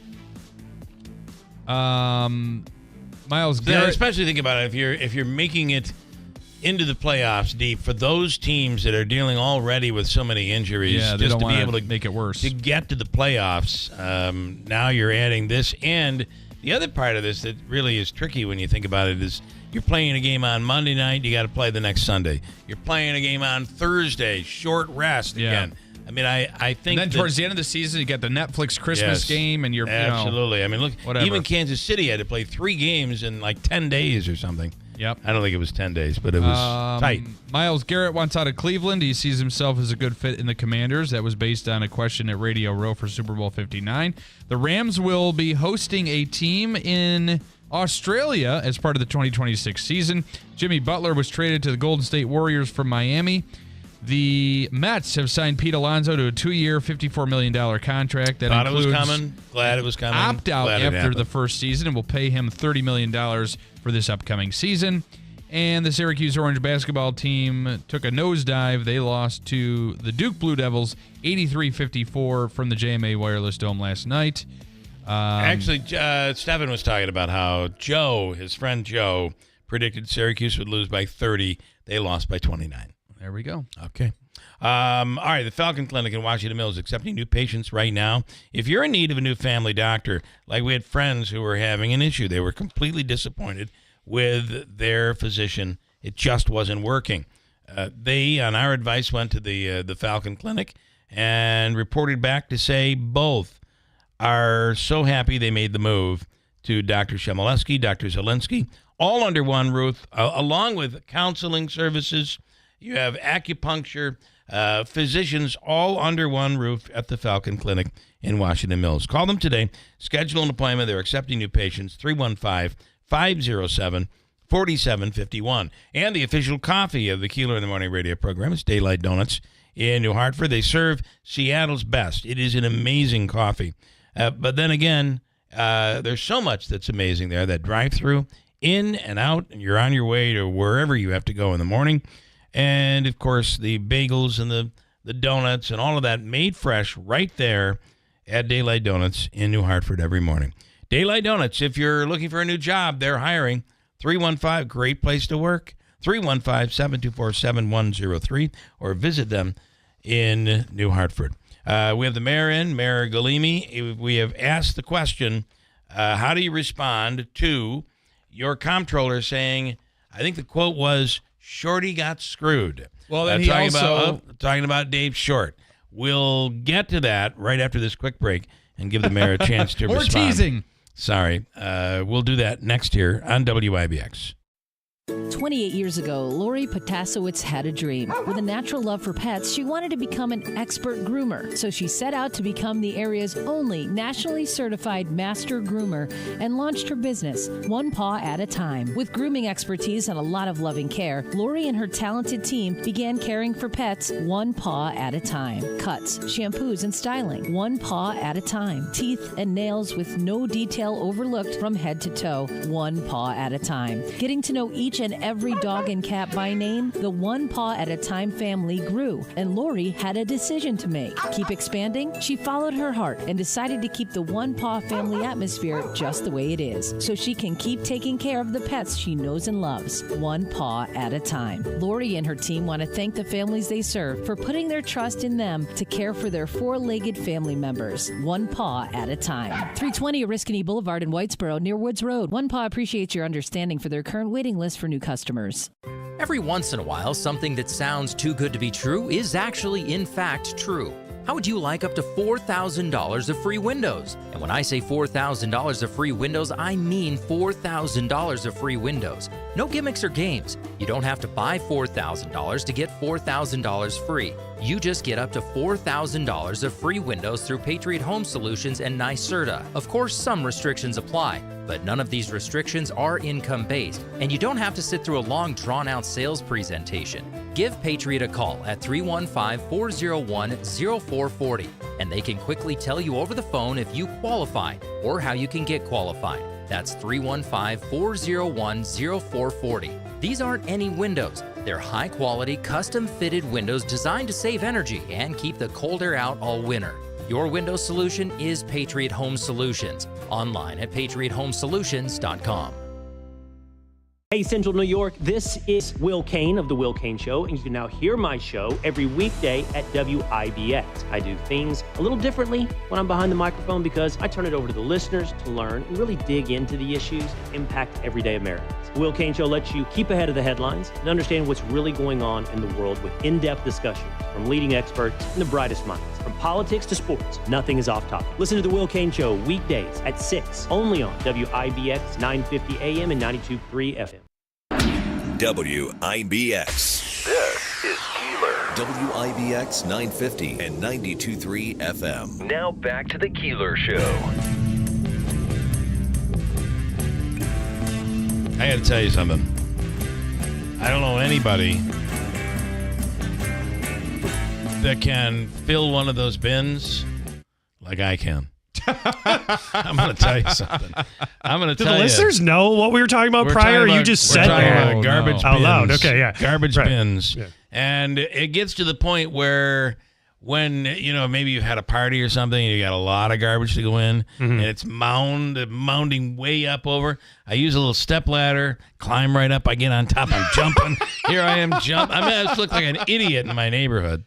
Miles Garrett, especially think about it if you're making it into the playoffs deep for those teams that are dealing already with so many injuries, they just don't to be able to make it worse to get to the playoffs. Now you're adding this, and the other part of this that really is tricky when you think about it is you're playing a game on Monday night, you got to play the next Sunday. You're playing a game on Thursday, short rest again. I mean, I think. And then towards the end of the season, you get the Netflix Christmas game, and you're absolutely. I mean, look, whatever. Even Kansas City had to play 3 games in like 10 days or something. Yep. I don't think it was 10 days, but it was tight. Miles Garrett wants out of Cleveland. He sees himself as a good fit in the Commanders. That was based on a question at Radio Row for Super Bowl 59. The Rams will be hosting a team in Australia as part of the 2026 season. Jimmy Butler was traded to the Golden State Warriors from Miami. The Mets have signed Pete Alonso to a 2-year, $54 million contract. That includes it was coming. Glad it was coming. Opt out after the first season, and will pay him $30 million for this upcoming season. And the Syracuse Orange basketball team took a nosedive. They lost to the Duke Blue Devils 83-54 from the JMA Wireless Dome last night. Actually, Stephen was talking about how his friend Joe, predicted Syracuse would lose by 30. They lost by 29. There we go. Okay. All right, the Falcon Clinic in Washington Mills is accepting new patients right now. If you're in need of a new family doctor, like we had friends who were having an issue, they were completely disappointed with their physician. It just wasn't working. They, on our advice, went to the Falcon Clinic and reported back to say both are so happy they made the move to Dr. Shemaleski, Dr. Zielinski, all under one roof, along with counseling services. You have acupuncture, physicians, all under one roof at the Falcon Clinic in Washington Mills. Call them today. Schedule an appointment. They're accepting new patients. 315-507-4751. And the official coffee of the Keeler in the Morning radio program is Daylight Donuts in New Hartford. They serve Seattle's best. It is an amazing coffee. But then again, there's so much that's amazing there. That drive-through, in and out, and you're on your way to wherever you have to go in the morning. And, of course, the bagels and the donuts and all of that made fresh right there at Daylight Donuts in New Hartford every morning. Daylight Donuts, if you're looking for a new job, they're hiring. 315, great place to work. 315-724-7103, or visit them in New Hartford. We have the mayor in, Mayor Galimi. We have asked the question, how do you respond to your comptroller saying, I think the quote was, Shorty got screwed. Well, then talking about Dave Short. We'll get to that right after this quick break and give the mayor a chance to respond. We're teasing. Sorry. We'll do that next year on WIBX. 28 years ago, Lori Potasowicz had a dream. With a natural love for pets, she wanted to become an expert groomer. So she set out to become the area's only nationally certified master groomer and launched her business, one paw at a time. With grooming expertise and a lot of loving care, Lori and her talented team began caring for pets one paw at a time. Cuts, shampoos, and styling, one paw at a time. Teeth and nails with no detail overlooked from head to toe, one paw at a time. Getting to know each and every dog and cat by name, the one paw at a time family grew, and Lori had a decision to make. Keep expanding? She followed her heart and decided to keep the one paw family atmosphere just the way it is, so she can keep taking care of the pets she knows and loves, one paw at a time. Lori and her team want to thank the families they serve for putting their trust in them to care for their four-legged family members, one paw at a time. 320 Oriskany Boulevard in Whitesboro near Woods Road. One Paw appreciates your understanding for their current waiting list for new customers. Every once in a while, something that sounds too good to be true is actually, in fact, true. How would you like up to $4,000 of free windows? And when I say $4,000 of free windows, I mean $4,000 of free windows. No gimmicks or games. You don't have to buy $4,000 to get $4,000 free. You just get up to $4,000 of free windows through Patriot Home Solutions and NYSERDA. Of course, some restrictions apply, but none of these restrictions are income-based, and you don't have to sit through a long, drawn-out sales presentation. Give Patriot a call at 315-401-0440, and they can quickly tell you over the phone if you qualify or how you can get qualified. That's 315-401-0440. These aren't any windows. They're high-quality, custom-fitted windows designed to save energy and keep the cold air out all winter. Your window solution is Patriot Home Solutions. Online at patriothomesolutions.com. Hey, Central New York, this is Will Kane of The Will Kane Show, and you can now hear my show every weekday at WIBX. I do things a little differently when I'm behind the microphone because I turn it over to the listeners to learn and really dig into the issues that impact everyday Americans. The Will Kane Show lets you keep ahead of the headlines and understand what's really going on in the world with in-depth discussions from leading experts and the brightest minds. From politics to sports, nothing is off topic. Listen to The Will Kane Show weekdays at 6, only on WIBX 950 AM and 92.3 FM. WIBX. This is Keeler. WIBX 950 and 92.3 FM. Now back to the Keeler Show. I got to tell you something. I don't know anybody that can fill one of those bins like I can. I'm going to tell you something. I'm going to Do tell the you. listeners know what we were talking about We're prior? talking You about- just we're said talking that. about garbage bins. Out loud. Okay, yeah. Garbage Right. bins. Yeah. And it gets to the point where when, maybe you had a party or something and you got a lot of garbage to go in and it's mounding way up over. I use a little step ladder, climb right up. I get on top. I'm jumping. Here I am jumping. I just look like an idiot in my neighborhood.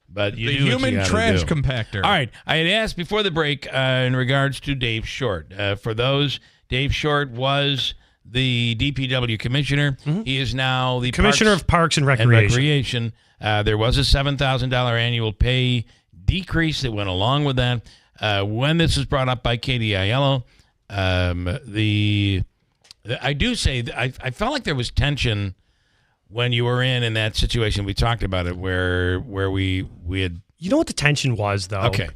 But you The do what human you gotta trash do. compactor. All right. I had asked before the break in regards to Dave Short. For those, Dave Short was the DPW commissioner. He is now the Commissioner of Parks and Recreation. There was a $7,000 annual pay decrease that went along with that. When this was brought up by Katie Aiello, I do say that I felt like there was tension when you were in that situation. We talked about it where we had. You know what the tension was, though? Okay.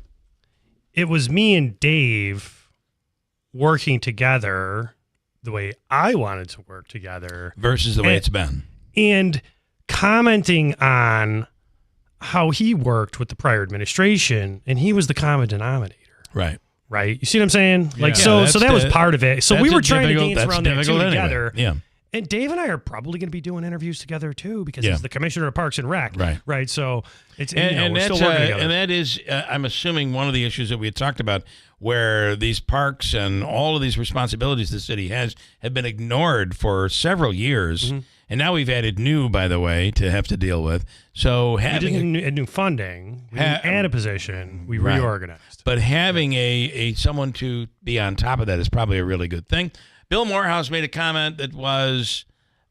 It was me and Dave working together the way I wanted to work together. Versus the way it's been. And commenting on how he worked with the prior administration, and he was the common denominator. Right. Right? You see what I'm saying? Yeah. So that was part of it. So we were trying to dance around that too anyway. together. Yeah. And Dave and I are probably going to be doing interviews together too because Yeah. he's the commissioner of Parks and Rec. Right. So it's And we're that's, still working together. and that is, I'm assuming, one of the issues that we had talked about, where these parks and all of these responsibilities the city has have been ignored for several years, and now we've added new, by the way, to have to deal with. So we having didn't new funding, we didn't add a position, we Right. reorganized. But having a someone to be on top of that is probably a really good thing. Bill Morehouse made a comment that was,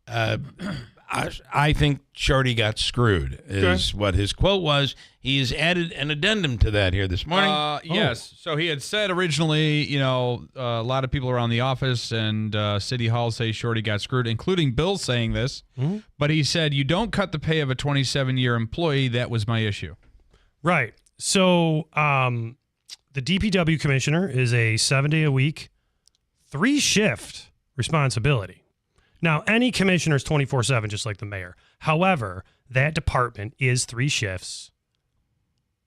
I think Shorty got screwed, is what his quote was. He has added an addendum to that here this morning. Yes. So he had said originally, a lot of people around the office and City Hall say Shorty got screwed, including Bill saying this. But he said, you don't cut the pay of a 27-year employee. That was my issue. Right. So the DPW commissioner is a 7-day-a-week, 3-shift responsibility. Now, any commissioner is 24/7, just like the mayor. However, that department is 3 shifts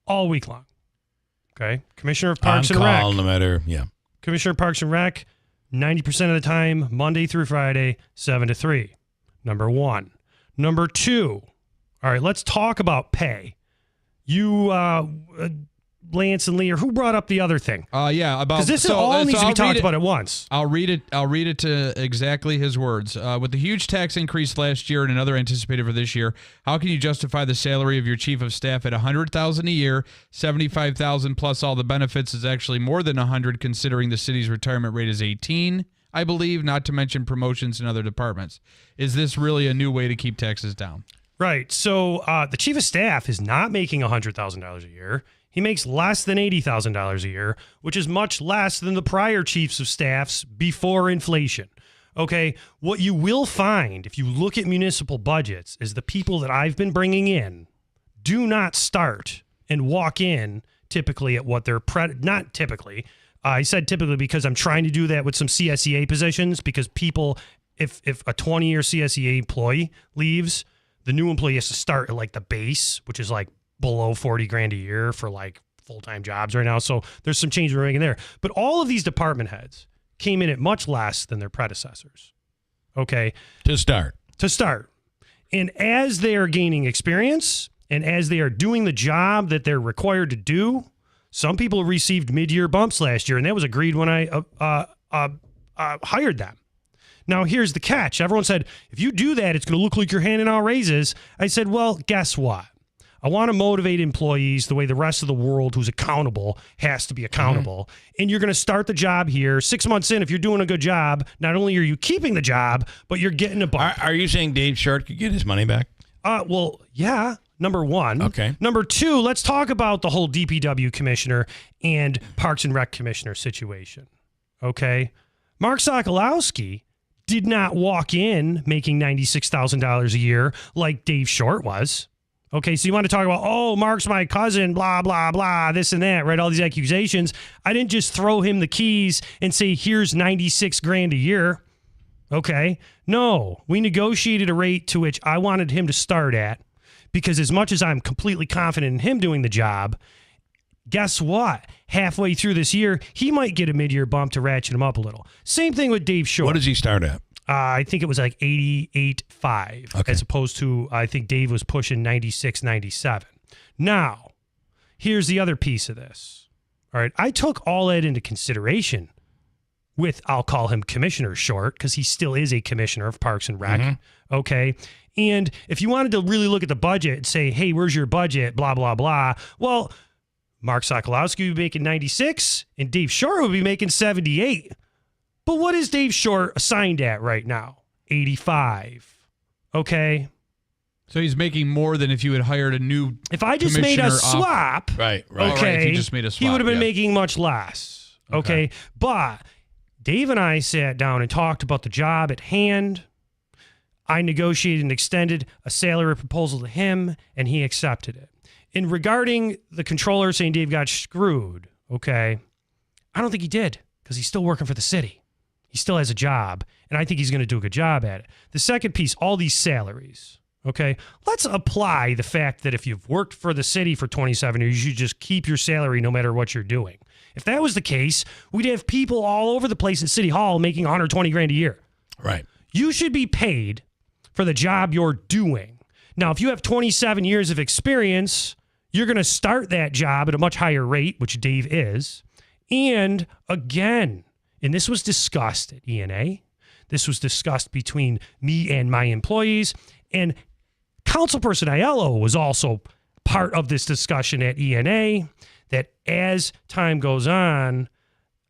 all week long. Okay? Commissioner of Parks on and Rec. call, no matter, Commissioner of Parks and Rec, 90% of the time, Monday through Friday, 7 to 3. Number one. Number two, all right, let's talk about pay. You, Lance and Lee, or who brought up the other thing? About because this all needs to be talked about at once. I'll read it to exactly his words. With the huge tax increase last year and another anticipated for this year, how can you justify the salary of your chief of staff at $100,000 a year? $75,000 plus all the benefits is actually more than $100,000, considering the city's retirement rate is $18,000, I believe. Not to mention promotions in other departments. Is this really a new way to keep taxes down? Right. So the chief of staff is not making $100,000 a year. He makes less than $80,000 a year, which is much less than the prior chiefs of staffs before inflation. Okay, what you will find if you look at municipal budgets is the people that I've been bringing in do not start and walk in typically at what they're not typically. I said typically because I'm trying to do that with some CSEA positions, because people, if a 20-year CSEA employee leaves, the new employee has to start at like the base, which is like below $40,000 a year for like full-time jobs right now. So there's some change we're making there. But all of these department heads came in at much less than their predecessors. Okay. To start. And as they are gaining experience and as they are doing the job that they're required to do, some people received mid-year bumps last year, and that was agreed when I hired them. Now, here's the catch. Everyone said, if you do that, it's going to look like you're handing out raises. I said, well, guess what? I want to motivate employees the way the rest of the world who's accountable has to be accountable. And you're going to start the job here. 6 months in, if you're doing a good job, not only are you keeping the job, but you're getting a bump. Are you saying Dave Short could get his money back? Well, yeah, number one. Okay. Number two, let's talk about the whole DPW commissioner and Parks and Rec commissioner situation. Okay. Mark Sokolowski did not walk in making $96,000 a year like Dave Short was. Okay, so you want to talk about, oh, Mark's my cousin, blah, blah, blah, this and that, right? All these accusations. I didn't just throw him the keys and say, here's $96,000 a year. Okay. No, we negotiated a rate to which I wanted him to start at, because as much as I'm completely confident in him doing the job, Guess what? Halfway through this year, he might get a mid-year bump to ratchet him up a little. Same thing with Dave Short. What does he start at? I think it was like 88.5 as opposed to, I think Dave was pushing 96, 97. Now, here's the other piece of this. All right, I took all that into consideration with, I'll call him Commissioner Short, because he still is a commissioner of Parks and Rec. Okay. And if you wanted to really look at the budget and say, hey, where's your budget? Blah, blah, blah. Well, Mark Sokolowski would be making 96 and Dave Short would be making 78. But what is Dave Short assigned at right now? 85. Okay. So he's making more than if you had hired a new. If I just made a swap, right. Okay, if you just made a swap, he would have been making much less. Okay. But Dave and I sat down and talked about the job at hand. I negotiated and extended a salary proposal to him, and he accepted it. And regarding the controller saying Dave got screwed, okay, I don't think he did, because he's still working for the city. He still has a job, and I think he's going to do a good job at it. The second piece, all these salaries, okay? Let's apply the fact that if you've worked for the city for 27 years, you should just keep your salary no matter what you're doing. If that was the case, we'd have people all over the place at City Hall making $120,000 a year. Right. You should be paid for the job you're doing. Now, if you have 27 years of experience, you're going to start that job at a much higher rate, which Dave is. And again, and this was discussed at ENA. This was discussed between me and my employees. And Councilperson Aiello was also part of this discussion at ENA, that as time goes on,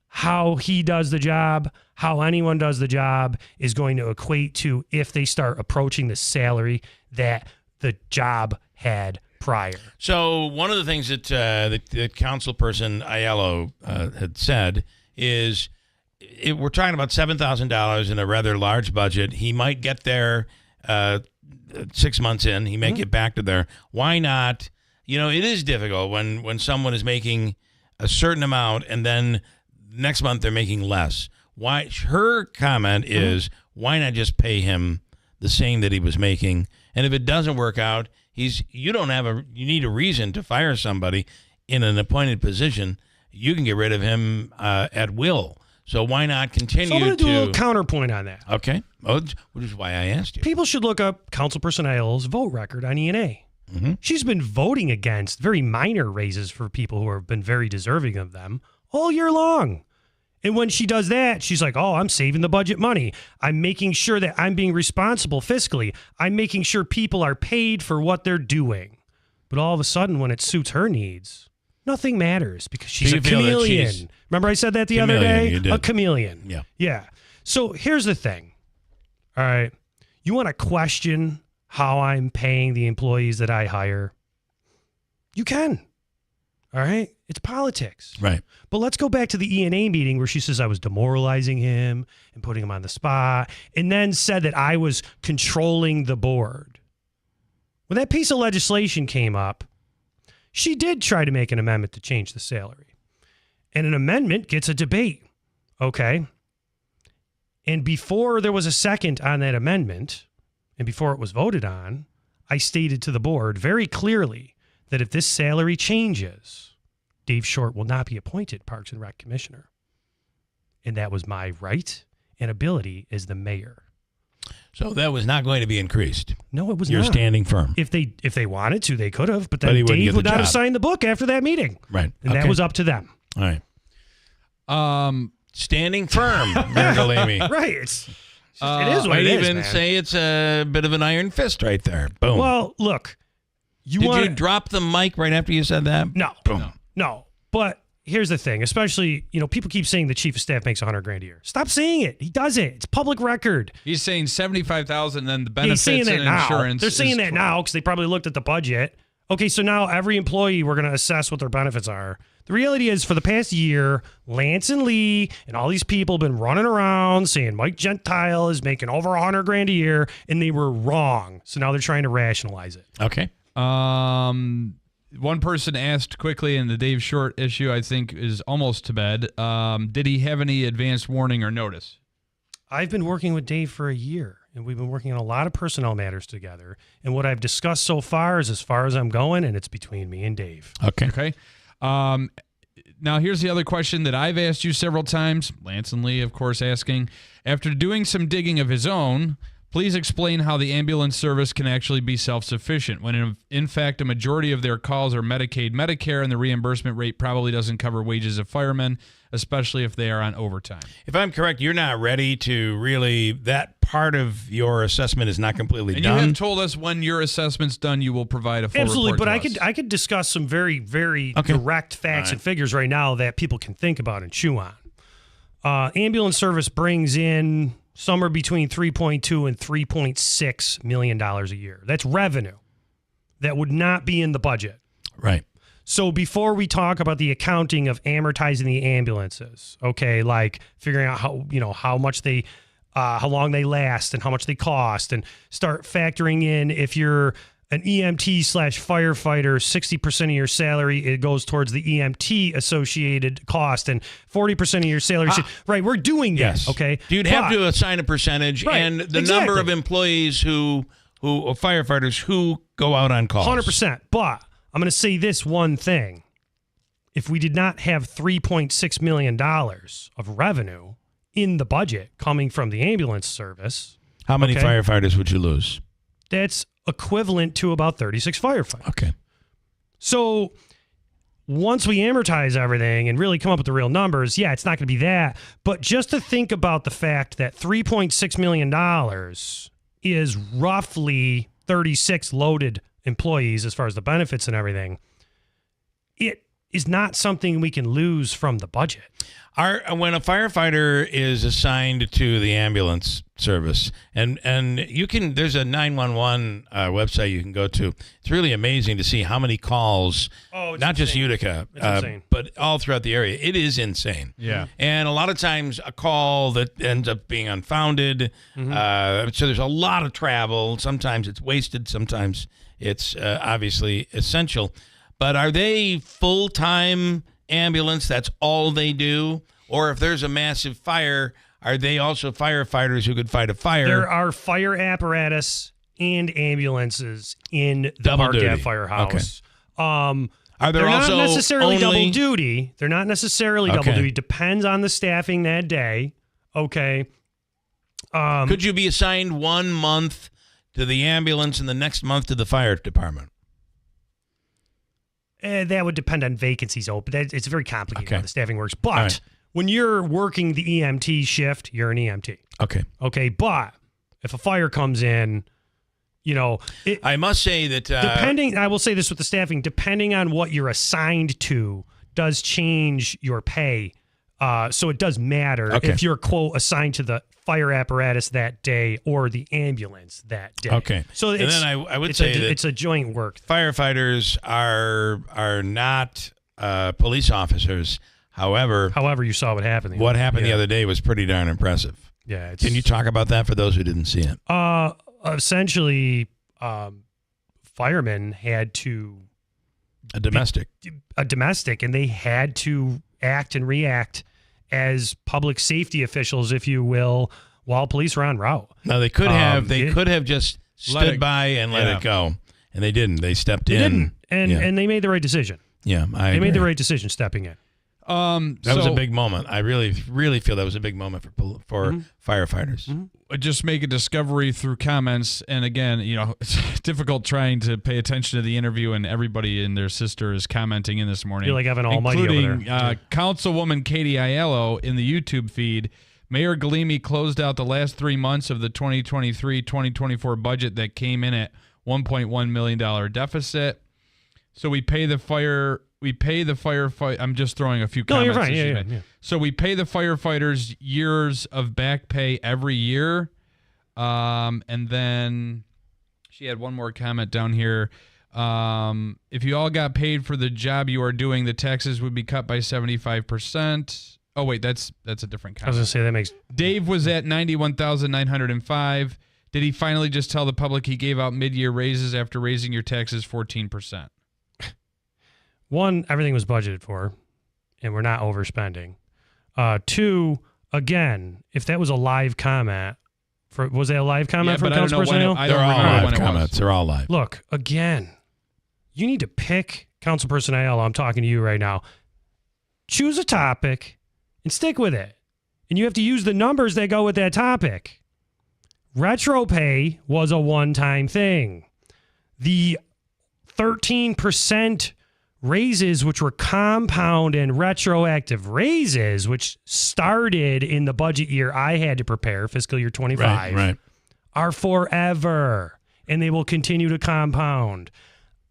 how he does the job, how anyone does the job is going to equate to if they start approaching the salary that the job had prior. So one of the things that that Councilperson Aiello had said is, we're talking about $7,000 in a rather large budget. He might get there 6 months in. He may get back to there. Why not? You know, it is difficult when someone is making a certain amount and then next month they're making less. Why? Her comment is, why not just pay him the same that he was making? And if it doesn't work out, you need a reason to fire somebody in an appointed position. You can get rid of him at will. So why not continue So I'm going to do a little counterpoint on that. Okay. Which is why I asked you. People should look up Councilperson Aiello's vote record on ENA. She's been voting against very minor raises for people who have been very deserving of them all year long. And when she does that, she's like, oh, I'm saving the budget money. I'm making sure that I'm being responsible fiscally. I'm making sure people are paid for what they're doing. But all of a sudden, when it suits her needs, nothing matters because she's a chameleon. Remember I said that the other day? You did. A chameleon. Yeah. Yeah. So here's the thing. All right. You want to question how I'm paying the employees that I hire? You can. All right. It's politics. Right. But let's go back to the ENA meeting where she says I was demoralizing him and putting him on the spot, and then said that I was controlling the board. When that piece of legislation came up, she did try to make an amendment to change the salary. And an amendment gets a debate. Okay. And before there was a second on that amendment, and before it was voted on, I stated to the board very clearly that if this salary changes, Dave Short will not be appointed Parks and Rec Commissioner. And that was my right and ability as the mayor. So that was not going to be increased. No, it was You're not. You're standing firm. If they wanted to, they could have, but then Dave would not have signed the book after that meeting. Right. And that was up to them. All right. Standing firm, Amy. Right. It is what it is, I'd even say it's a bit of an iron fist right there. Boom. Well, look. Did you drop the mic right after you said that? No. Boom. No. But here's the thing, especially, people keep saying the chief of staff makes $100,000 a year. Stop saying it. He does it. It's public record. He's saying $75,000, and then the benefits and insurance. They're saying that now because they probably looked at the budget. Okay, so now every employee, we're going to assess what their benefits are. The reality is, for the past year, Lance and Lee and all these people have been running around saying Mike Gentile is making over $100,000 a year, and they were wrong. So now they're trying to rationalize it. Okay. One person asked quickly in the Dave Short issue, I think is almost to bed. Did he have any advanced warning or notice? I've been working with Dave for a year, and we've been working on a lot of personnel matters together. And what I've discussed so far is as far as I'm going, and it's between me and Dave. Okay. Okay. Now, here's the other question that I've asked you several times. Lance and Lee, of course, asking. After doing some digging of his own, please explain how the ambulance service can actually be self-sufficient when, in fact, a majority of their calls are Medicaid, Medicare, and the reimbursement rate probably doesn't cover wages of firemen, especially if they are on overtime. If I'm correct, you're not ready to really, that part of your assessment is not completely and done. You have told us when your assessment's done, you will provide a full Absolutely, report but to us. I could discuss some very, very direct facts and figures right now that people can think about and chew on. Ambulance service brings in somewhere between $3.2 and $3.6 million a year. That's revenue that would not be in the budget. Right. So before we talk about the accounting of amortizing the ambulances, okay, like figuring out how much they, how long they last and how much they cost, and start factoring in if you're an EMT/firefighter, 60% of your salary, it goes towards the EMT associated cost, and 40% of your salary. Right, we're doing yes. that, okay? You'd have to assign a percentage, right, and the number of employees who firefighters who go out on calls. 100%. But I'm going to say this one thing. If we did not have $3.6 million of revenue in the budget coming from the ambulance service. How many firefighters would you lose? That's equivalent to about 36 firefighters. Okay. So once we amortize everything and really come up with the real numbers, yeah, it's not going to be that. But just to think about the fact that $3.6 million is roughly 36 loaded employees as far as the benefits and everything, it is not something we can lose from the budget. When a firefighter is assigned to the ambulance service, and you can, there's a 911 website you can go to. It's really amazing to see how many calls, not just Utica, but all throughout the area. It is insane. Yeah. And a lot of times a call that ends up being unfounded. So there's a lot of travel. Sometimes it's wasted. Sometimes it's obviously essential. But are they full-time ambulance? That's all they do? Or if there's a massive fire, are they also firefighters who could fight a fire? There are fire apparatus and ambulances in the Double Park Ave duty. Firehouse. Are there they're also not necessarily only double duty. They're not necessarily double duty. Depends on the staffing that day. Okay. Could you be assigned 1 month to the ambulance and the next month to the fire department? That would depend on vacancies open. It's very complicated how the staffing works. But when you're working the EMT shift, you're an EMT. Okay. Okay. But if a fire comes in, I must say that I will say this with the staffing, depending on what you're assigned to does change your pay. So it does matter if you're, quote, assigned to the fire apparatus that day or the ambulance that day. Okay. So and then I would say that it's a joint work. Firefighters are not police officers. However, you saw what happened. What happened the other day was pretty darn impressive. Yeah. Can you talk about that for those who didn't see it? Essentially, firemen had to a domestic, and they had to act and react as public safety officials, if you will, while police were en route. Now they could have just stood by and let it go, and they didn't. They stepped in, and they made the right decision. Yeah, they made the right decision stepping in. That was a big moment. I really feel that was a big moment for firefighters. Just make a discovery through comments, and again, it's difficult trying to pay attention to the interview, and everybody and their sister is commenting in this morning. You're like Evan Almighty including over there. Councilwoman Katie Aiello in the YouTube feed. Mayor Galimi closed out the last 3 months of the 2023-2024 budget that came in at $1.1 million deficit. So we pay the firefight. I'm just throwing a few comments. No, you're right. Yeah. So we pay the firefighters years of back pay every year. And then she had one more comment down here. If you all got paid for the job you are doing, the taxes would be cut by 75%. Oh, wait, that's a different comment. I was going to say that makes... Dave was at $91,905. Did he finally just tell the public he gave out mid-year raises after raising your taxes 14%? One, everything was budgeted for, and we're not overspending. Two, again, if that was a live comment, was that a live comment from Council Personnel? They're all live comments. They're all live. Look, again, you need to pick Councilperson Aiello, I'm talking to you right now. Choose a topic and stick with it. And you have to use the numbers that go with that topic. Retro pay was a one-time thing. The 13% raises, which were compound and retroactive raises, which started in the budget year I had to prepare, fiscal year 25, right. are forever, and they will continue to compound.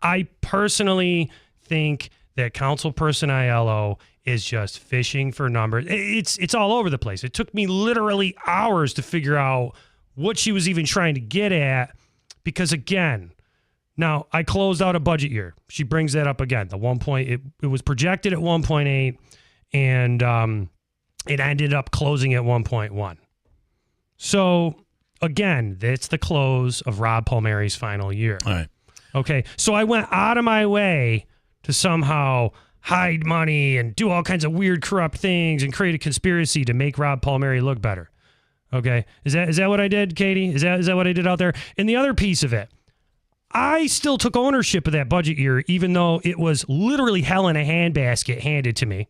I personally think that Councilperson Aiello is just fishing for numbers. It's all over the place. It took me literally hours to figure out what she was even trying to get at, because again, now I closed out a budget year. She brings that up again. The 1 point, it was projected at 1.8, and it ended up closing at 1.1. So again, that's the close of Rob Palmieri's final year. All right. Okay, so I went out of my way to somehow hide money and do all kinds of weird, corrupt things and create a conspiracy to make Rob Palmieri look better. Okay, is that what I did, Katie? Is that what I did out there? And the other piece of it, I still took ownership of that budget year, even though it was literally hell in a handbasket handed to me,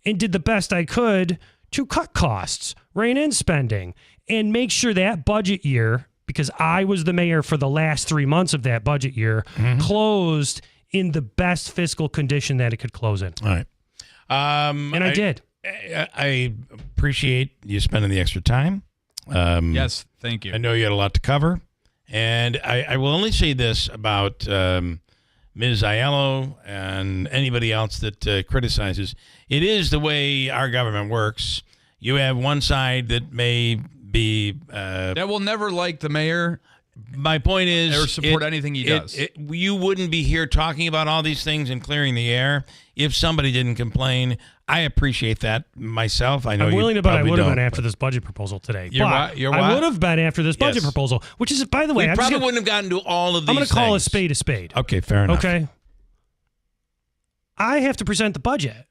and did the best I could to cut costs, rein in spending, and make sure that budget year, because I was the mayor for the last 3 months of that budget year, closed in the best fiscal condition that it could close in. All right. And I did. I appreciate you spending the extra time. Yes, thank you. I know you had a lot to cover. And I will only say this about Ms. Aiello and anybody else that criticizes. It is the way our government works. You have one side that may be... that will never like the mayor. My point is... or support anything he does. You wouldn't be here talking about all these things and clearing the air if somebody didn't complain. I appreciate that myself. I know I'm willing you to bet I probably would have don't, been after this budget proposal today. You're But what? I would have been after this budget proposal, which is, by the way, we probably wouldn't have gotten to all of these I'm going to call things. a spade a spade. Okay, fair enough. Okay. I have to present the budget.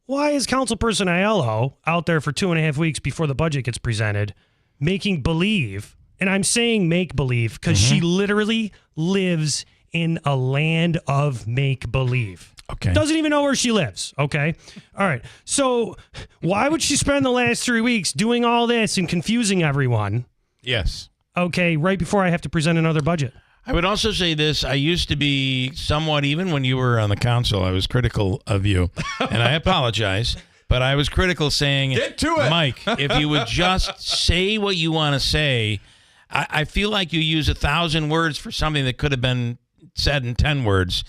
Why is Councilperson Aiello out there for 2.5 weeks before the budget gets presented making believe, and I'm saying make believe because she literally lives in a land of make believe. Okay. Doesn't even know where she lives. Okay. All right. So why would she spend the last 3 weeks doing all this and confusing everyone? Yes. Okay. Right before I have to present another budget. I would also say this. I used to be somewhat, even when you were on the council, I was critical of you. And I apologize. But I was critical saying, get to it, Mike, if you would just say what you want to say. I feel like you use 1,000 words for something that could have been said in 10 words.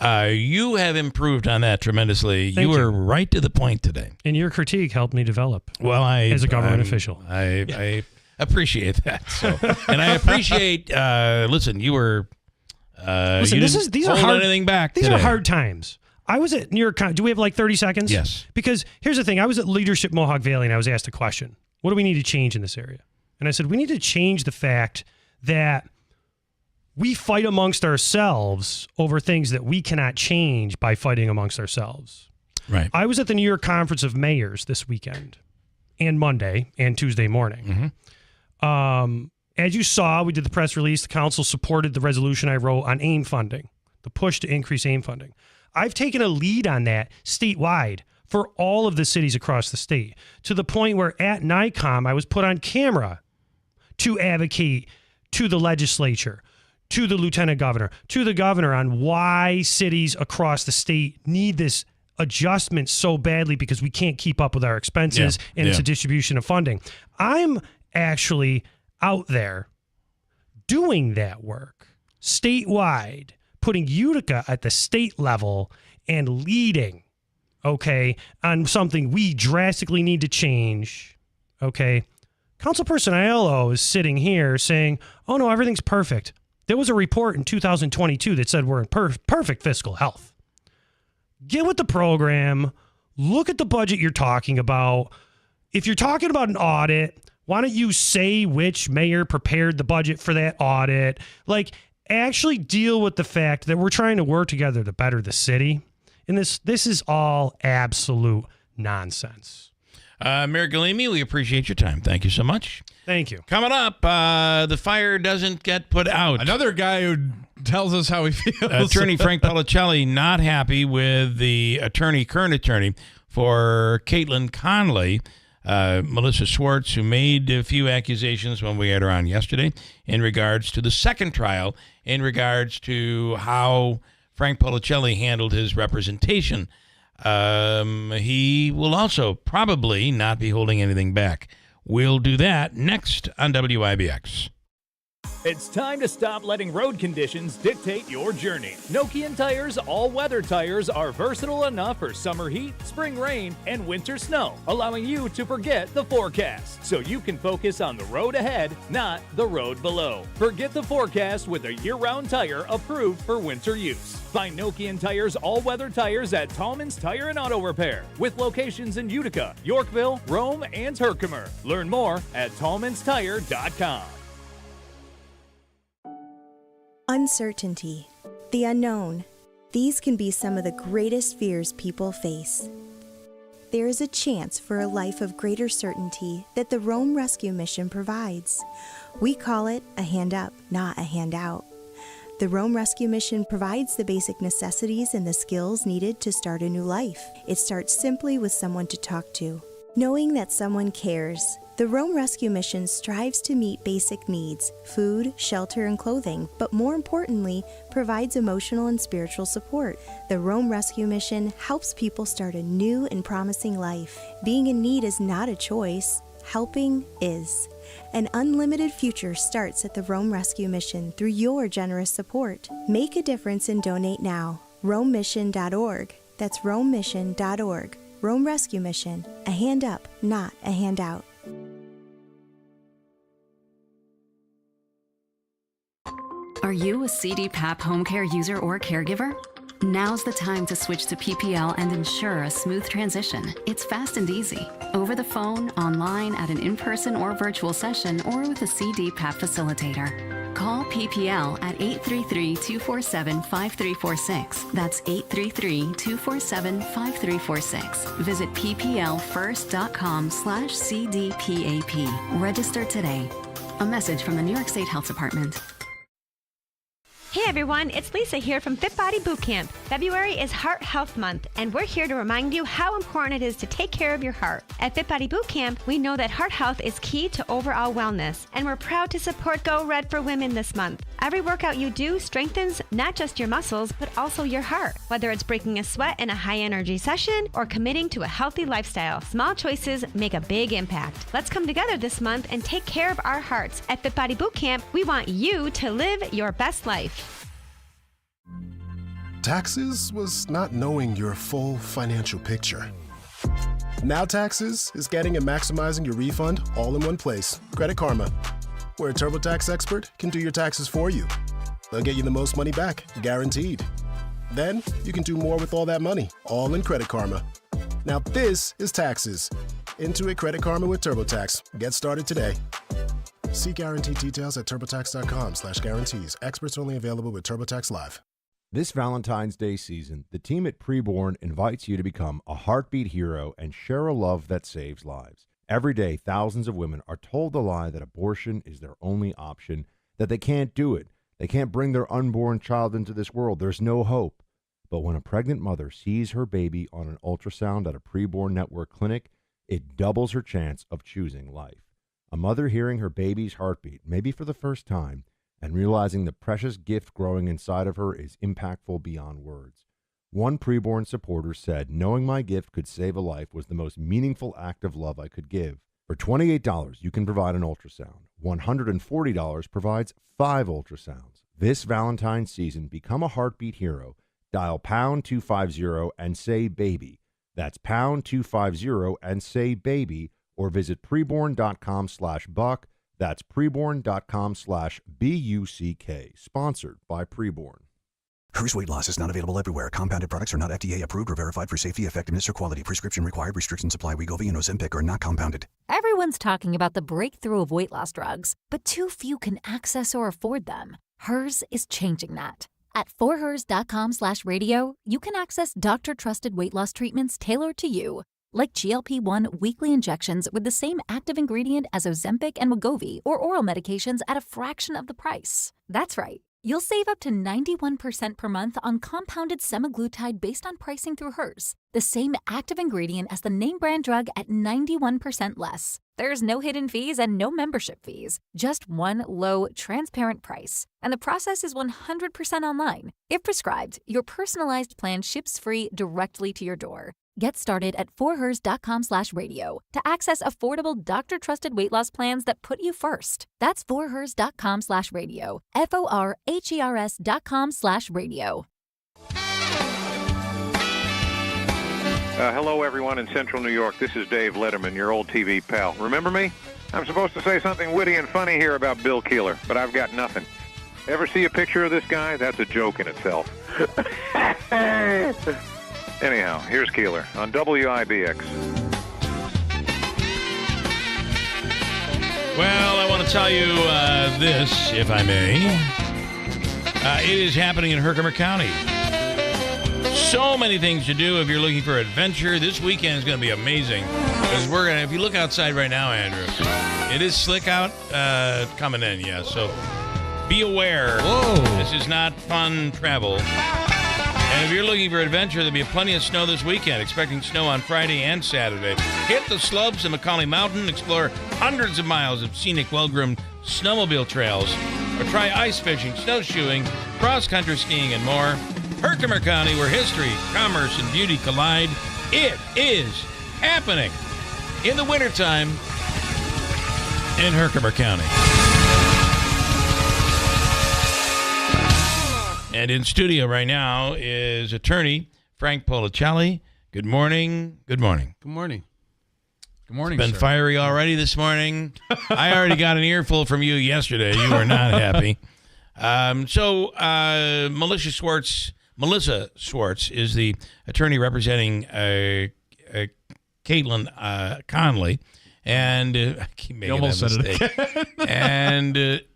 You have improved on that tremendously. You were right to the point today. And your critique helped me develop. Well, as a government official. I appreciate that. So, and I appreciate. Listen, you were. Listen, you these are hard. Anything back these today. are hard times. I was at New York. Do we have like 30 seconds? Yes. Because here's the thing. I was at Leadership Mohawk Valley, and I was asked a question. What do we need to change in this area? And I said, we need to change the fact that we fight amongst ourselves over things that we cannot change by fighting amongst ourselves. Right. I was at the New York Conference of Mayors this weekend and Monday and Tuesday morning. As you saw, we did the press release. The council supported the resolution I wrote on AIM funding, the push to increase AIM funding. I've taken a lead on that statewide for all of the cities across the state, to the point where at NICOM, I was put on camera to advocate to the legislature, to the lieutenant governor, to the governor on why cities across the state need this adjustment so badly, because we can't keep up with our expenses and it's a distribution of funding. I'm actually out there doing that work statewide, putting Utica at the state level and leading, okay, on something we drastically need to change, okay? Councilperson Aiello is sitting here saying, oh no, everything's perfect. There was a report in 2022 that said we're in perfect fiscal health. Get with the program. Look at the budget you're talking about. If you're talking about an audit, why don't you say which mayor prepared the budget for that audit? Like, actually deal with the fact that we're trying to work together to better the city. And this is all absolute nonsense. Mayor Galimi, we appreciate your time. Thank you so much. Thank you. Coming up, the fire doesn't get put out. Another guy who tells us how he feels. Attorney Frank Pellicelli not happy with the current attorney for Caitlin Conley, Melissa Schwartz, who made a few accusations when we had her on yesterday in regards to the second trial, in regards to how Frank Pellicelli handled his representation. He will also probably not be holding anything back. We'll do that next on WIBX. It's time to stop letting road conditions dictate your journey. Nokian Tires all-weather tires are versatile enough for summer heat, spring rain, and winter snow, allowing you to forget the forecast so you can focus on the road ahead, not the road below. Forget the forecast with a year-round tire approved for winter use. Find Nokian Tires all-weather tires at Tallman's Tire and Auto Repair, with locations in Utica, Yorkville, Rome, and Herkimer. Learn more at tallmanstire.com. Uncertainty, the unknown. These can be some of the greatest fears people face. There is a chance for a life of greater certainty that the Rome Rescue Mission provides. We call it a hand up, not a handout. The Rome Rescue Mission provides the basic necessities and the skills needed to start a new life. It starts simply with someone to talk to. Knowing that someone cares. The Rome Rescue Mission strives to meet basic needs, food, shelter, and clothing, but more importantly, provides emotional and spiritual support. The Rome Rescue Mission helps people start a new and promising life. Being in need is not a choice. Helping is. An unlimited future starts at the Rome Rescue Mission through your generous support. Make a difference and donate now. RomeMission.org. That's RomeMission.org. Rome Rescue Mission. A hand up, not a handout. Are you a CDPAP home care user or caregiver? Now's the time to switch to PPL and ensure a smooth transition. It's fast and easy. Over the phone, online, at an in-person or virtual session, or with a CDPAP facilitator. Call PPL at 833-247-5346. That's 833-247-5346. Visit pplfirst.com/CDPAP. Register today. A message from the New York State Health Department. Hey everyone, it's Lisa here from Fit Body Bootcamp. February is Heart Health Month, and we're here to remind you how important it is to take care of your heart. At Fit Body Bootcamp, we know that heart health is key to overall wellness, and we're proud to support Go Red for Women this month. Every workout you do strengthens not just your muscles, but also your heart. Whether it's breaking a sweat in a high-energy session or committing to a healthy lifestyle, small choices make a big impact. Let's come together this month and take care of our hearts. At Fit Body Bootcamp, we want you to live your best life. Taxes was not knowing your full financial picture. Now Taxes is getting and maximizing your refund all in one place. Credit Karma, where a TurboTax expert can do your taxes for you. They'll get you the most money back, guaranteed. Then you can do more with all that money, all in Credit Karma. Now this is Taxes. Intuit Credit Karma with TurboTax. Get started today. See guarantee details at turbotax.com/guarantees. Experts only available with TurboTax Live. This Valentine's Day season, the team at Preborn invites you to become a heartbeat hero and share a love that saves lives. Every day, thousands of women are told the lie that abortion is their only option, that they can't do it. They can't bring their unborn child into this world. There's no hope. But when a pregnant mother sees her baby on an ultrasound at a Preborn Network clinic, it doubles her chance of choosing life. A mother hearing her baby's heartbeat, maybe for the first time, and realizing the precious gift growing inside of her is impactful beyond words. One Preborn supporter said, "Knowing my gift could save a life was the most meaningful act of love I could give." For $28, you can provide an ultrasound. $140 provides 5 ultrasounds. This Valentine's season, become a heartbeat hero. Dial pound 250 and say baby. That's pound 250 and say baby, or visit preborn.com/buck. That's preborn.com/BUCK. Sponsored by Preborn. Hers weight loss is not available everywhere. Compounded products are not FDA approved or verified for safety, effectiveness, or quality. Prescription required. Restrictions apply. Wegovy and Ozempic are not compounded. Everyone's talking about the breakthrough of weight loss drugs, but too few can access or afford them. Hers is changing that. At forhers.com/radio, you can access doctor-trusted weight loss treatments tailored to you, like GLP-1 weekly injections with the same active ingredient as Ozempic and Wegovy, or oral medications at a fraction of the price. That's right. You'll save up to 91% per month on compounded semaglutide based on pricing through Hers, the same active ingredient as the name brand drug at 91% less. There's no hidden fees and no membership fees, just one low, transparent price. And the process is 100% online. If prescribed, your personalized plan ships free directly to your door. Get started at forhers.com/radio to access affordable doctor-trusted weight loss plans that put you first. That's forhers.com/radio. FORHERS.com/radio. Hello, everyone in Central New York. This is Dave Letterman, your old TV pal. Remember me? I'm supposed to say something witty and funny here about Bill Keeler, but I've got nothing. Ever see a picture of this guy? That's a joke in itself. Anyhow, here's Keeler on WIBX. Well, I want to tell you this, if I may. It is happening in Herkimer County. So many things to do if you're looking for adventure. This weekend is going to be amazing. Because if you look outside right now, Andrew, it is slick out coming in, yeah. So be aware. Whoa. This is not fun travel. And if you're looking for adventure, there'll be plenty of snow this weekend. Expecting snow on Friday and Saturday. Hit the slopes of Macaulay Mountain. Explore hundreds of miles of scenic, well-groomed snowmobile trails. Or try ice fishing, snowshoeing, cross-country skiing, and more. Herkimer County, where history, commerce, and beauty collide. It is happening in the wintertime in Herkimer County. And in studio right now is attorney Frank Policelli. Good morning. Good morning. Good morning. Good morning, It's been sir. fiery already this morning. I already got an earful from you yesterday. You were not happy. Melissa Schwartz is the attorney representing Caitlin Conley. And I keep making almost that said mistake. it And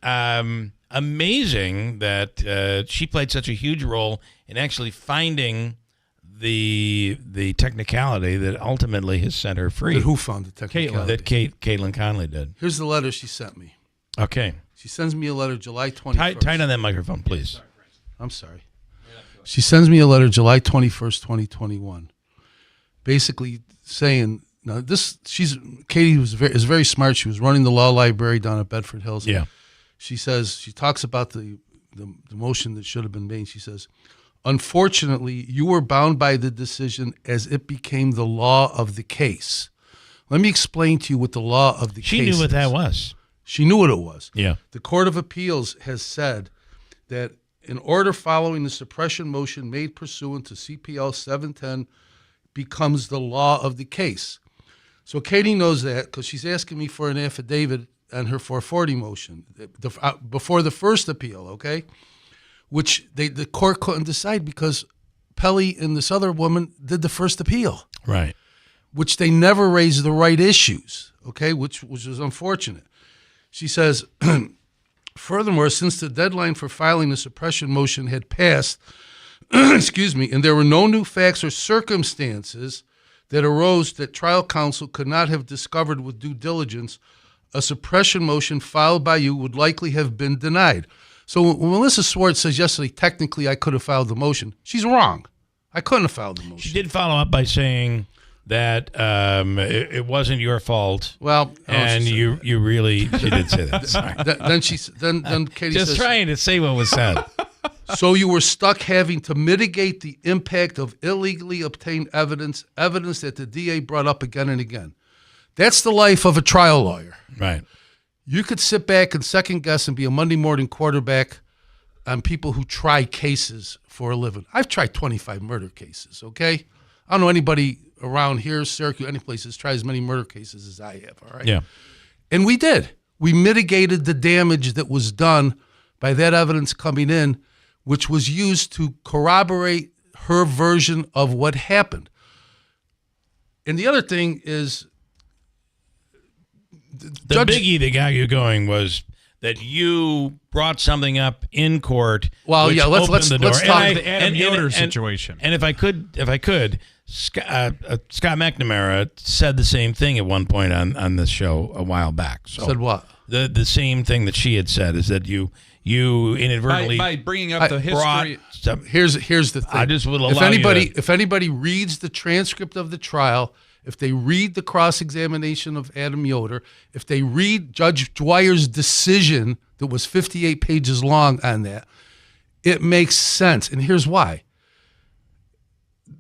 amazing that she played such a huge role in actually finding the technicality that ultimately has sent her free. That who found the technicality? That Caitlin Conley did. Here's the letter she sent me. Okay. She sends me a letter July 21st. Tight on that microphone, please. I'm sorry. She sends me a letter July 21st, 2021, basically saying, now Katie is very smart. She was running the law library down at Bedford Hills. Yeah. She talks about the motion that should have been made. She says, unfortunately, you were bound by the decision as it became the law of the case. Let me explain to you what the law of the case is. She knew what that was. She knew what it was. Yeah. The Court of Appeals has said that in order following the suppression motion made pursuant to CPL 710 becomes the law of the case. So Katie knows that because she's asking me for an affidavit on her 440 motion before the first appeal, okay? Which the court couldn't decide because Pelly and this other woman did the first appeal. Right. Which they never raised the right issues, okay, which was unfortunate. She says, furthermore, since the deadline for filing the suppression motion had passed, excuse me, and there were no new facts or circumstances that arose that trial counsel could not have discovered with due diligence, a suppression motion filed by you would likely have been denied. So when Melissa Schwartz says yesterday, technically I could have filed the motion, she's wrong. I couldn't have filed the motion. She did follow up by saying that it wasn't your fault. Well, and you really she did say that. Sorry. Then Katie just says, trying to say what was said. So you were stuck having to mitigate the impact of illegally obtained evidence that the DA brought up again and again. That's the life of a trial lawyer. Right. You could sit back and second guess and be a Monday morning quarterback on people who try cases for a living. I've tried 25 murder cases, okay? I don't know anybody around here, Syracuse, any place that's tried as many murder cases as I have, all right? Yeah. And we did. We mitigated the damage that was done by that evidence coming in, which was used to corroborate her version of what happened. And the other thing is, the biggie that got you going was that you brought something up in court. Well, which yeah, let's opened the door. talk And the Adam Yoder Yoder situation. And if I could Scott McNamara said the same thing at one point on this show a while back. So Said what? The same thing that she had said is that you inadvertently by bringing up the history. Here's the thing. I just would allow if anybody reads the transcript of the trial, if they read the cross-examination of Adam Yoder, if they read Judge Dwyer's decision that was 58 pages long on that, it makes sense. And here's why.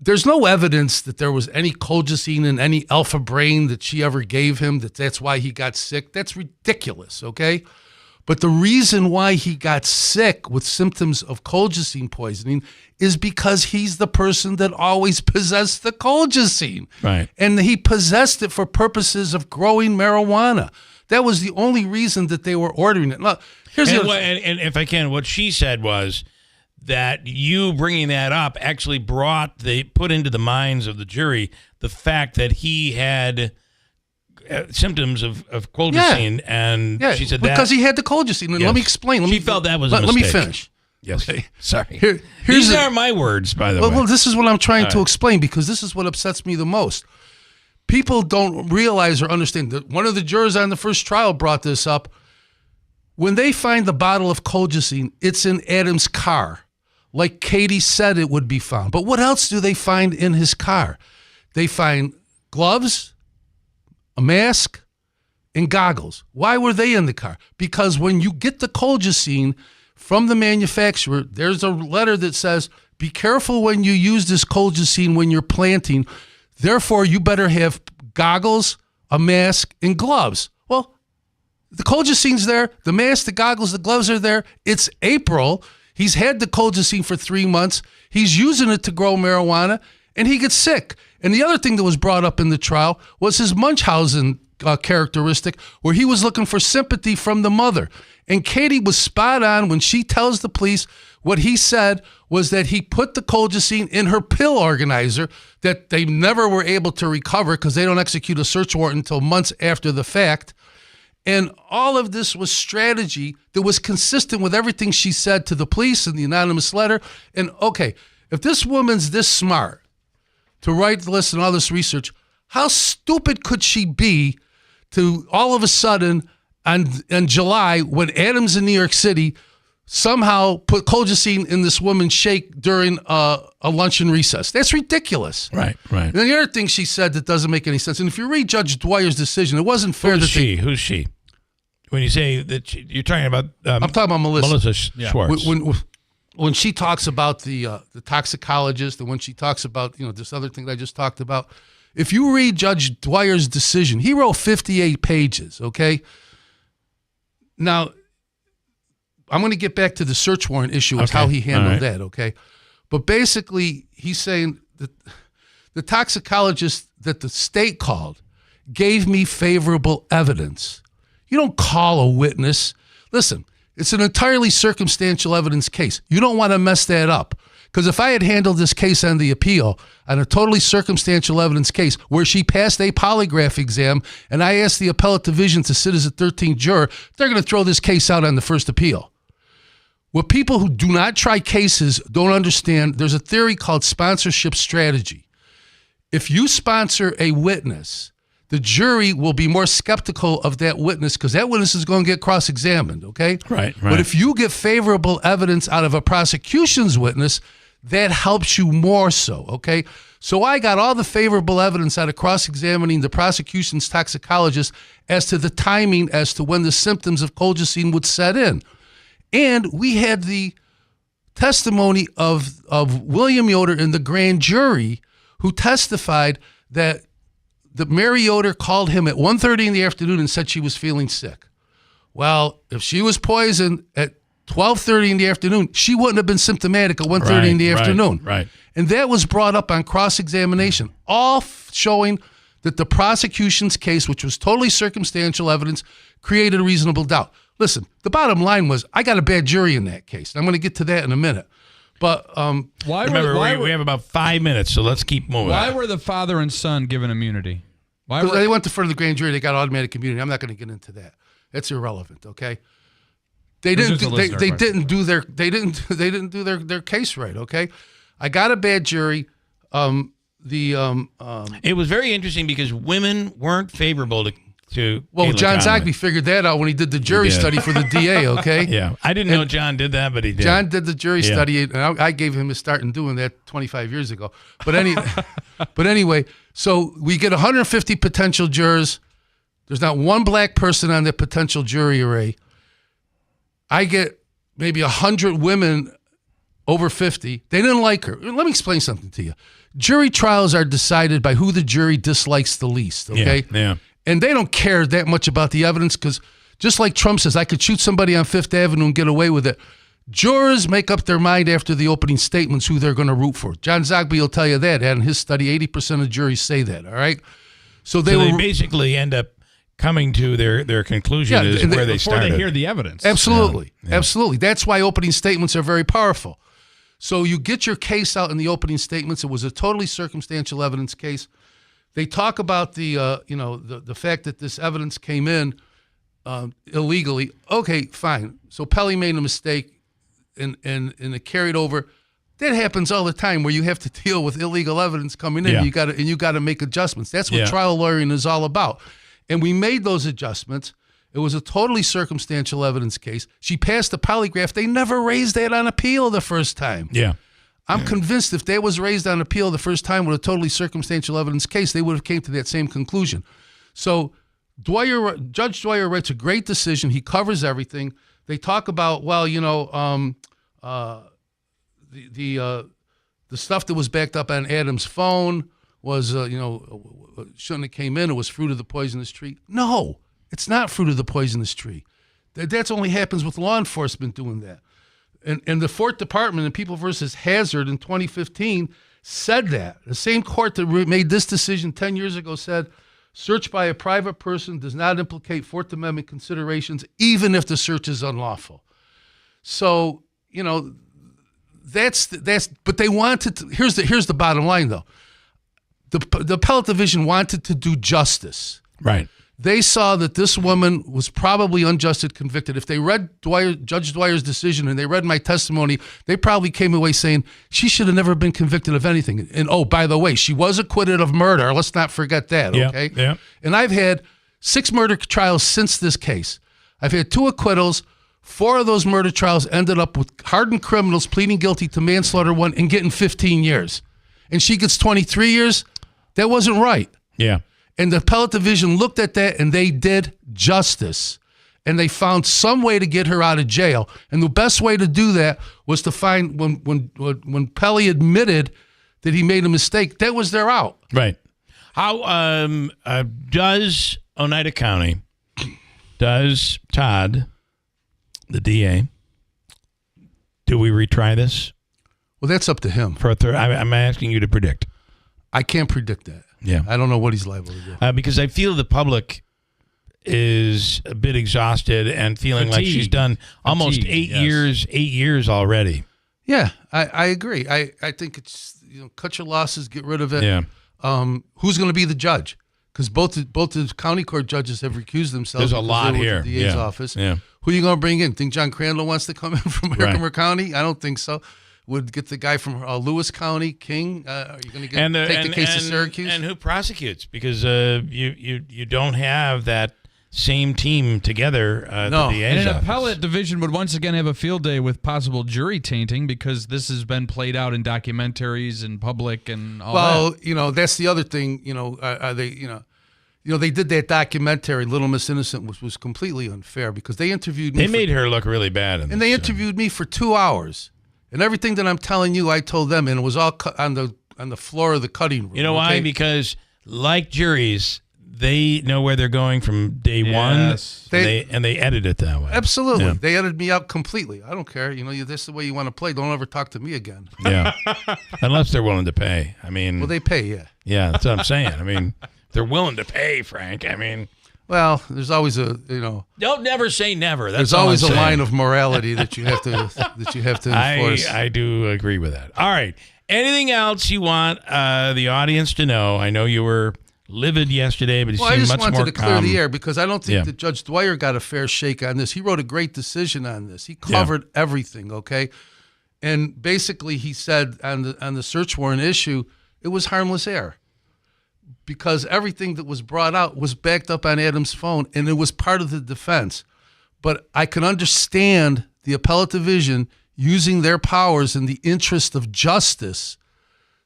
There's no evidence that there was any colchicine in any alpha brain that she ever gave him, that's why he got sick. That's ridiculous, okay? But the reason why he got sick with symptoms of colchicine poisoning is because he's the person that always possessed the colchicine. Right. And he possessed it for purposes of growing marijuana. That was the only reason that they were ordering it. Look, here's and if I can, what she said was that you bringing that up actually put into the minds of the jury the fact that he had symptoms of colchicine, and she said that because he had the colchicine. And let me explain. She felt that was a mistake. Let me finish. Yes. Okay. Sorry. These aren't my words, by the way. Well, this is what I'm trying to explain, because this is what upsets me the most. People don't realize or understand that one of the jurors on the first trial brought this up. When they find the bottle of colchicine, it's in Adam's car, like Katie said it would be found. But what else do they find in his car? They find gloves, a mask, and goggles. Why were they in the car? Because when you get the colchicine from the manufacturer, there's a letter that says, be careful when you use this colchicine when you're planting. Therefore, you better have goggles, a mask, and gloves. Well, the colchicine's there. The mask, the goggles, the gloves are there. It's April. He's had the colchicine for 3 months. He's using it to grow marijuana, and he gets sick. And the other thing that was brought up in the trial was his Munchausen characteristic, where he was looking for sympathy from the mother. And Katie was spot on when she tells the police what he said was that he put the colchicine in her pill organizer that they never were able to recover because they don't execute a search warrant until months after the fact. And all of this was strategy that was consistent with everything she said to the police in the anonymous letter. And okay, if this woman's this smart to write the list and all this research, how stupid could she be to all of a sudden in July, when Adams in New York City somehow put colchicine in this woman's shake during a luncheon recess? That's ridiculous. Right. And then the other thing she said that doesn't make any sense, and if you read Judge Dwyer's decision, it wasn't fair. Who's she? When you say that you're talking about... I'm talking about Melissa. Melissa Schwartz. When she talks about the toxicologist, and when she talks about this other thing that I just talked about, if you read Judge Dwyer's decision, he wrote 58 pages, okay? Now, I'm going to get back to the search warrant issue and how he handled that, okay? But basically, he's saying that the toxicologist that the state called gave me favorable evidence. You don't call a witness. Listen, it's an entirely circumstantial evidence case. You don't want to mess that up. Because if I had handled this case on the appeal on a totally circumstantial evidence case where she passed a polygraph exam and I asked the appellate division to sit as a 13th juror, they're going to throw this case out on the first appeal. What people who do not try cases don't understand, there's a theory called sponsorship strategy. If you sponsor a witness, the jury will be more skeptical of that witness because that witness is going to get cross-examined, okay? Right. But if you get favorable evidence out of a prosecution's witness, that helps you more so, okay? So I got all the favorable evidence out of cross-examining the prosecution's toxicologist as to the timing as to when the symptoms of colchicine would set in. And we had the testimony of William Yoder in the grand jury who testified that Mary Yoder called him at 1:30 in the afternoon and said she was feeling sick. Well, if she was poisoned at 12:30 in the afternoon, she wouldn't have been symptomatic at 1:30 in the afternoon. Right. And that was brought up on cross-examination, all showing that the prosecution's case, which was totally circumstantial evidence, created a reasonable doubt. Listen, the bottom line was I got a bad jury in that case. And I'm going to get to that in a minute. But we have about 5 minutes, so let's keep moving. Why were the father and son given immunity? Because they went to front of the grand jury, they got automatic immunity. I'm not going to get into that. That's irrelevant, okay? They didn't do their case right, okay? I got a bad jury. It was very interesting because women weren't favorable to Well, Kayla John Conway. Zogby figured that out when he did the jury study for the DA, okay? Yeah. I didn't know John did that, but he did. John did the jury Yeah. study, and I gave him a start in doing that 25 years ago. But anyway, so we get 150 potential jurors. There's not one black person on that potential jury array. I get maybe 100 women over 50. They didn't like her. Let me explain something to you. Jury trials are decided by who the jury dislikes the least, okay? Yeah. And they don't care that much about the evidence because just like Trump says, I could shoot somebody on Fifth Avenue and get away with it. Jurors make up their mind after the opening statements who they're going to root for. John Zogby will tell you that. And in his study, 80% of juries say that, all right? So they basically end up coming to their conclusion is where they started. Before they hear the evidence. Absolutely. Absolutely. That's why opening statements are very powerful. So you get your case out in the opening statements. It was a totally circumstantial evidence case. They talk about the fact that this evidence came in illegally. Okay, fine. So Pelley made a mistake and it carried over. That happens all the time where you have to deal with illegal evidence coming in. Yeah. You got to make adjustments. That's what Yeah. trial lawyering is all about. And we made those adjustments. It was a totally circumstantial evidence case. She passed the polygraph. They never raised that on appeal the first time. Yeah. I'm convinced if that was raised on appeal the first time with a totally circumstantial evidence case, they would have came to that same conclusion. So Judge Dwyer writes a great decision. He covers everything. They talk about, the stuff that was backed up on Adam's phone was, shouldn't have came in. It was fruit of the poisonous tree. No, it's not fruit of the poisonous tree. That's only happens with law enforcement doing that. And the Fourth Department in People versus Hazard in 2015 said that. The same court that made this decision 10 years ago said, search by a private person does not implicate Fourth Amendment considerations, even if the search is unlawful. So, but they wanted to, here's the bottom line though. The appellate division wanted to do justice. Right. They saw that this woman was probably unjustly convicted. If they read Judge Dwyer's decision and they read my testimony, they probably came away saying she should have never been convicted of anything. And oh, by the way, she was acquitted of murder. Let's not forget that, okay? Yeah. And I've had 6 murder trials since this case. I've had 2 acquittals. 4 of those murder trials ended up with hardened criminals pleading guilty to manslaughter 1 and getting 15 years. And she gets 23 years. That wasn't right. Yeah. And the appellate division looked at that and they did justice. And they found some way to get her out of jail. And the best way to do that was to find when Pelley admitted that he made a mistake, that was their out. Right. How does Oneida County, does Todd, the DA, do we retry this? Well, that's up to him. I'm asking you to predict. I can't predict that. Yeah. I don't know what he's liable to do. Because I feel the public is a bit exhausted and feeling like she's done almost 8 years already. Yeah, I agree. I think it's, cut your losses, get rid of it. Yeah. Who's going to be the judge? Because both the county court judges have recused themselves. There's a lot here. The DA's office. Yeah. Who are you going to bring in? Think John Crandall wants to come in from Herkimer County? I don't think so. Would get the guy from Lewis County, King. Are you going to take the case to Syracuse? And who prosecutes? Because you don't have that same team together. No, the DA's and an office. appellate division would once again have a field day with possible jury tainting because this has been played out in documentaries and public and all that. Well, that's the other thing. Are they? They did that documentary, Little Miss Innocent, which was completely unfair because they interviewed me. They made her look really bad. And they interviewed me for 2 hours. And everything that I'm telling you, I told them, and it was all on the floor of the cutting room. You know why? Because like juries, they know where they're going from day one, and they edit it that way. Absolutely. Yeah. They edited me out completely. I don't care. This is the way you want to play. Don't ever talk to me again. Yeah. Unless they're willing to pay. I mean. Well, they pay, yeah. Yeah, that's what I'm saying. I mean, they're willing to pay, Frank. I mean. Well, there's always Don't never say never. That's there's all always I'm a saying. line of morality that you have to enforce. I do agree with that. All right. Anything else you want the audience to know? I know you were livid yesterday, but you I seem just much wanted more to clear calm. the air because I don't think that Judge Dwyer got a fair shake on this. He wrote a great decision on this. He covered everything, okay? And basically he said on the search warrant issue, it was harmless error because everything that was brought out was backed up on Adams' phone, and it was part of the defense. But I can understand the appellate division using their powers in the interest of justice,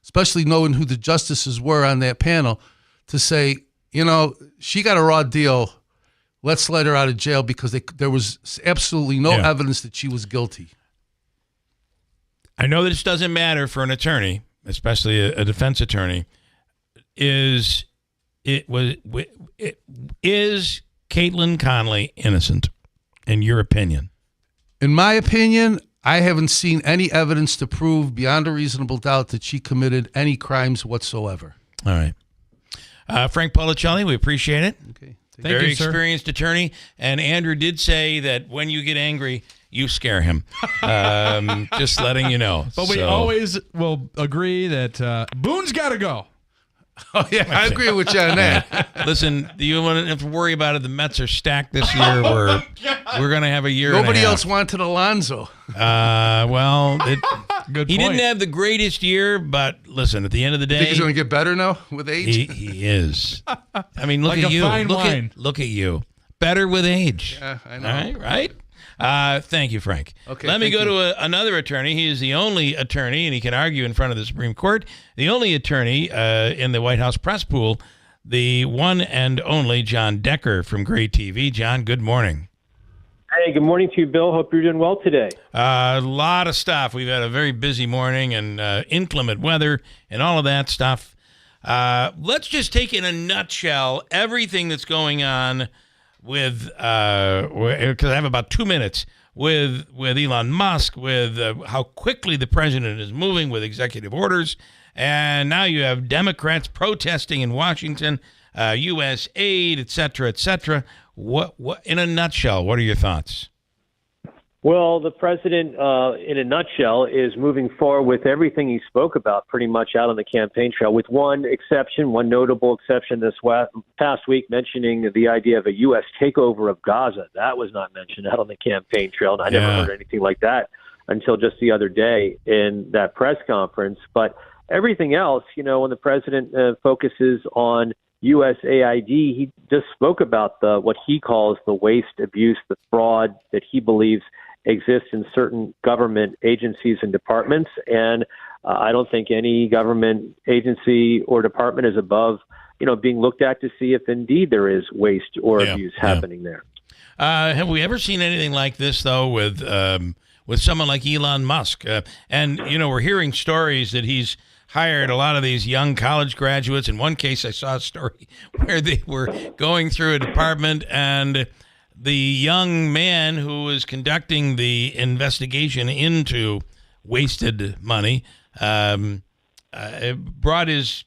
especially knowing who the justices were on that panel, to say, she got a raw deal. Let's let her out of jail because there was absolutely no evidence that she was guilty. I know this doesn't matter for an attorney, especially a defense attorney. Is Caitlin Conley innocent, in your opinion? In my opinion, I haven't seen any evidence to prove beyond a reasonable doubt that she committed any crimes whatsoever. All right. Frank Policelli, we appreciate it. Okay. Very experienced attorney. And Andrew did say that when you get angry, you scare him. Just letting you know. But we always will agree that Boone's got to go. Oh, yeah, I agree with you on that. Listen, do you want to have to worry about it? The Mets are stacked this year. We're going to have a year Nobody and a half. else wanted Alonso. Good he didn't have the greatest year, but listen, at the end of the day, Think he's going to get better now with age? He is. I mean, look Like at a you. fine wine. Look at you. Better with age. Yeah, I know. Right? Thank you, Frank. Okay, Let me thank go you. to another attorney. He is the only attorney, and he can argue in front of the Supreme Court, the only attorney in the White House press pool, the one and only John Decker from Gray TV. John, good morning. Hey, good morning to you, Bill. Hope you're doing well today. A lot of stuff. We've had a very busy morning and inclement weather and all of that stuff. Let's just take in a nutshell everything that's going on with, because I have about 2 minutes, with Elon Musk, with how quickly the president is moving with executive orders. And now you have Democrats protesting in Washington, U.S. aid, et cetera, et cetera. What, in a nutshell, what are your thoughts? Well, the president, in a nutshell, is moving forward with everything he spoke about pretty much out on the campaign trail, with one exception, one notable exception this past week, mentioning the idea of a U.S. takeover of Gaza. That was not mentioned out on the campaign trail, and I never heard anything like that until just the other day in that press conference. But everything else, when the president focuses on USAID, he just spoke about what he calls the waste, abuse, the fraud that he believes exists in certain government agencies and departments. And I don't think any government agency or department is above, being looked at to see if indeed there is waste or abuse happening there. Have we ever seen anything like this, though, with someone like Elon Musk? And we're hearing stories that he's hired a lot of these young college graduates. In one case, I saw a story where they were going through a department and the young man who was conducting the investigation into wasted money brought his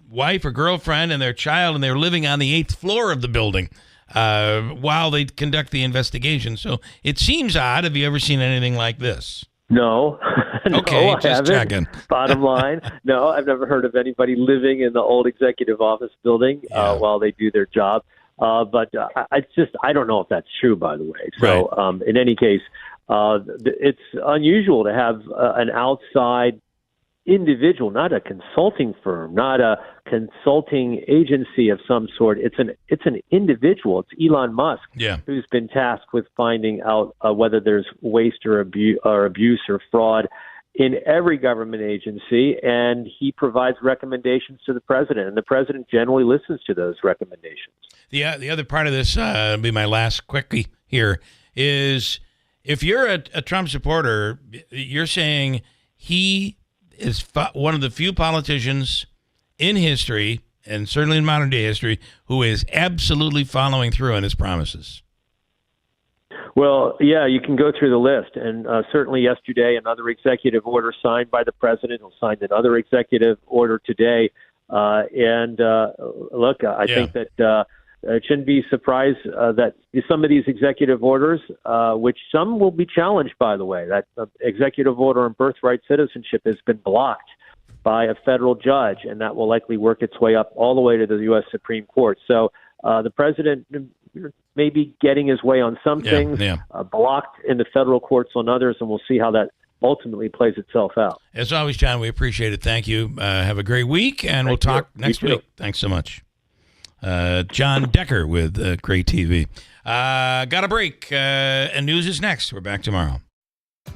wife or girlfriend and their child, and they were living on the 8th floor of the building while they conduct the investigation. So it seems odd. Have you ever seen anything like this? No. Okay, I just haven't. checking. Bottom line, no, I've never heard of anybody living in the old executive office building while they do their job. But I don't know if that's true, by the way. So in any case, it's unusual to have an outside individual, not a consulting firm, not a consulting agency of some sort. It's an individual. It's Elon Musk who's been tasked with finding out whether there's waste or abuse or fraud in every government agency, and he provides recommendations to the president, and the president generally listens to those recommendations. The other part of this, be my last quickie here, is if you're a Trump supporter, you're saying he is one of the few politicians in history, and certainly in modern day history, who is absolutely following through on his promises. Well, yeah, you can go through the list. And certainly yesterday, another executive order signed by the president. He'll sign another executive order today. Look, I think that it shouldn't be surprised that some of these executive orders, which some will be challenged, by the way, that executive order on birthright citizenship has been blocked by a federal judge, and that will likely work its way up all the way to the U.S. Supreme Court. So the president may be getting his way on some things, blocked in the federal courts on others, and we'll see how that ultimately plays itself out. As always, John, we appreciate it. Thank you. Have a great week, and we'll talk next week. Thanks so much. John Decker with Great TV. Got a break, and news is next. We're back tomorrow.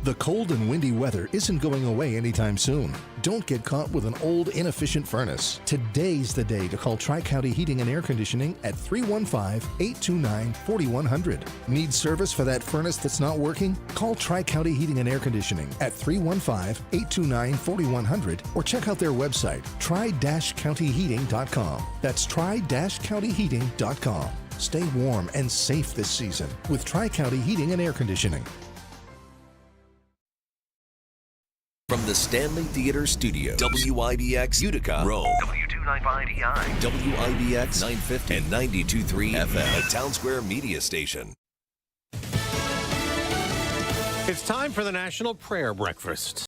The cold and windy weather isn't going away anytime soon. Don't get caught with an old, inefficient furnace. Today's the day to call Tri-County Heating and Air Conditioning at 315-829-4100. Need service for that furnace that's not working? Call Tri-County Heating and Air Conditioning at 315-829-4100 or check out their website, tri-countyheating.com. That's tri-countyheating.com. Stay warm and safe this season with Tri-County Heating and Air Conditioning. From the Stanley Theater Studios, WIBX Utica, Rome, W295EI, WIBX 950 and 92.3 FM, a Town Square media station. It's time for the National Prayer Breakfast.